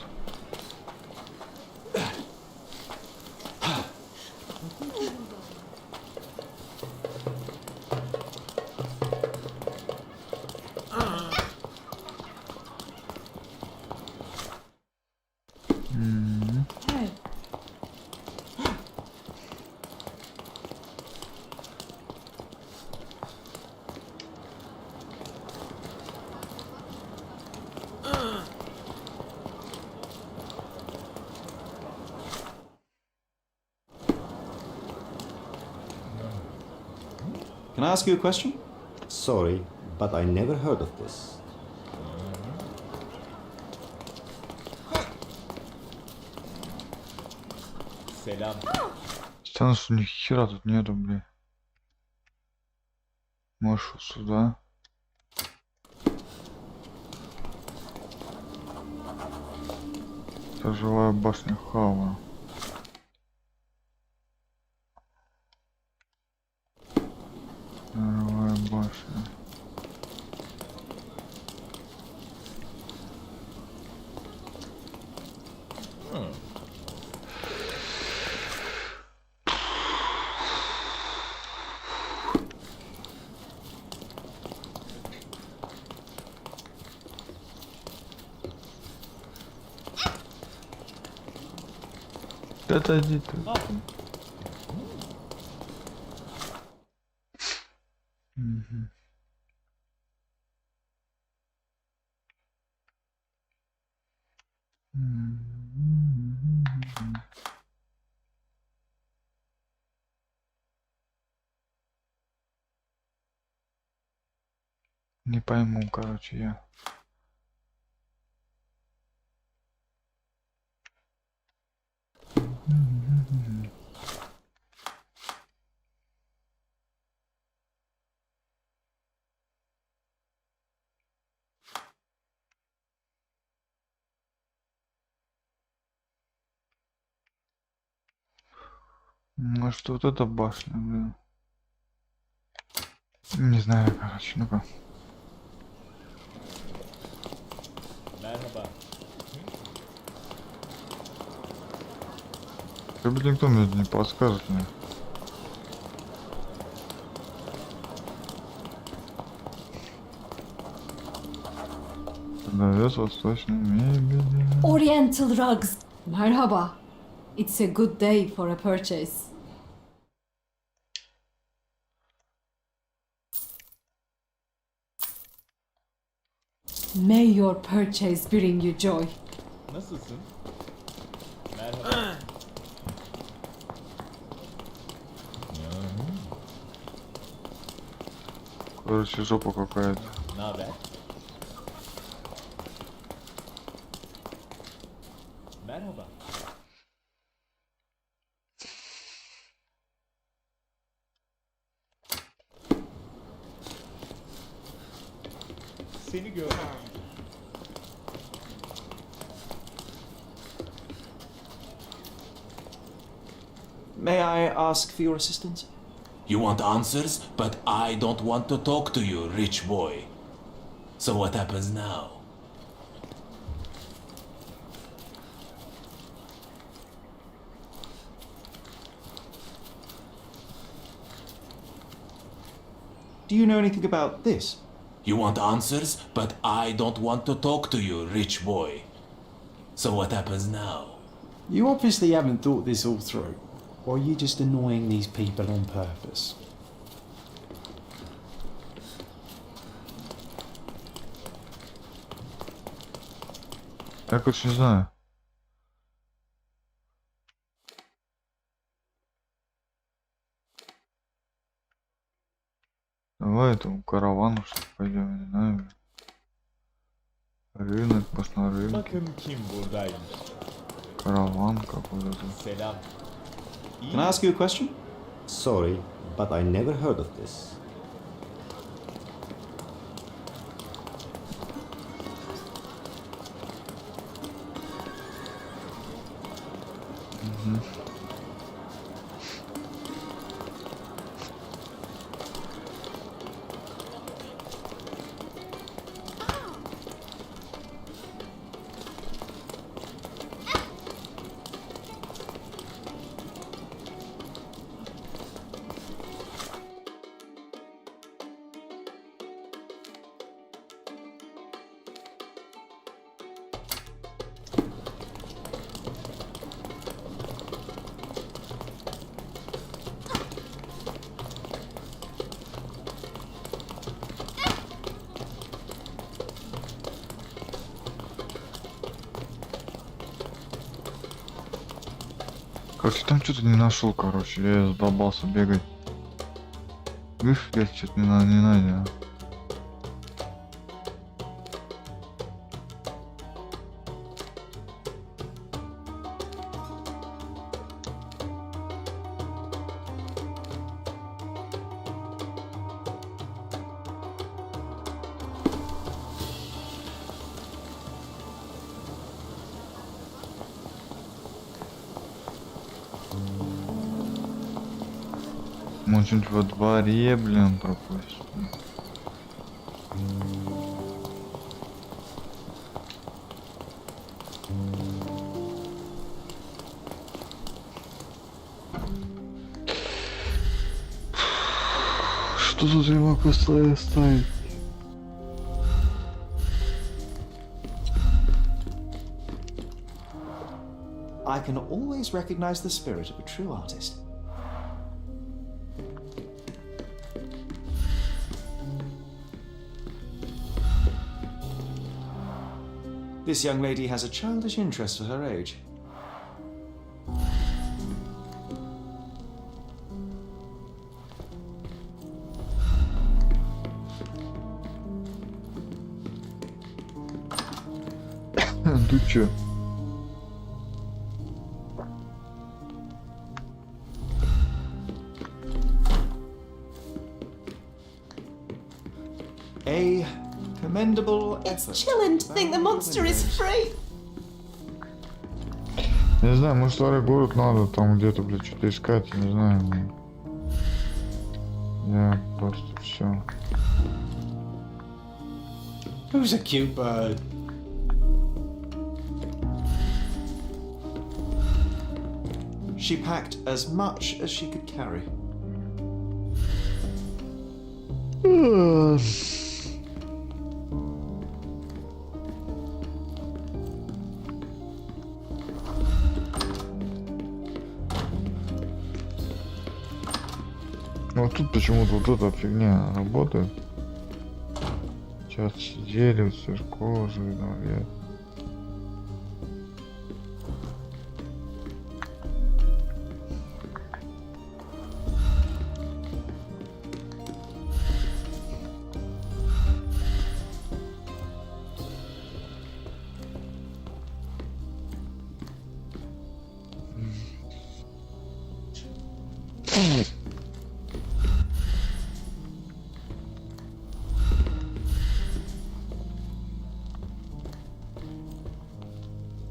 Can I ask you a question? Sorry, but I never heard of this. Selam. Странно, что ни хера тут нету, блин. Может, сюда. Сторожевая башня Хава. Сторожевая башня. Отойди ты. Не пойму, короче, я. Может, вот эта башня, блин. Не знаю, короче, ну-ка. Блин, никто мне не подскажет мне. Продавец восточной мебели. Oriental rugs. Merhaba. It's a good day for a purchase. May your purchase bring you joy. Nasılsın? Merhaba. Короче, жопа какая-то. Naber? Merhaba. Seni gördüm. May I ask for your assistance? You want answers, but I don't want to talk to you, rich boy. So what happens now? Do you know anything about this? You want answers, but I don't want to talk to you, rich boy. So what happens now? You obviously haven't thought this all through. Or are you just annoying these people on purpose? Я, короче, не знаю. Давай этому каравану что-то пойдем, не знаю. Рынок, может на рынке. Bakın kim buradaymış. Караван какой-то. Selam. Can I ask you a question? Sorry, but I never heard of this. Короче, там что-то не нашел, короче, я задолбался бегать. Видишь, я что-то не найдено. Может, что-нибудь во дворе, блин, пропустим. Что тут я могу оставить? I can always recognize the spirit of a true artist. This young lady has a childish interest for her age. Ты чё? A commendable effort. It's chilling to think the monster is free. Не знаю, может, старый город надо там где-то, блядь, что-то искать, я не знаю. Я просто все. Who's a cute bird? She packed as much as she could carry. вот тут почему-то вот эта фигня работает. Сейчас сидели, все кожи, говорят.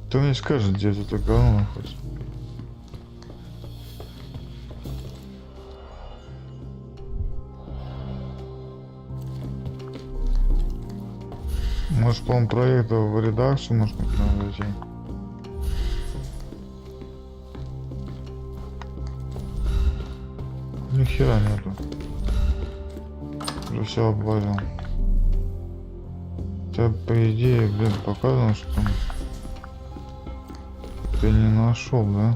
Кто мне скажет, где это говно находится? Может, по-моему, проекта в редакцию можно к нам зайти? Ни хера нету. Уже все облазил. Да, по идее, блин, показано, что там... Ты не нашел, да?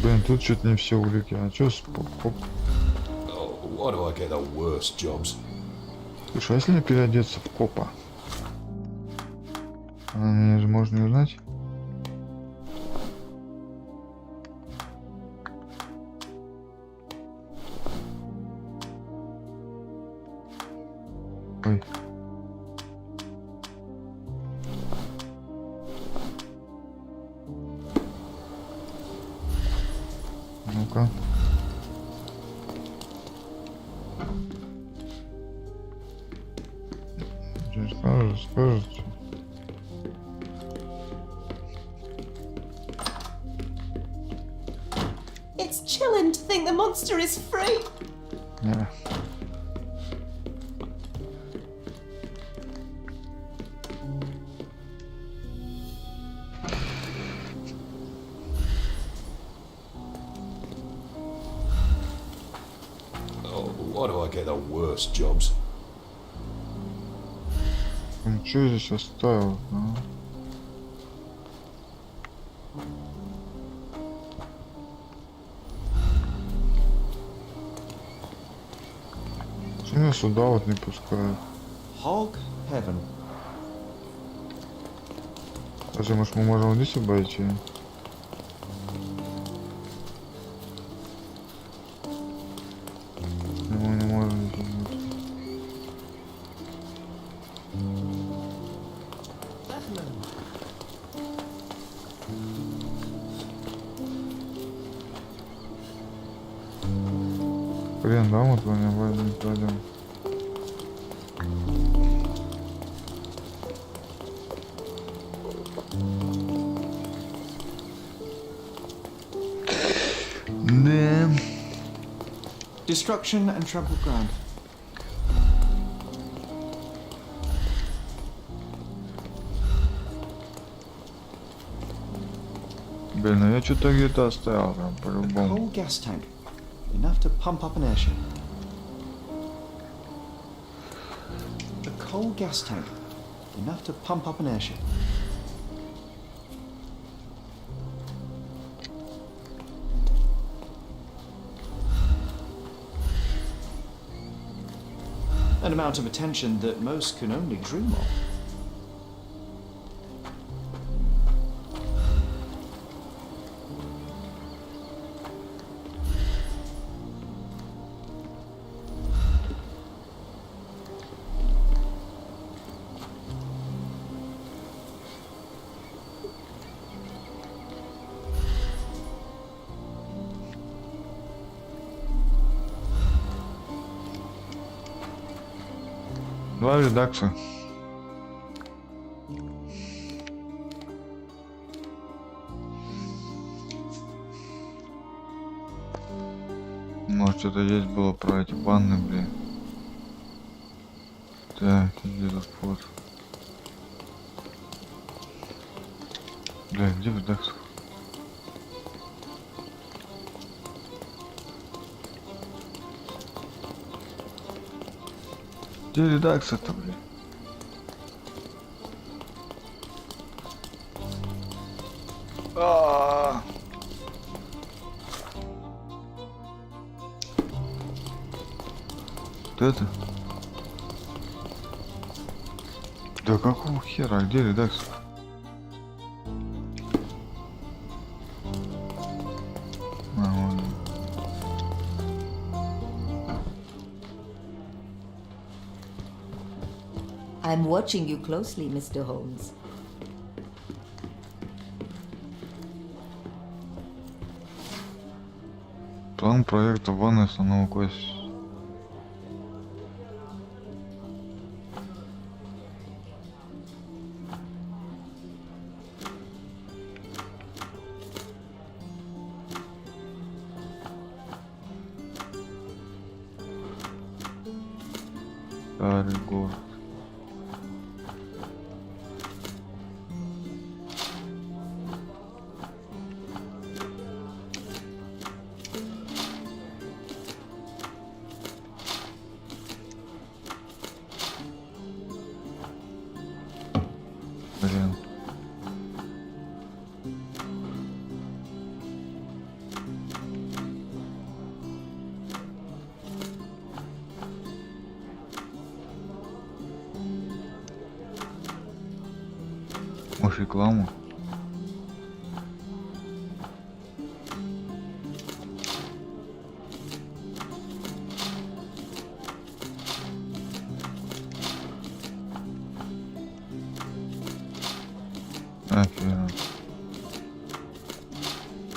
Блин, тут что-то не все улики. А что с поп? Why do I get the worst jobs? Слушай, а если мне переодеться в копа? Меня же можно не узнать. Ой. Ну-ка. Скажете. It's chilling to think the monster is free. Yeah. Why do I get the worst jobs? Что здесь оставил? А? Что меня сюда вот не пускают? Hog heaven. Скажи, может, мы можем здесь обойти? Мы не можем здесь обойти. Блин, да, вот мы не пройдем. Да. Destruction and trampled ground. Блин, ну я что-то где-то оставил там A по-любому. coal gas tank. Enough to pump up an airship. A coal gas tank. Enough to pump up an airship. An amount of attention that most can only dream of. Два редакция. Может, что-то здесь было про эти банны, блин. Так, где тут вход? Бля, где редакция? Где редакция-то, блин? Что это? Да какого хера? Где редакция? I'm watching you closely, Mr. Holmes. План проекта ванной слоновой кости. Старый город. Блин. Может, рекламу? Офигенно.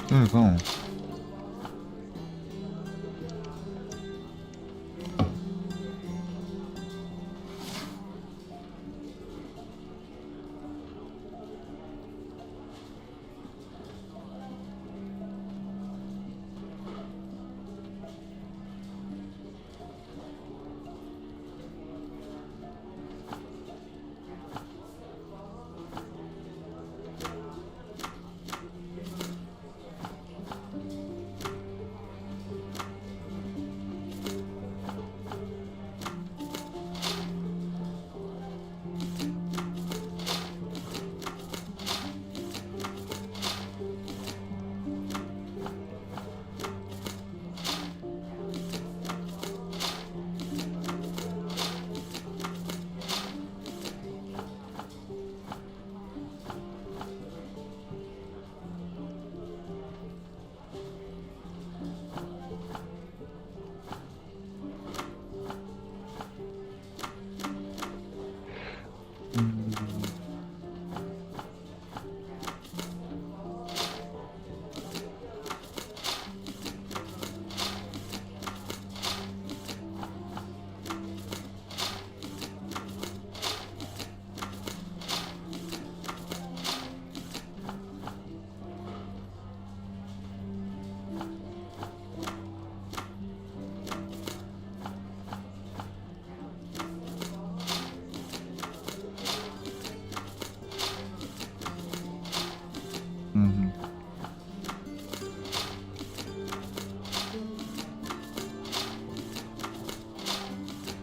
Ну, рекламу.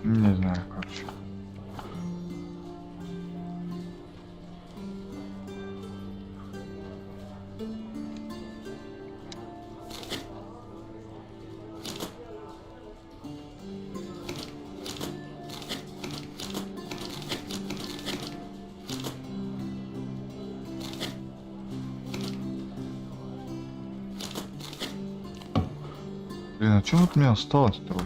Не знаю, короче. Блин, а что вот у меня осталось-то?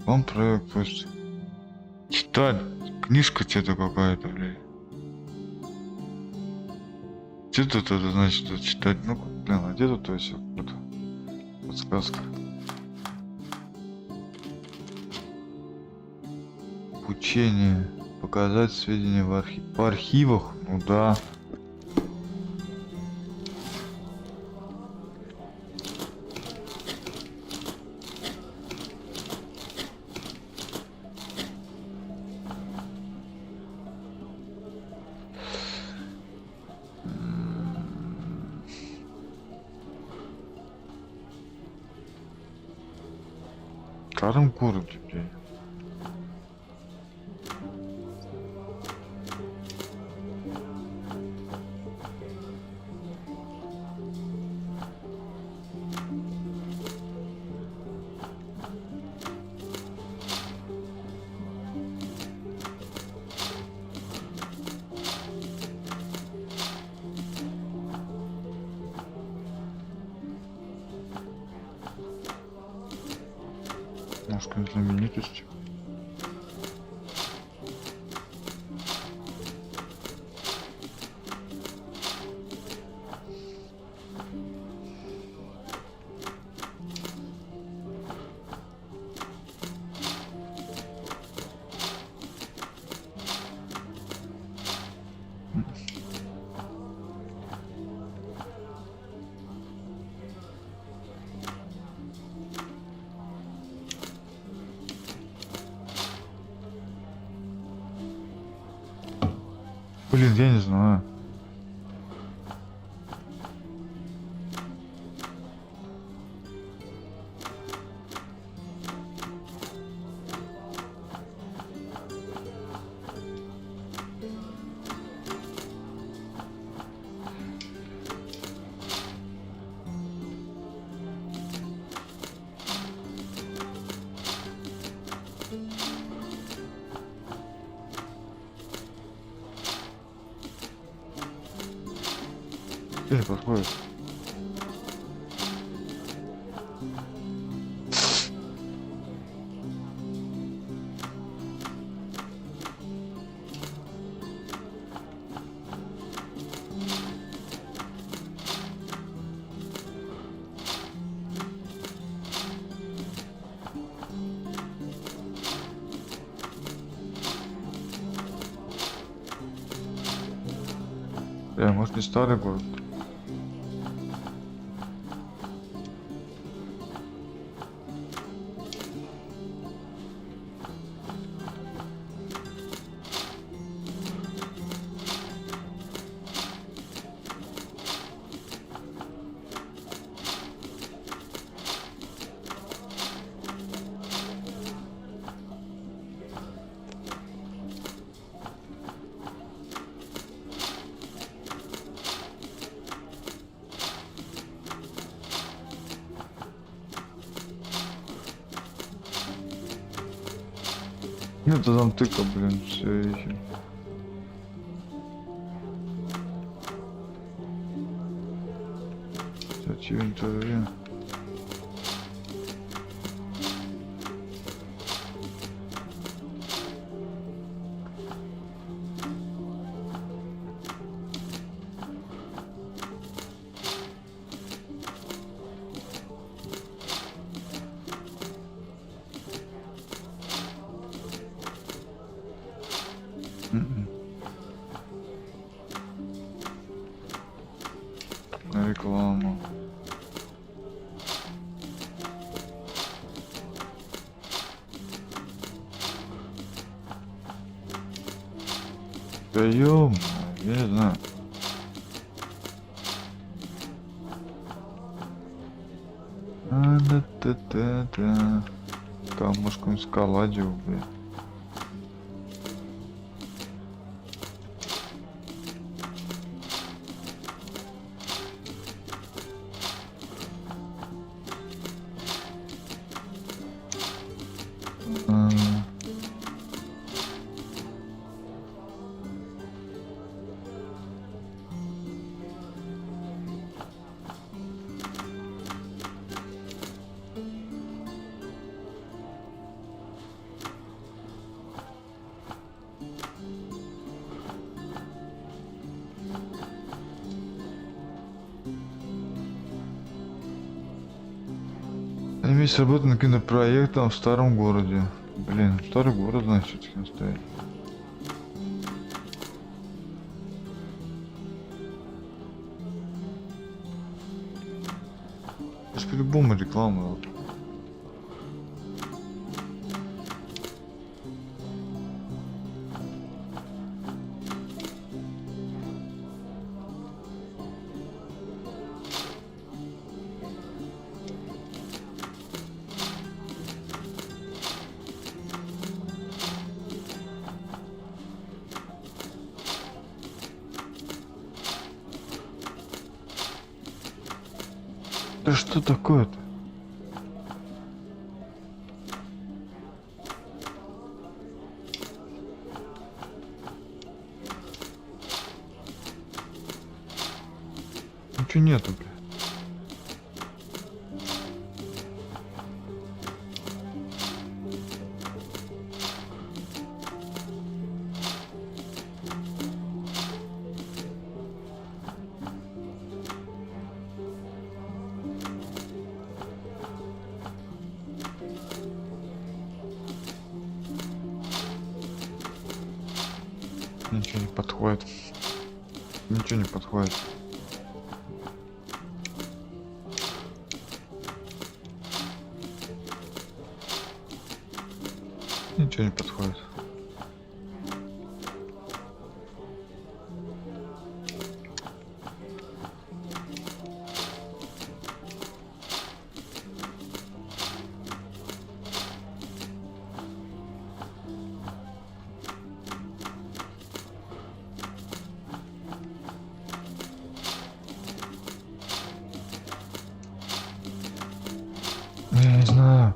Вам проект, то есть читать, книжка что-то какая-то, блин. Что тут это значит читать? Ну, блин, а где тут то есть вот подсказка? Обучение, показать сведения по архивах, ну да. старом городе, блядь. Может, какая-нибудь знаменитость. Блин, я не знаю. Где подходит? Может, не старый город? Ну, это там тыка, блин, все еще. Чего не то время. Реклама. Да ё-моё, я не знаю. Да-да-да-да. Камушком скаладил, блядь. Месяц работы над кинопроектом в старом городе. Блин, старый город, значит, все-таки настоять. Это ж по-любому реклама. Вот. Да что такое-то? Ничего нету, бля. Ничего не подходит. Ничего не подходит. Ничего не подходит. Я не знаю.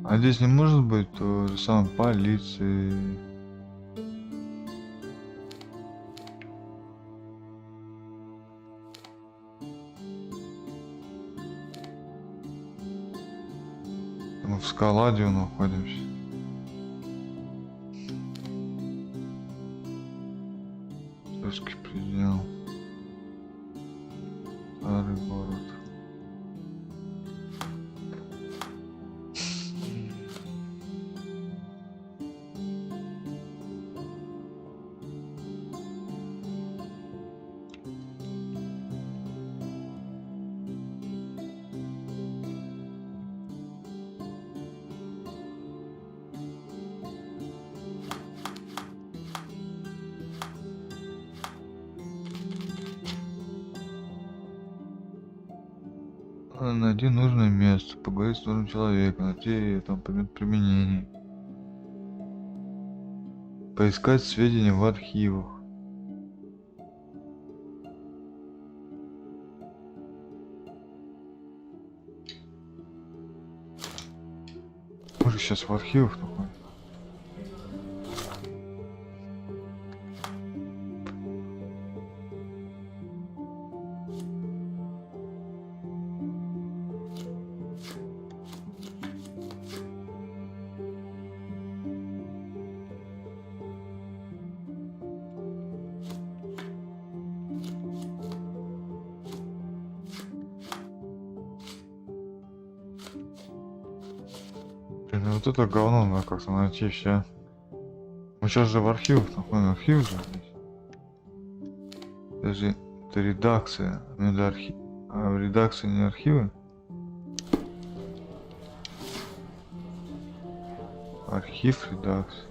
А здесь не может быть то же самое полиции. Мы в Скаладе находимся. Русский предел. Старый город. Найди нужное место, поговорить с нужным человеком, найти там предмет применения. Поискать сведения в архивах. Мы же сейчас в архивах находимся. Блин, вот это говно надо как-то найти все. Мы сейчас же в архивах находим, архив же здесь. Даже это редакция, это архив. А в редакции не архивы? Архив, редакция.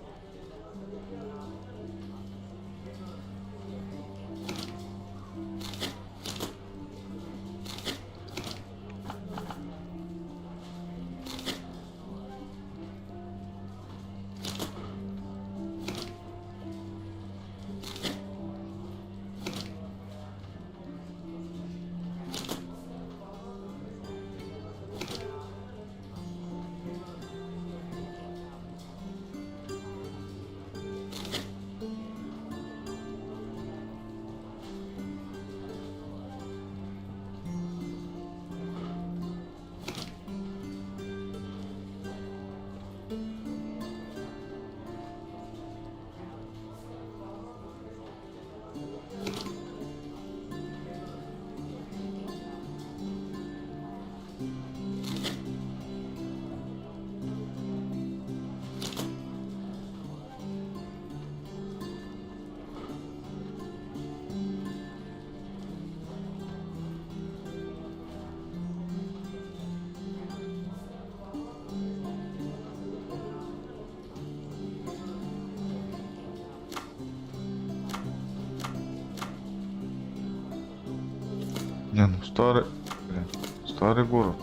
Не, ну старый, блин, старый город.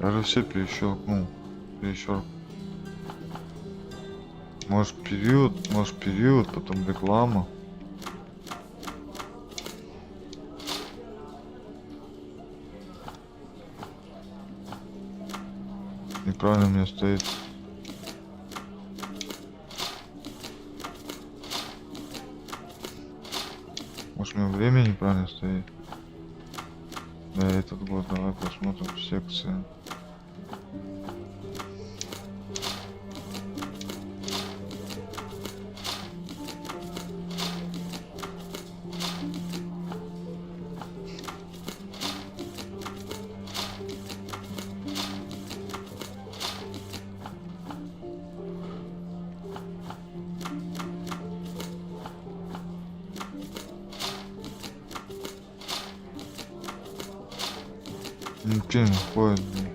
Я же все перещелкнул. Может период, потом реклама. Неправильно у меня стоит. Может, у меня время неправильно стоит? Да, этот год. Давай посмотрим секции. Ничего не ходит, блин.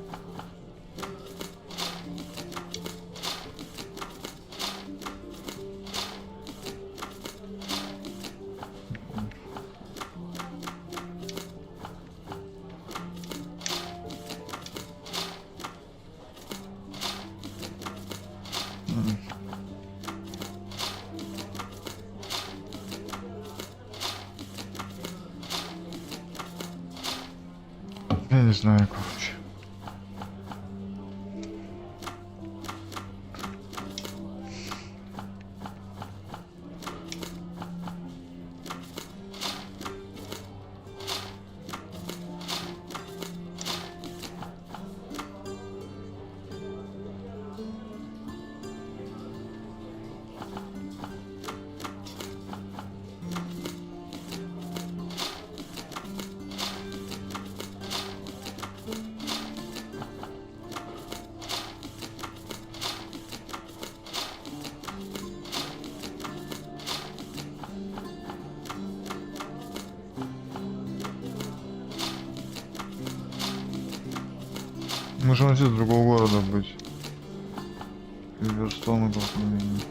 Я не знаю, короче. Можем вообще с другого города быть. Верстон какой-нибудь.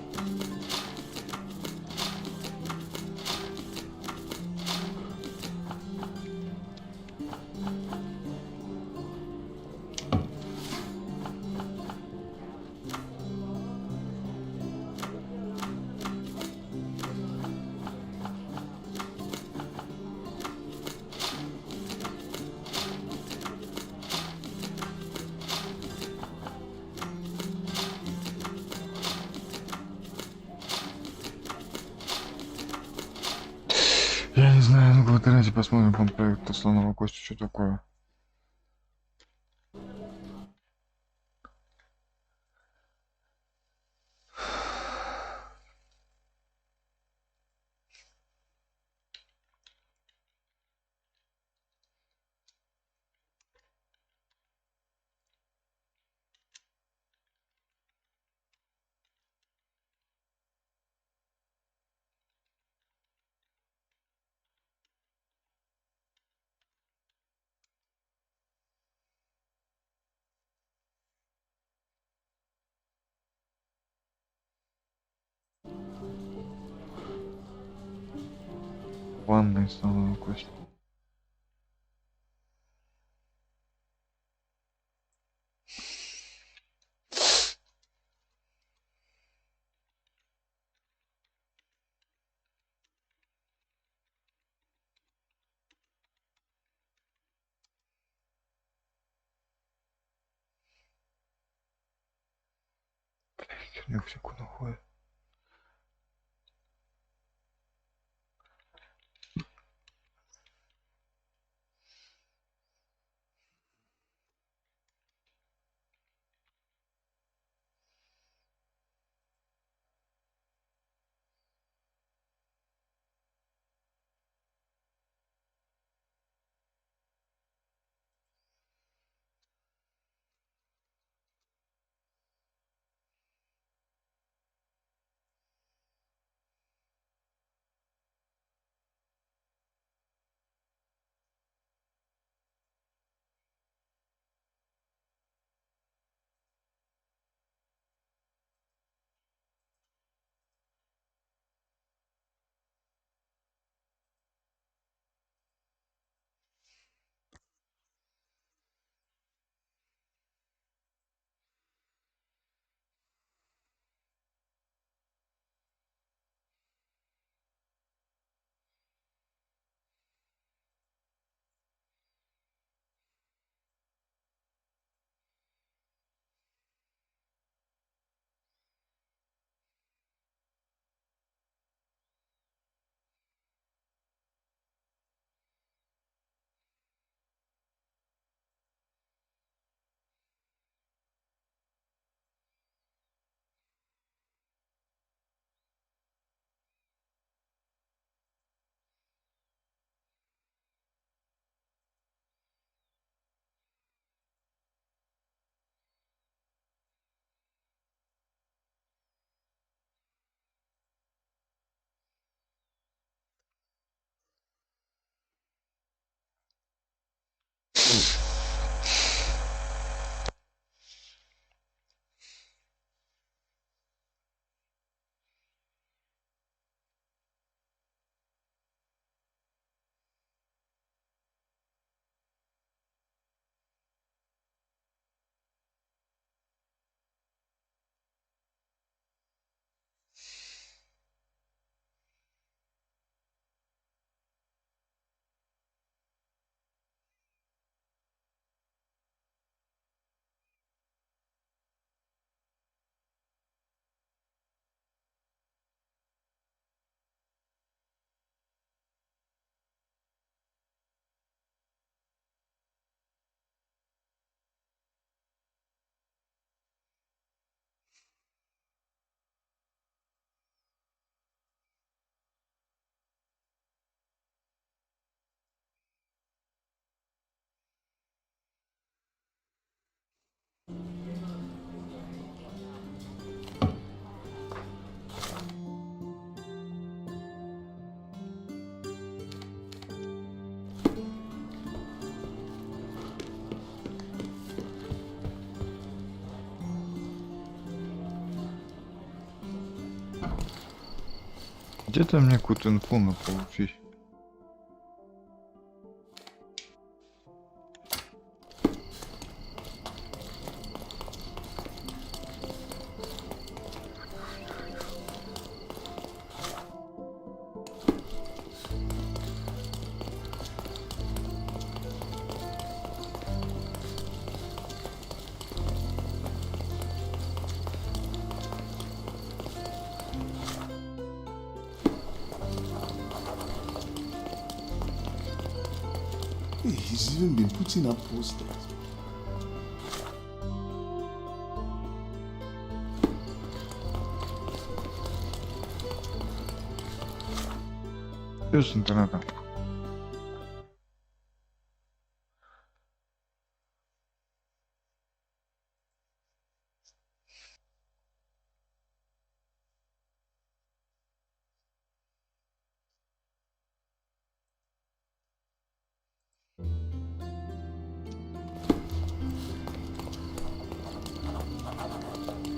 Я не знаю, ну-ка в интернете посмотрим по проекту слоновой кости, что такое. Ванной слоновой кости. Херню всякую находит. Где-то мне какую-то инфу надо получить. He's even been putting up posters. Что с интернетом?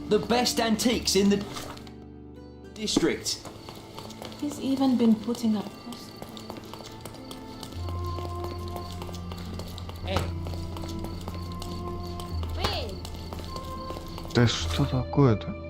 The best antiques in the district. He's even been putting up posters. Hey. Да что такое-то?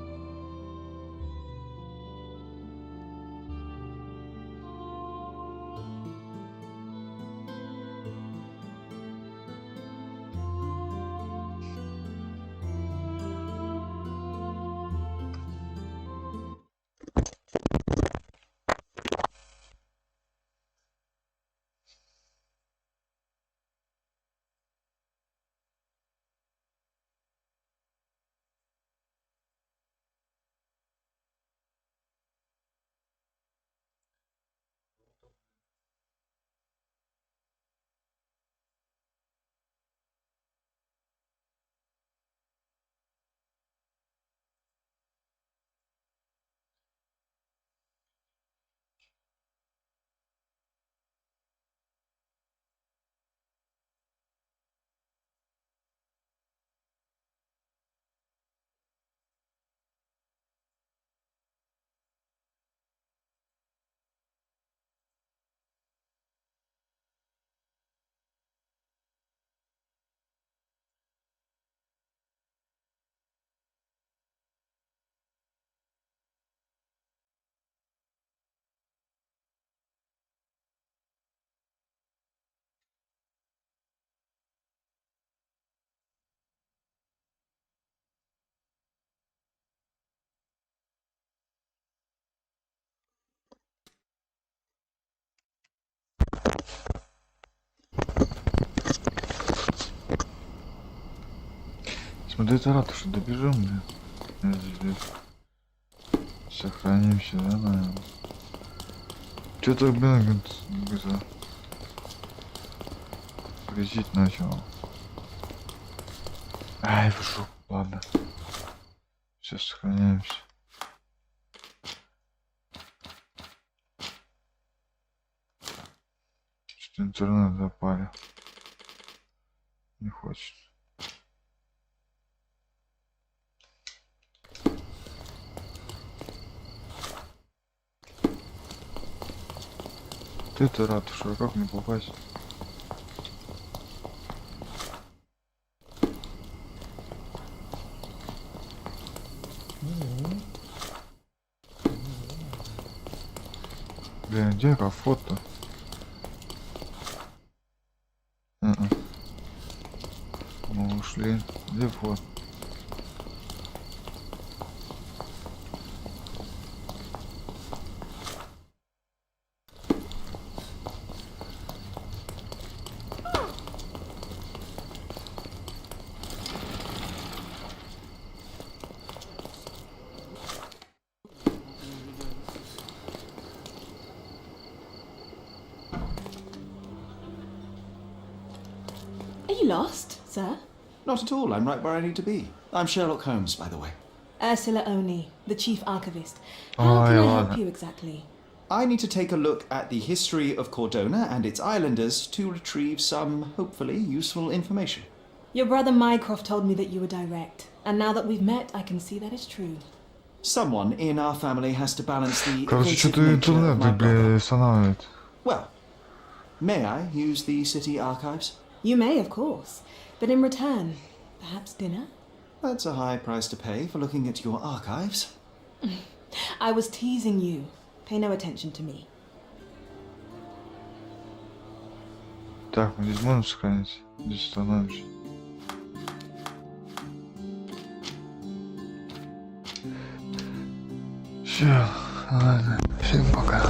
Смотри, это рад, что добежим, блин. Здесь. Сохранимся, да, наверное. Что-то, блин, грязить начал. Ай, в жопу, ладно. Сейчас сохраняемся. Что-то интернет запали. Не хочет. Ты-то рад, что как мне попасть? Блин, где фото? Мы ушли. Где фото? Lost, sir? Not at all. I'm right where I need to be. I'm Sherlock Holmes, by the way. Ursula Oni, the chief archivist. How can I help you exactly? I need to take a look at the history of Cordona and its islanders to retrieve some, hopefully, useful information. Your brother Mycroft told me that you were direct, and now that we've met, I can see that is true. Someone in our family has to balance the Короче, evasive что-то nature of интернет, my brother. бля, останавливает. Well, may I use the city archives? You may, of course. But in return, perhaps dinner? That's a high price to pay for looking at your archives. I was teasing you. Pay no attention to me. Так, мы здесь можем сохранить? Здесь становимся. Все, ладно, всем пока.